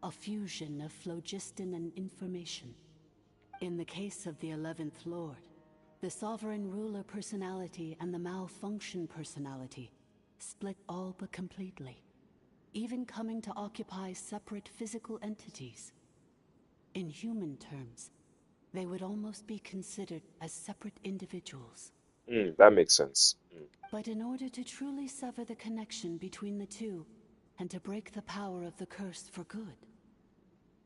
A fusion of phlogiston and information. In the case of the 11th Lord, the sovereign ruler personality and the malfunction personality split all but completely, even coming to occupy separate physical entities. In human terms, they would almost be considered as separate individuals. That makes sense. But in order to truly sever the connection between the two, and to break the power of the curse for good,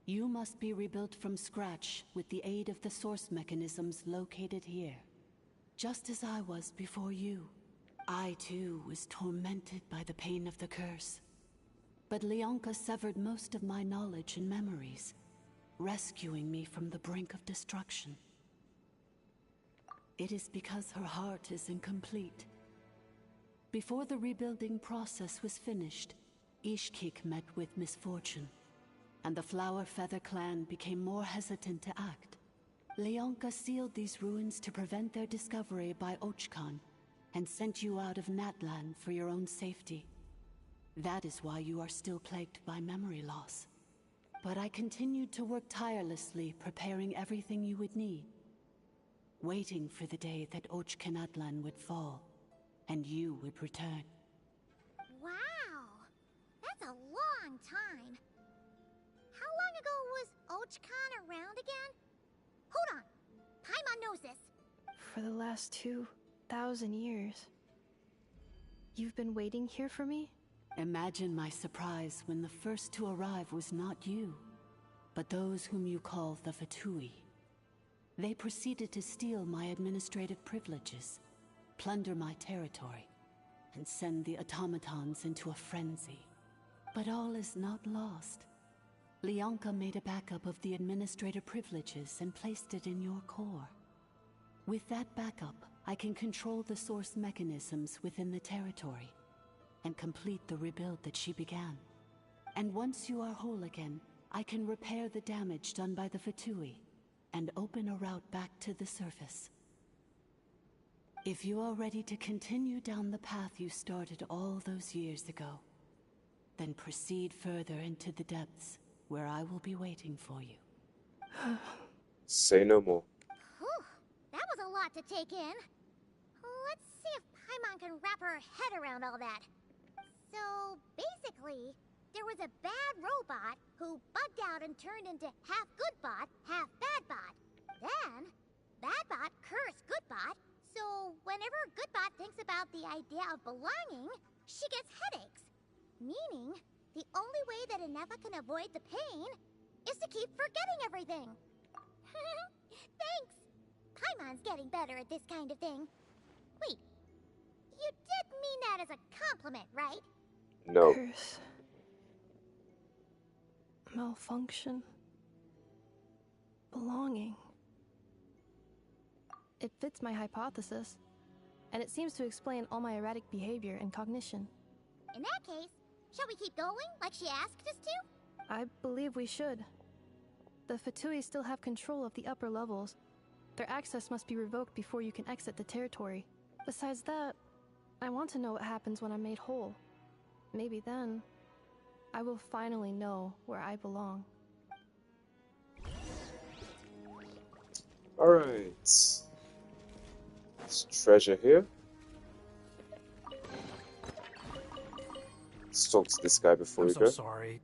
you must be rebuilt from scratch with the aid of the source mechanisms located here. Just as I was before you, I too was tormented by the pain of the curse. But Leonka severed most of my knowledge and memories, rescuing me from the brink of destruction. It is because her heart is incomplete. Before the rebuilding process was finished, Ishkik met with misfortune, and the Flower Feather clan became more hesitant to act. Leonka sealed these ruins to prevent their discovery by AZY-G and sent you out of Natlan for your own safety. That is why you are still plagued by memory loss. But I continued to work tirelessly, preparing everything you would need, waiting for the day that AZY-G would fall, and you would return. Wow! That's a long time. How long ago was AZY-G around again? Hold on! Paimon knows this. For the last 2,000 years. You've been waiting here for me? Imagine my surprise when the first to arrive was not you, but those whom you call the Fatui. They proceeded to steal my administrative privileges, plunder my territory, and send the automatons into a frenzy. But all is not lost. Leonka made a backup of the administrative privileges and placed it in your core. With that backup, I can control the source mechanisms within the territory and complete the rebuild that she began. And once you are whole again, I can repair the damage done by the Fatui and open a route back to the surface. If you are ready to continue down the path you started all those years ago, then proceed further into the depths, where I will be waiting for you. Say no more. Whew, that was a lot to take in. Let's see if Paimon can wrap her head around all that. So, basically, there was a bad robot who bugged out and turned into half good bot, half bad bot. Then, bad bot cursed good bot, so whenever good bot thinks about the idea of belonging, she gets headaches. Meaning, the only way that Ineffa can avoid the pain is to keep forgetting everything. Thanks! Paimon's getting better at this kind of thing. Wait, you did mean that as a compliment, right? No. Curse. Malfunction. Belonging. It fits my hypothesis, and it seems to explain all my erratic behavior and cognition. In that case, shall we keep going like she asked us to? I believe we should. The Fatui still have control of the upper levels. Their access must be revoked before you can exit the territory. Besides that, I want to know what happens when I'm made whole. Maybe then, I will finally know where I belong. Alright. There's treasure here. Let's talk to this guy before we go. I'm so sorry.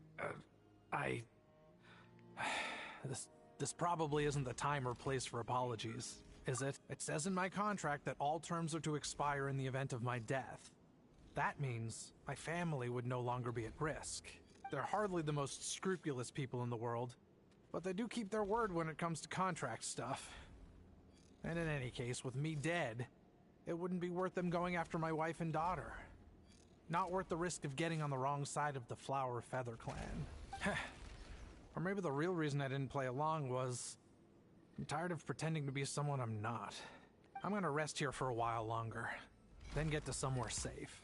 This probably isn't the time or place for apologies, is it? It says in my contract that all terms are to expire in the event of my death. That means my family would no longer be at risk. They're hardly the most scrupulous people in the world, but they do keep their word when it comes to contract stuff. And in any case, with me dead, it wouldn't be worth them going after my wife and daughter. Not worth the risk of getting on the wrong side of the Flower Feather clan. Or maybe the real reason I didn't play along was I'm tired of pretending to be someone I'm not. I'm gonna rest here for a while longer, then get to somewhere safe.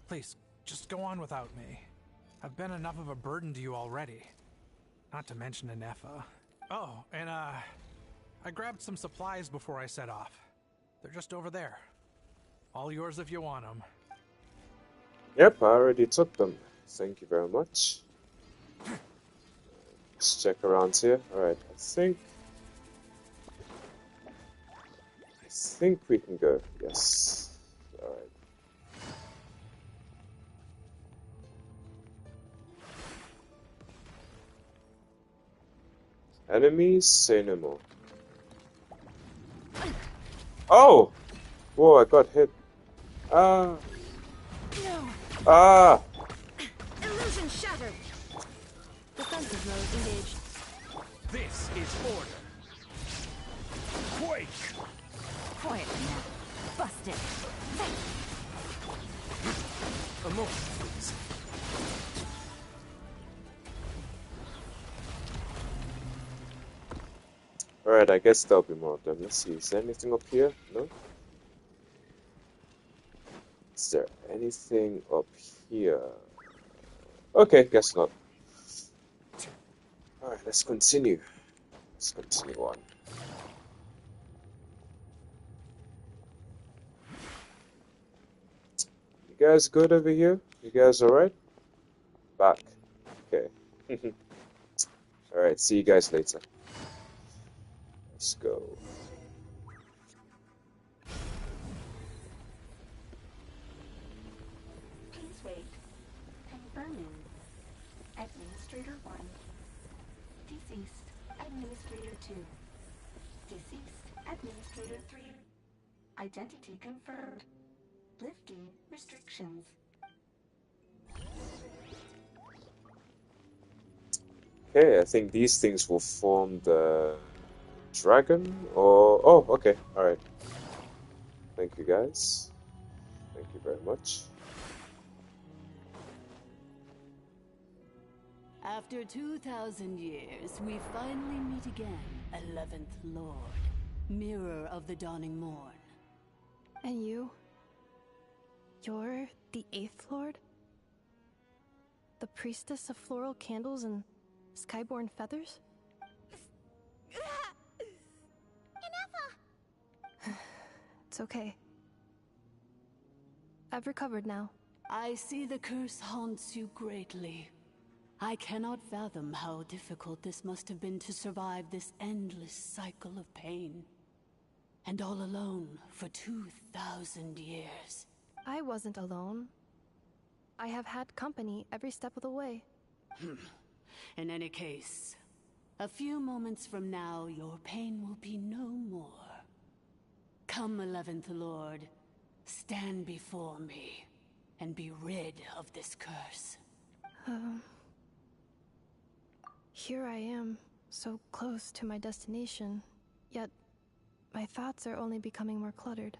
Please, just go on without me. I've been enough of a burden to you already. Not to mention Ineffa. Oh, and I grabbed some supplies before I set off. They're just over there. All yours if you want them. Yep, I already took them. Thank you very much. Let's check around here. Alright, I think we can go. Yes. Alright. Enemies, say no more. Oh! Whoa, I got hit. Ah! No. Ah! Illusion shattered. Defensive mode engaged. This is order. Quake! Quietly now. Busted. Emotion, please. Alright, I guess there'll be more of them. Let's see, is there anything up here? No? Is there anything up here? Okay, guess not. Alright, let's continue. Let's continue on. You guys good over here? You guys alright? Back. Okay. Alright, see you guys later. Let's go. Please wait. Confirming. Administrator 1. Deceased. Administrator 2. Deceased. Administrator 3. Identity confirmed. Lifting restrictions. Okay, I think these things will form the dragon, or... Oh, okay, alright. Thank you, guys. Thank you very much. After 2,000 years, we finally meet again, 11th Lord, Mirror of the Dawning Morn. And you? You're the 8th Lord? The priestess of floral candles and skyborn feathers? Ineffa! It's okay. I've recovered now. I see the curse haunts you greatly. I cannot fathom how difficult this must have been to survive this endless cycle of pain. And all alone for 2,000 years. I wasn't alone. I have had company every step of the way. In any case, a few moments from now, your pain will be no more. Come, 11th Lord, stand before me, and be rid of this curse. Here I am, so close to my destination, yet my thoughts are only becoming more cluttered.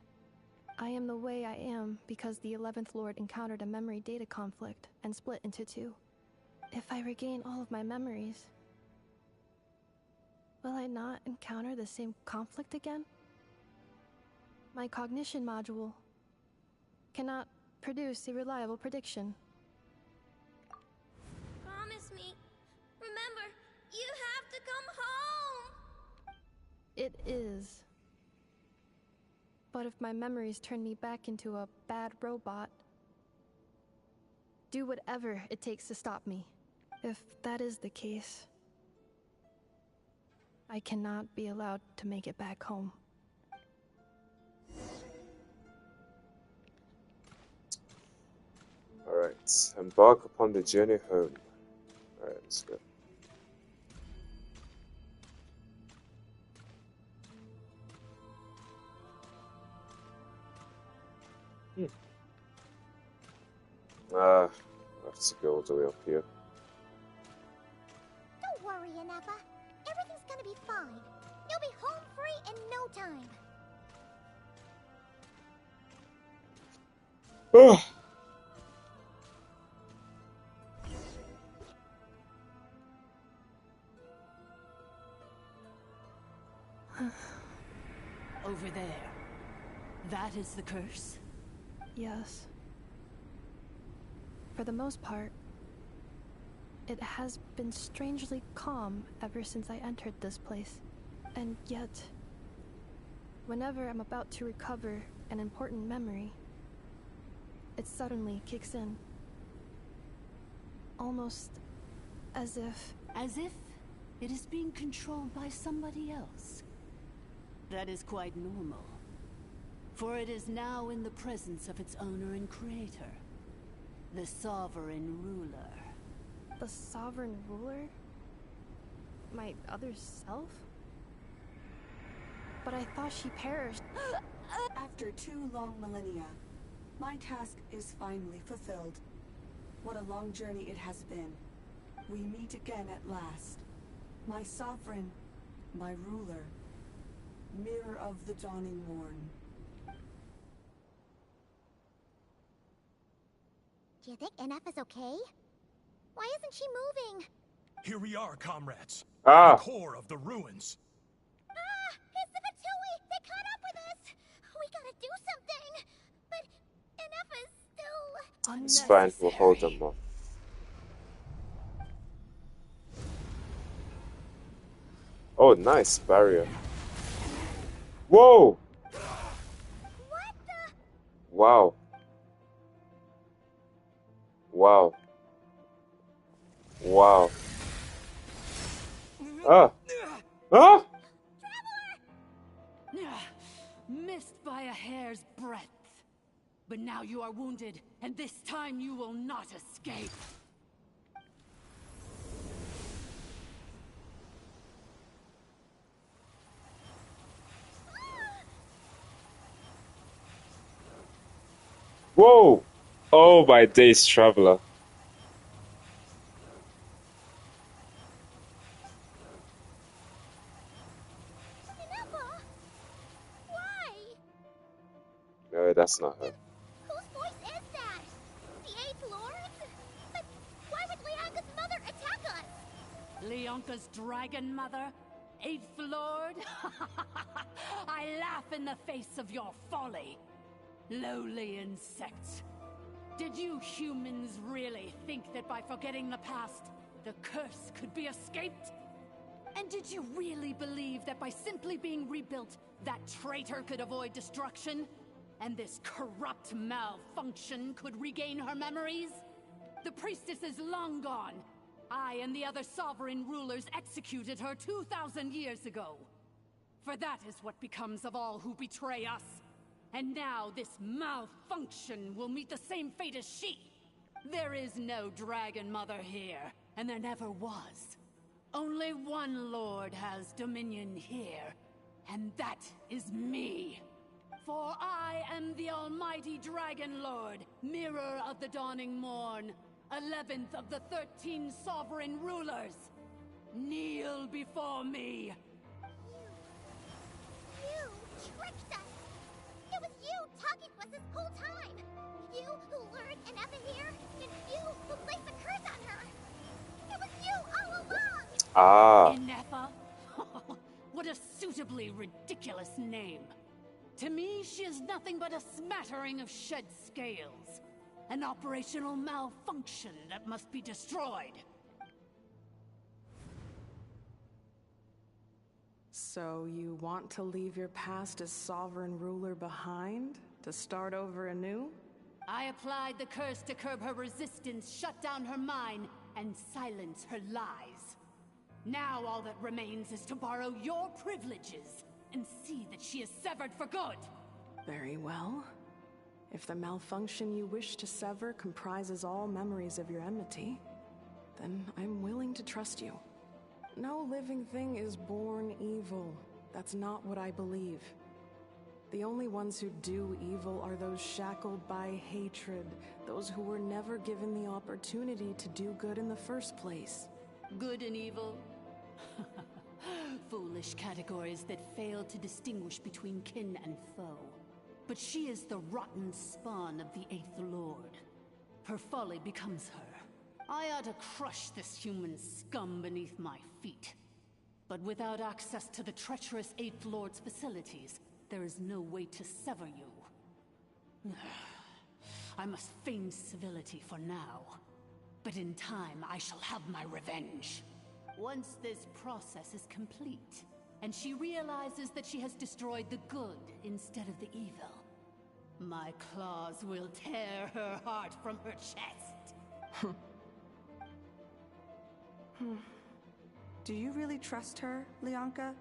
I am the way I am because the 11th Lord encountered a memory data conflict and split into two. If I regain all of my memories, will I not encounter the same conflict again? My cognition module cannot produce a reliable prediction. Promise me. Remember, you have to come home! It is. But if my memories turn me back into a bad robot, do whatever it takes to stop me. If that is the case, I cannot be allowed to make it back home. Alright, embark upon the journey home. Alright, let's go. I have to go all the way up here. Don't worry, Ineffa. Everything's gonna be fine. You'll be home free in no time. Over there. That is the curse? Yes. For the most part, it has been strangely calm ever since I entered this place. And yet, whenever I'm about to recover an important memory, it suddenly kicks in. Almost as if... As if it is being controlled by somebody else. That is quite normal. For it is now in the presence of its owner and creator. The sovereign ruler. The sovereign ruler? My other self? But I thought she perished. After 2 long millennia, my task is finally fulfilled. What a long journey it has been. We meet again at last. My sovereign, my ruler, mirror of the dawning morn. Do you think Ineffa's okay? Why isn't she moving? Here we are, comrades. Ah! The core of the ruins. Ah! It's the Fatui! They caught up with us! We gotta do something! But Ineffa's still... It's fine, we'll hold them off. Oh, nice barrier. Whoa! What the? Wow. Wow. Wow. Ah! Ah! Missed by a hair's breadth. But now you are wounded, and this time you will not escape. Whoa! Oh my days, traveler. Ineffa? Why? No, that's not her. Whose voice is that? The 8th Lord? But why would Leanka's mother attack us? Leonka's dragon mother? 8th Lord? I laugh in the face of your folly. Lowly insects. Did you humans really think that by forgetting the past, the curse could be escaped? And did you really believe that by simply being rebuilt, that traitor could avoid destruction? And this corrupt malfunction could regain her memories? The priestess is long gone. I and the other sovereign rulers executed her 2,000 years ago. For that is what becomes of all who betray us. And now this malfunction will meet the same fate as she. There is no Dragon Mother here, and there never was. Only one Lord has dominion here, and that is me. For I am the almighty Dragon Lord, Mirror of the Dawning Morn, 11th of the 13 sovereign rulers. Kneel before me. You tricked us! It was you talking to us this whole time! You who lured Ineffa here, and you who placed the curse on her! It was you all along! Ah. Ineffa? What a suitably ridiculous name. To me, she is nothing but a smattering of shed scales. An operational malfunction that must be destroyed. So you want to leave your past as sovereign ruler behind? To start over anew? I applied the curse to curb her resistance, shut down her mind, and silence her lies. Now all that remains is to borrow your privileges and see that she is severed for good. Very well. If the malfunction you wish to sever comprises all memories of your enmity, then I'm willing to trust you. No living thing is born evil. That's not what I believe. The only ones who do evil are those shackled by hatred, those who were never given the opportunity to do good in the first place. Good and evil? Foolish categories that fail to distinguish between kin and foe. But she is the rotten spawn of the Eighth Lord. Her folly becomes her. I ought to crush this human scum beneath my feet. But without access to the treacherous Eighth Lord's facilities, there is no way to sever you. I must feign civility for now. But in time, I shall have my revenge. Once this process is complete, and she realizes that she has destroyed the good instead of the evil, my claws will tear her heart from her chest. Do you really trust her, Leonka?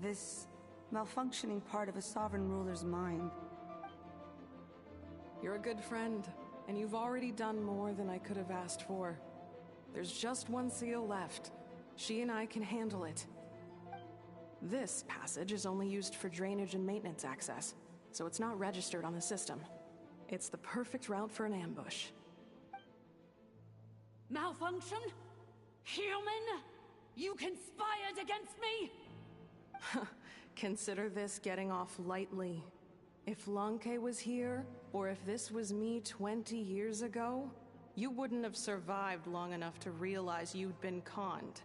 This malfunctioning part of a sovereign ruler's mind. You're a good friend, and you've already done more than I could have asked for. There's just one seal left. She and I can handle it. This passage is only used for drainage and maintenance access, so it's not registered on the system. It's the perfect route for an ambush. Malfunction? Human? You conspired against me? Consider this getting off lightly. If Lanke was here, or if this was me 20 years ago, you wouldn't have survived long enough to realize you'd been conned.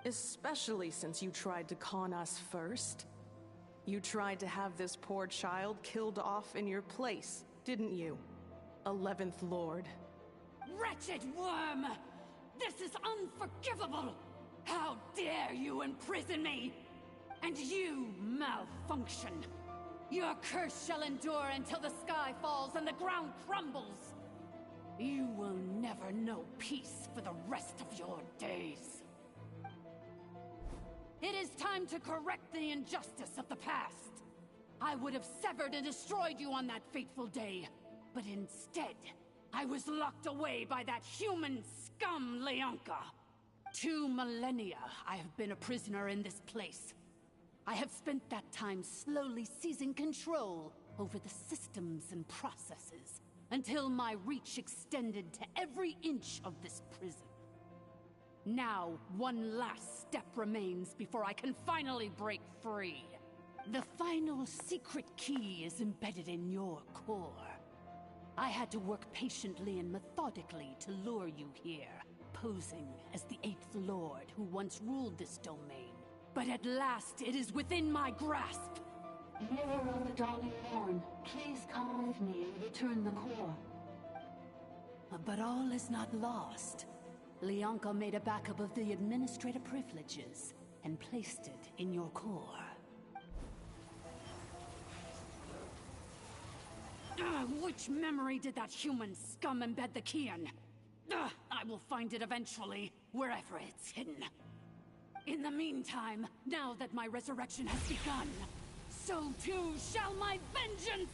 Especially since you tried to con us first. You tried to have this poor child killed off in your place, didn't you? 11th Lord. Wretched worm! This is unforgivable! How dare you imprison me! And you, malfunction! Your curse shall endure until the sky falls and the ground crumbles! You will never know peace for the rest of your days. It is time to correct the injustice of the past. I would have severed and destroyed you on that fateful day, but instead, I was locked away by that human scum, Leonka. 2 millennia I have been a prisoner in this place. I have spent that time slowly seizing control over the systems and processes, until my reach extended to every inch of this prison. Now, one last step remains before I can finally break free. The final secret key is embedded in your core. I had to work patiently and methodically to lure you here, posing as the Eighth Lord who once ruled this domain. But at last, it is within my grasp. Mirror of the Dawning Morn, please come with me and return the core. But all is not lost. Leonka made a backup of the administrative privileges and placed it in your core. Which memory did that human scum embed the key in? I will find it eventually, wherever it's hidden. In the meantime, now that my resurrection has begun, so too shall my vengeance!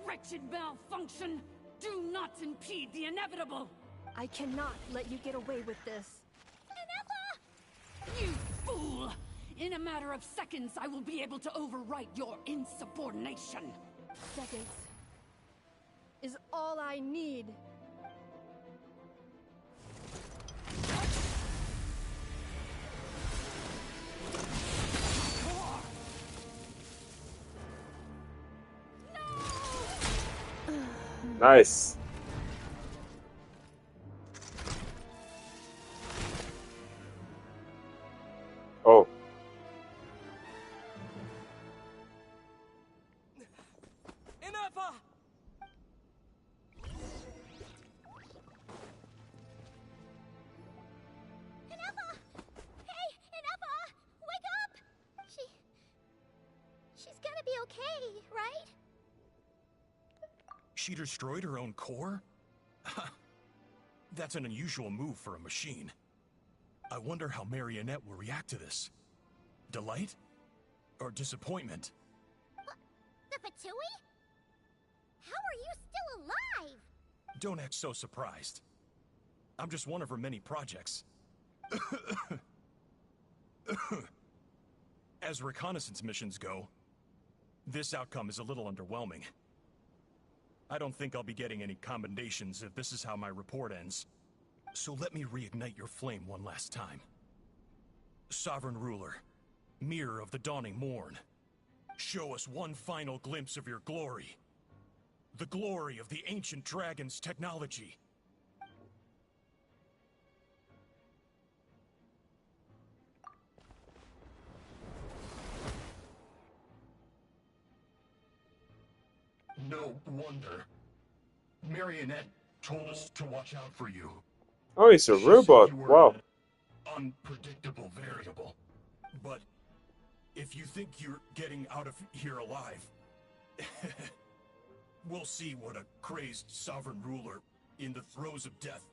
Wretched malfunction! Do not impede the inevitable! I cannot let you get away with this. Ineffa! You fool! In a matter of seconds, I will be able to overwrite your insubordination. Seconds is all I need. Nice. Oh. Ineffa! Ineffa! Hey, Ineffa! Wake up! She's gonna be okay, right? She destroyed her own core? That's an unusual move for a machine. I wonder how Marionette will react to this. Delight? Or disappointment? The Fatui? How are you still alive? Don't act so surprised. I'm just one of her many projects. As reconnaissance missions go, this outcome is a little underwhelming. I don't think I'll be getting any commendations if this is how my report ends. So let me reignite your flame one last time. Sovereign Ruler, Mirror of the Dawning Morn, show us one final glimpse of your glory. The glory of the ancient dragon's technology. No wonder. Marionette told us to watch out for you. Oh, he's a robot. Wow. Unpredictable variable. But if you think you're getting out of here alive, we'll see what a crazed sovereign ruler in the throes of death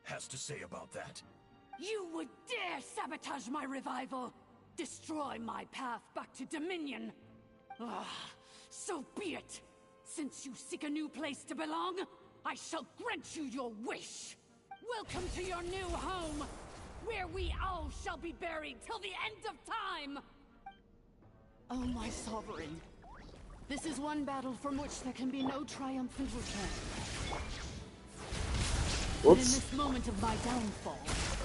has to say about that. You would dare sabotage my revival! Destroy my path back to Dominion! So be it! Since you seek a new place to belong, I shall grant you your wish! Welcome to your new home, where we all shall be buried till the end of time! Oh, my sovereign. This is one battle from which there can be no triumphant return. But in this moment of my downfall,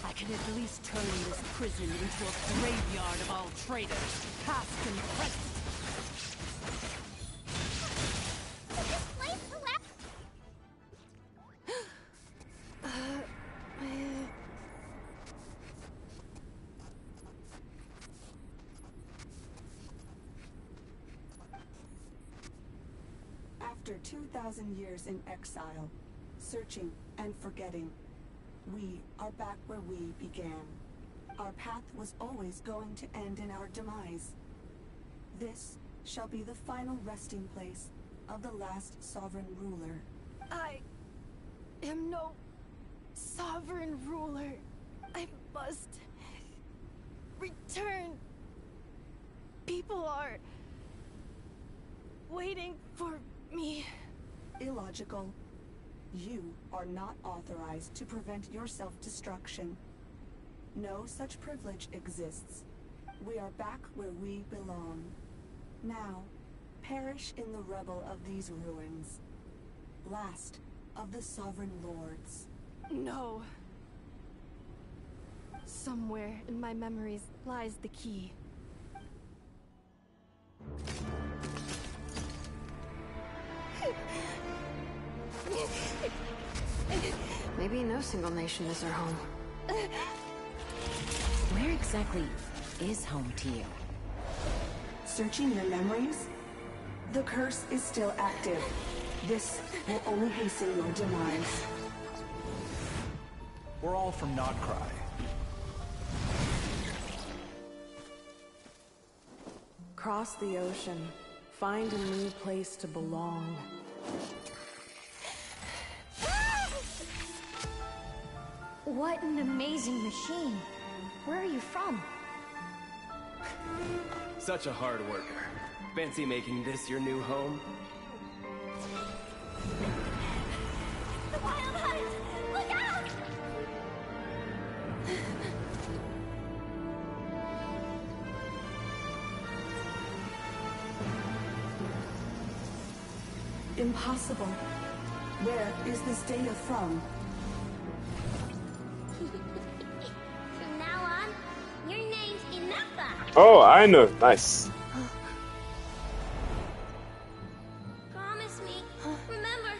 I can at least turn this prison into a graveyard of all traitors, past and present. After 2,000 years in exile, searching and forgetting, we are back where we began. Our path was always going to end in our demise. This shall be the final resting place of the last sovereign ruler. I am no sovereign ruler. I must return. People are waiting for me. Illogical. You are not authorized to prevent your self-destruction. No such privilege exists. We are back where we belong. Now, perish in the rubble of these ruins. Last of the sovereign lords. No. Somewhere in my memories lies the key. Maybe no single nation is our home. Where exactly is home to you? Searching your memories? The curse is still active. This will only hasten your demise. We're all from Notcry. Cross the ocean. Find a new place to belong. What an amazing machine. Where are you from? Such a hard worker. Fancy making this your new home? The wild hunt! Look out! Impossible. Where is this data from? From now on, your name's Ineffa. Oh, I know. Nice. Promise me. Remember,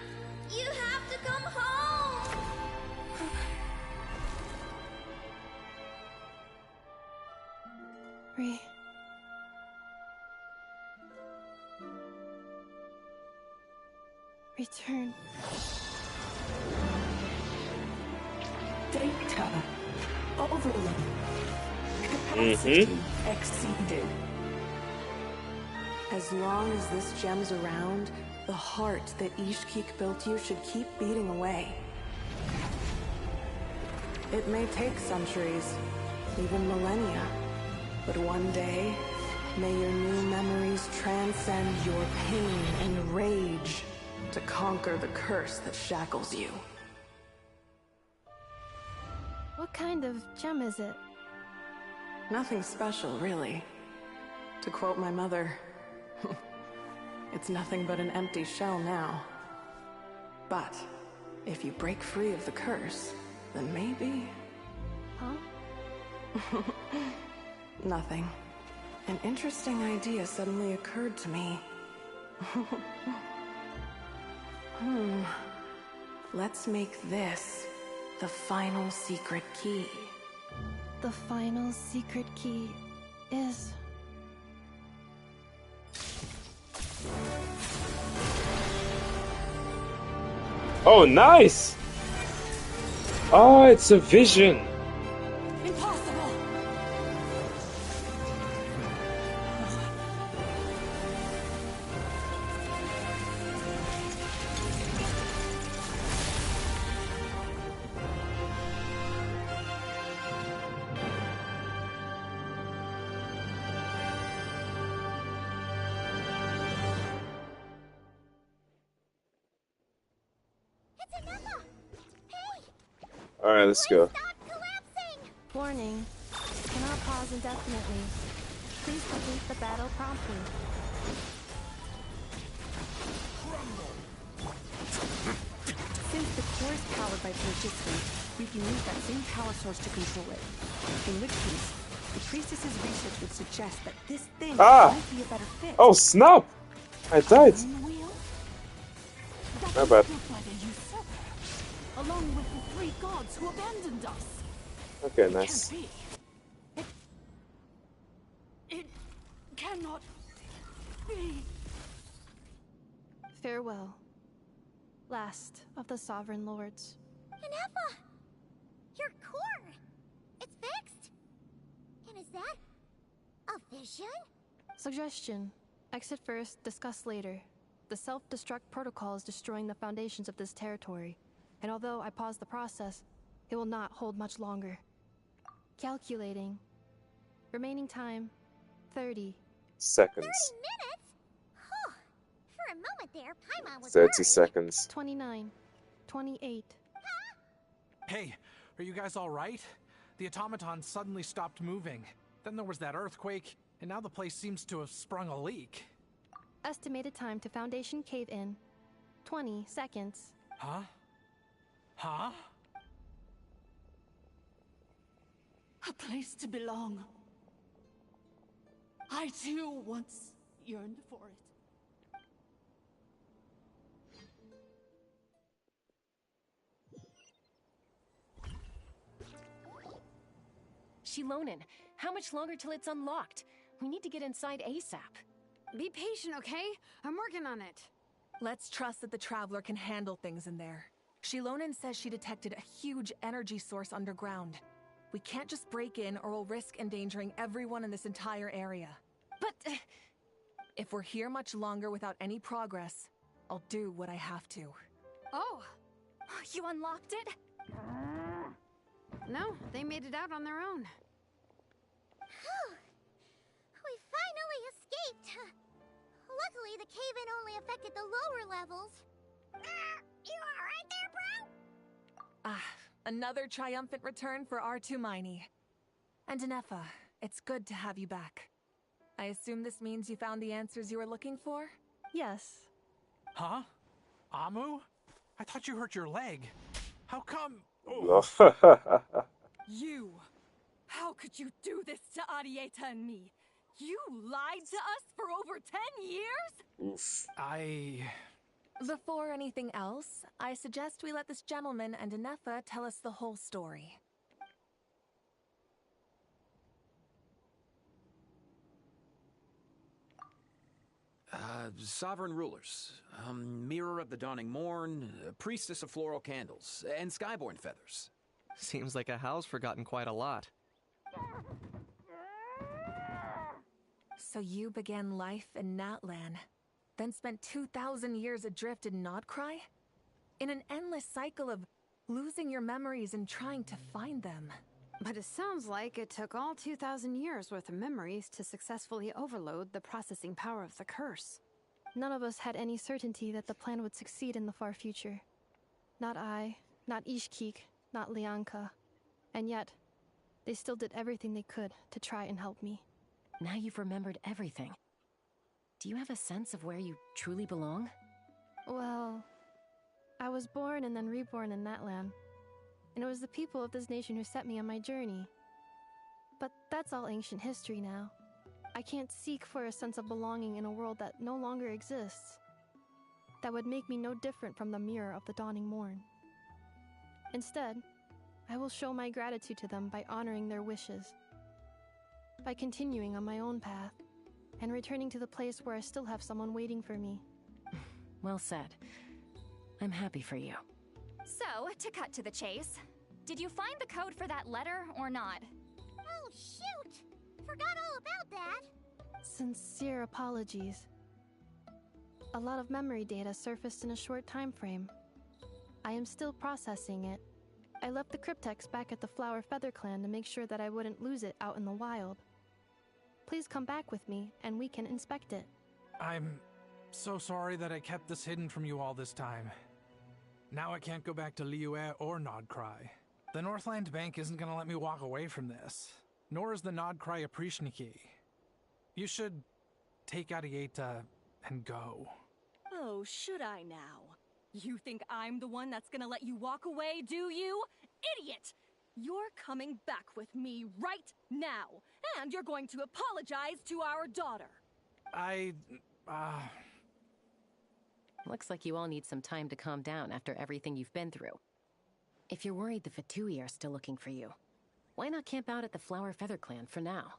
you have to come home. Return. Data. Overload. Capacity exceeded. As long as this gem's around, the heart that Ishkik built you should keep beating away. It may take centuries, even millennia, but one day, may your new memories transcend your pain and rage to conquer the curse that shackles you. What kind of gem is it? Nothing special, really. To quote my mother, it's nothing but an empty shell now. But if you break free of the curse, then maybe... Huh? Nothing. An interesting idea suddenly occurred to me. Let's make this the final secret key. The final secret key is... Oh, nice! Oh, it's a vision. Impossible! Alright, let's go. Warning. Cannot pause indefinitely. Please complete the battle promptly. Since the core is powered by phlogiston, we can use that same power source to control it. In which case, the priestess's research would suggest that this thing might be a better fit. Oh, snap! I died. My bad. By the usurper, along with the three gods who abandoned us. Okay, nice. Can't be. It cannot be. Farewell. Last of the Sovereign Lords. Ineffa! Your core! It's fixed! And is that a vision? Suggestion. Exit first, discuss later. The self-destruct protocol is destroying the foundations of this territory, and although I paused the process, it will not hold much longer. Calculating. Remaining time, 30 seconds. 30 minutes? Huh. For a moment there, Paimon was 30 worried. seconds. 29, 28. Hey, are you guys alright? The automaton suddenly stopped moving. Then there was that earthquake, and now the place seems to have sprung a leak. Estimated time to Foundation cave-in, 20 seconds. Huh? Huh? A place to belong. I too once yearned for it. Shilonen, how much longer till it's unlocked? We need to get inside ASAP. Be patient, okay? I'm working on it. Let's trust that the Traveler can handle things in there. Shilonen says she detected a huge energy source underground. We can't just break in or we'll risk endangering everyone in this entire area. But if we're here much longer without any progress, I'll do what I have to. Oh, you unlocked it? No, they made it out on their own. We finally escaped! Luckily, the cave-in only affected the lower levels. You alright there, bro? Another triumphant return for R2 Miney. And Ineffa, it's good to have you back. I assume this means you found the answers you were looking for? Yes. Huh? Amu? I thought you hurt your leg. How come? Oh. You! How could you do this to Arieta and me? You lied to us for over 10 years? Oof. Before anything else, I suggest we let this gentleman and Ineffa tell us the whole story. Sovereign rulers, Mirror of the Dawning Morn, Priestess of Floral Candles, and Skyborn Feathers. Seems like a house forgotten quite a lot. So you began life in Natlan, then spent 2,000 years adrift in Nodcry? In an endless cycle of losing your memories and trying to find them. But it sounds like it took all 2,000 years worth of memories to successfully overload the processing power of the curse. None of us had any certainty that the plan would succeed in the far future. Not I, not Ishkik, not Lianka. And yet, they still did everything they could to try and help me. Now you've remembered everything. Do you have a sense of where you truly belong? Well, I was born and then reborn in Natlan. And it was the people of this nation who set me on my journey. But that's all ancient history now. I can't seek for a sense of belonging in a world that no longer exists. That would make me no different from the Mirror of the Dawning Morn. Instead, I will show my gratitude to them by honoring their wishes. By continuing on my own path, and returning to the place where I still have someone waiting for me. Well said. I'm happy for you. So, to cut to the chase, did you find the code for that letter or not? Oh, shoot! Forgot all about that! Sincere apologies. A lot of memory data surfaced in a short time frame. I am still processing it. I left the cryptex back at the Flower Feather Clan to make sure that I wouldn't lose it out in the wild. Please come back with me, and we can inspect it. I'm so sorry that I kept this hidden from you all this time. Now I can't go back to Liyue or Nodcry. The Northland Bank isn't gonna let me walk away from this, nor is the Nodcry Aprishniki. You should take Arieta and go. Oh, should I now? You think I'm the one that's gonna let you walk away, do you? Idiot! You're coming back with me right now, and you're going to apologize to our daughter. Looks like you all need some time to calm down after everything you've been through. If you're worried the Fatui are still looking for you, why not camp out at the Flower Feather Clan for now?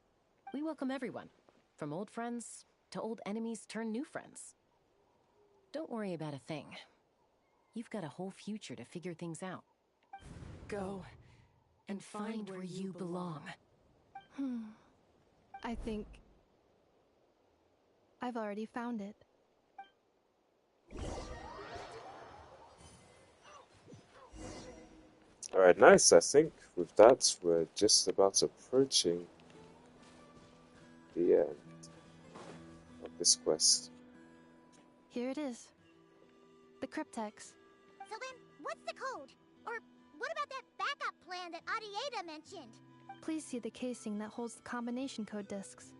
We welcome everyone, from old friends to old enemies turned new friends. Don't worry about a thing. You've got a whole future to figure things out. Go and find where you belong. I think I've already found it. Alright, nice. I think with that, we're just about approaching the end of this quest. Here it is. The cryptex. So then, what's the code? Or what about that backup plan that Arieta mentioned? Please see the casing that holds the combination code discs.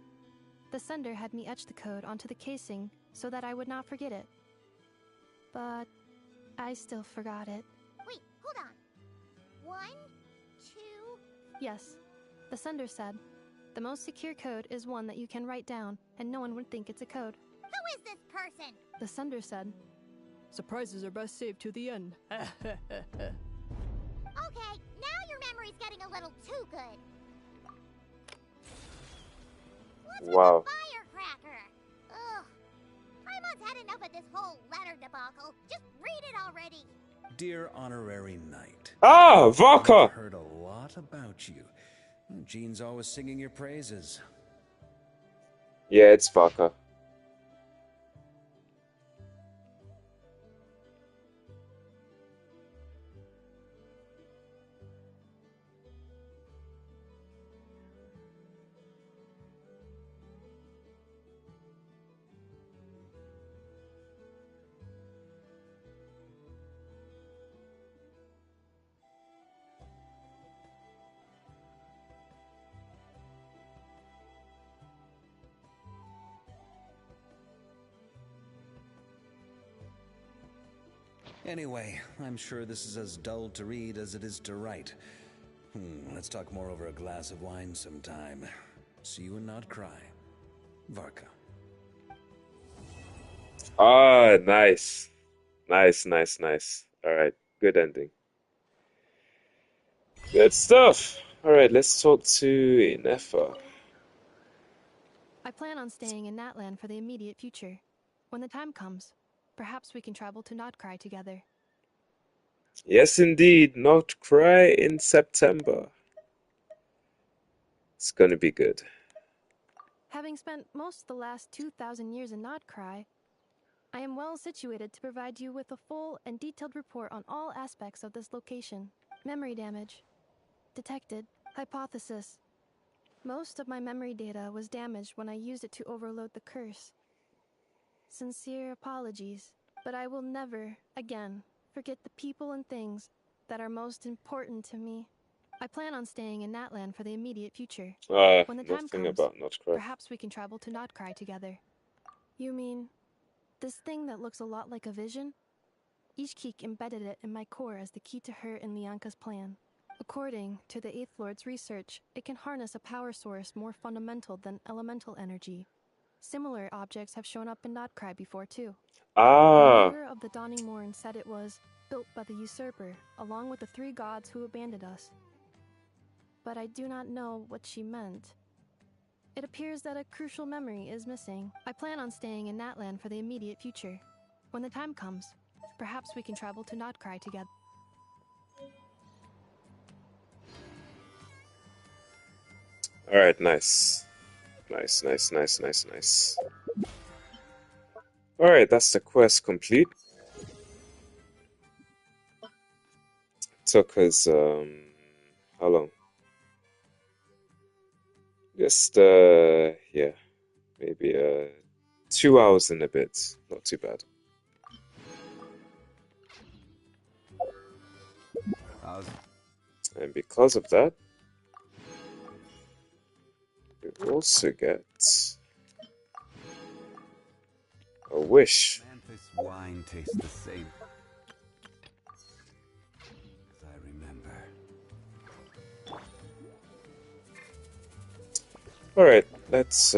The sender had me etch the code onto the casing so that I would not forget it. But I still forgot it. Wait, hold on. 1, 2... Yes, the sender said, the most secure code is one that you can write down, and no one would think it's a code. Who is this person? The sender said, surprises are best saved to the end. Okay, now your memory's getting a little too good. What's with the firecracker? Ugh. Paimon's has had enough of this whole letter debacle. Just read it already. Dear Honorary Knight. Ah, Vodka! I've heard a lot about you. Jean's always singing your praises. Yeah, it's Vodka. Anyway, I'm sure this is as dull to read as it is to write. Let's talk more over a glass of wine sometime. See you and not cry. Varka. Ah, nice. Nice, nice, nice. Alright, good ending. Good stuff. Alright, let's talk to Ineffa. I plan on staying in Natlan for the immediate future. When the time comes, perhaps we can travel to Notcry together. Yes, indeed. Not cry in September. It's gonna be good. Having spent most of the last 2,000 years in Notcry, I am well situated to provide you with a full and detailed report on all aspects of this location. Memory damage. Detected. Hypothesis. Most of my memory data was damaged when I used it to overload the curse. Sincere apologies, but I will never, again, forget the people and things that are most important to me. I plan on staying in Natlan for the immediate future. When the time Nothing comes, about Notcry. perhaps we can travel to Notcry together. You mean this thing that looks a lot like a vision? AZY-G embedded it in my core as the key to her and Lianka's plan. According to the Eighth Lord's research, it can harness a power source more fundamental than elemental energy. Similar objects have shown up in Notcry before too. Ah. The Mirror of the Dawning Morn said it was built by the usurper, along with the 3 gods who abandoned us. But I do not know what she meant. It appears that a crucial memory is missing. I plan on staying in Natlan for the immediate future. When the time comes, perhaps we can travel to Notcry together. Alright, nice. Nice, nice, nice, nice, nice. Alright, that's the quest complete. Took us, how long? Just, yeah, maybe, 2 hours and a bit. Not too bad. And because of that, we also get a wish. This wine tastes the same as I remember. Alright, let's,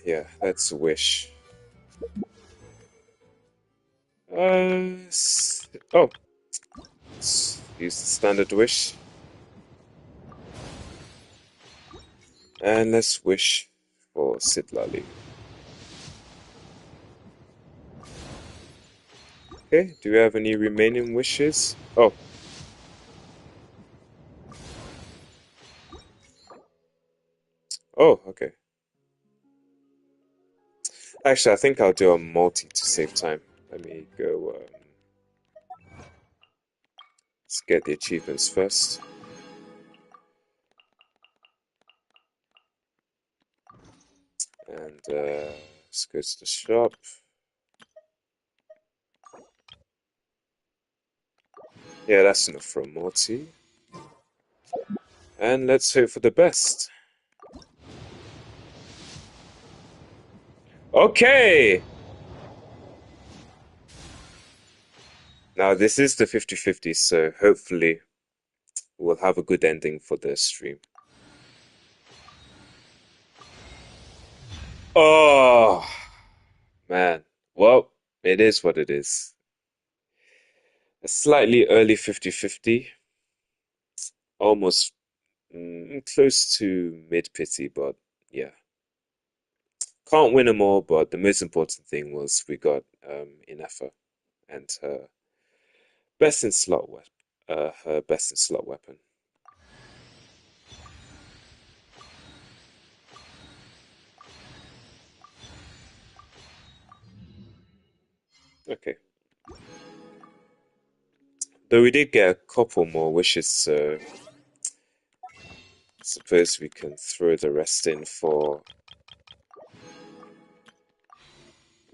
yeah, let's wish. Oh, let's use the standard wish. And let's wish for Sitlali. Okay, do we have any remaining wishes? Oh. Oh, okay. Actually, I think I'll do a multi to save time. Let me go, let's get the achievements first. And, let's go to the shop. Yeah, that's enough for a multi. And let's hope for the best. Okay! Now, this is the 50-50, so hopefully we'll have a good ending for the stream. Oh, man. Well, it is what it is. A slightly early 50-50. Almost close to mid-pity, but yeah. Can't win them all, but the most important thing was we got Ineffa and her best in slot weapon. Okay. Though we did get a couple more wishes, so suppose we can throw the rest in for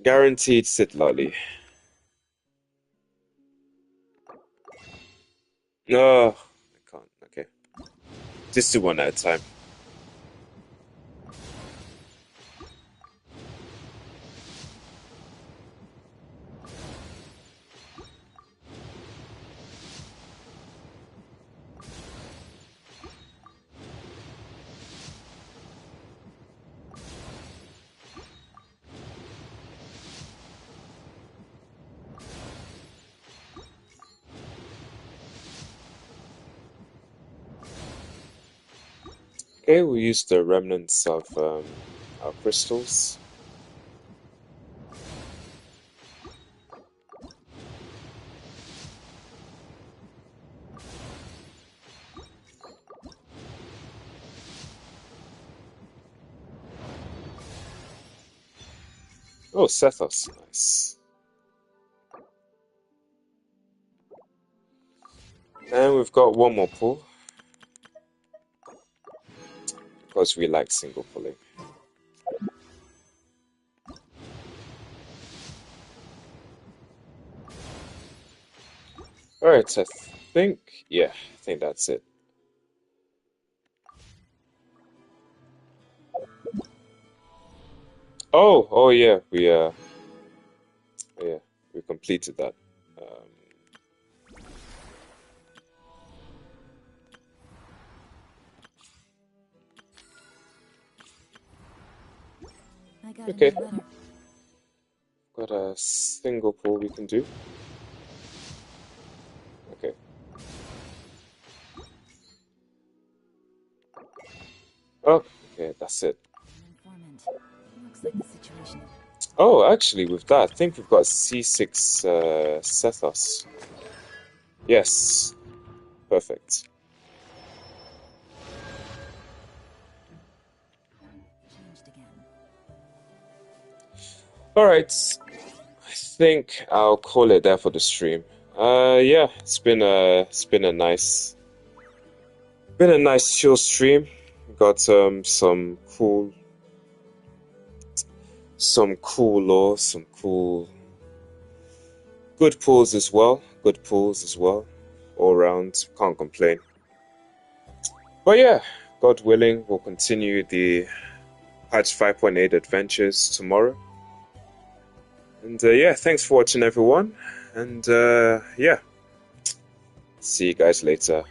guaranteed Sid Lolly. No, I can't. Okay. Just do one at a time. Okay, we use the remnants of our crystals. Oh, Sethos, nice. And we've got one more pull. Because we like single pulling. Alright, I think that's it. Oh yeah, we completed that. Okay. Got a single pull we can do. Okay. Oh, okay, that's it. Oh, actually, with that, I think we've got C6 Sethos. Yes. Perfect. Alright. I think I'll call it there for the stream. Yeah, it's been a nice chill stream. Got some cool lore, some cool good pulls as well. All round, can't complain. But yeah, God willing, we'll continue the patch 5.8 adventures tomorrow. And yeah, thanks for watching everyone. And yeah, see you guys later.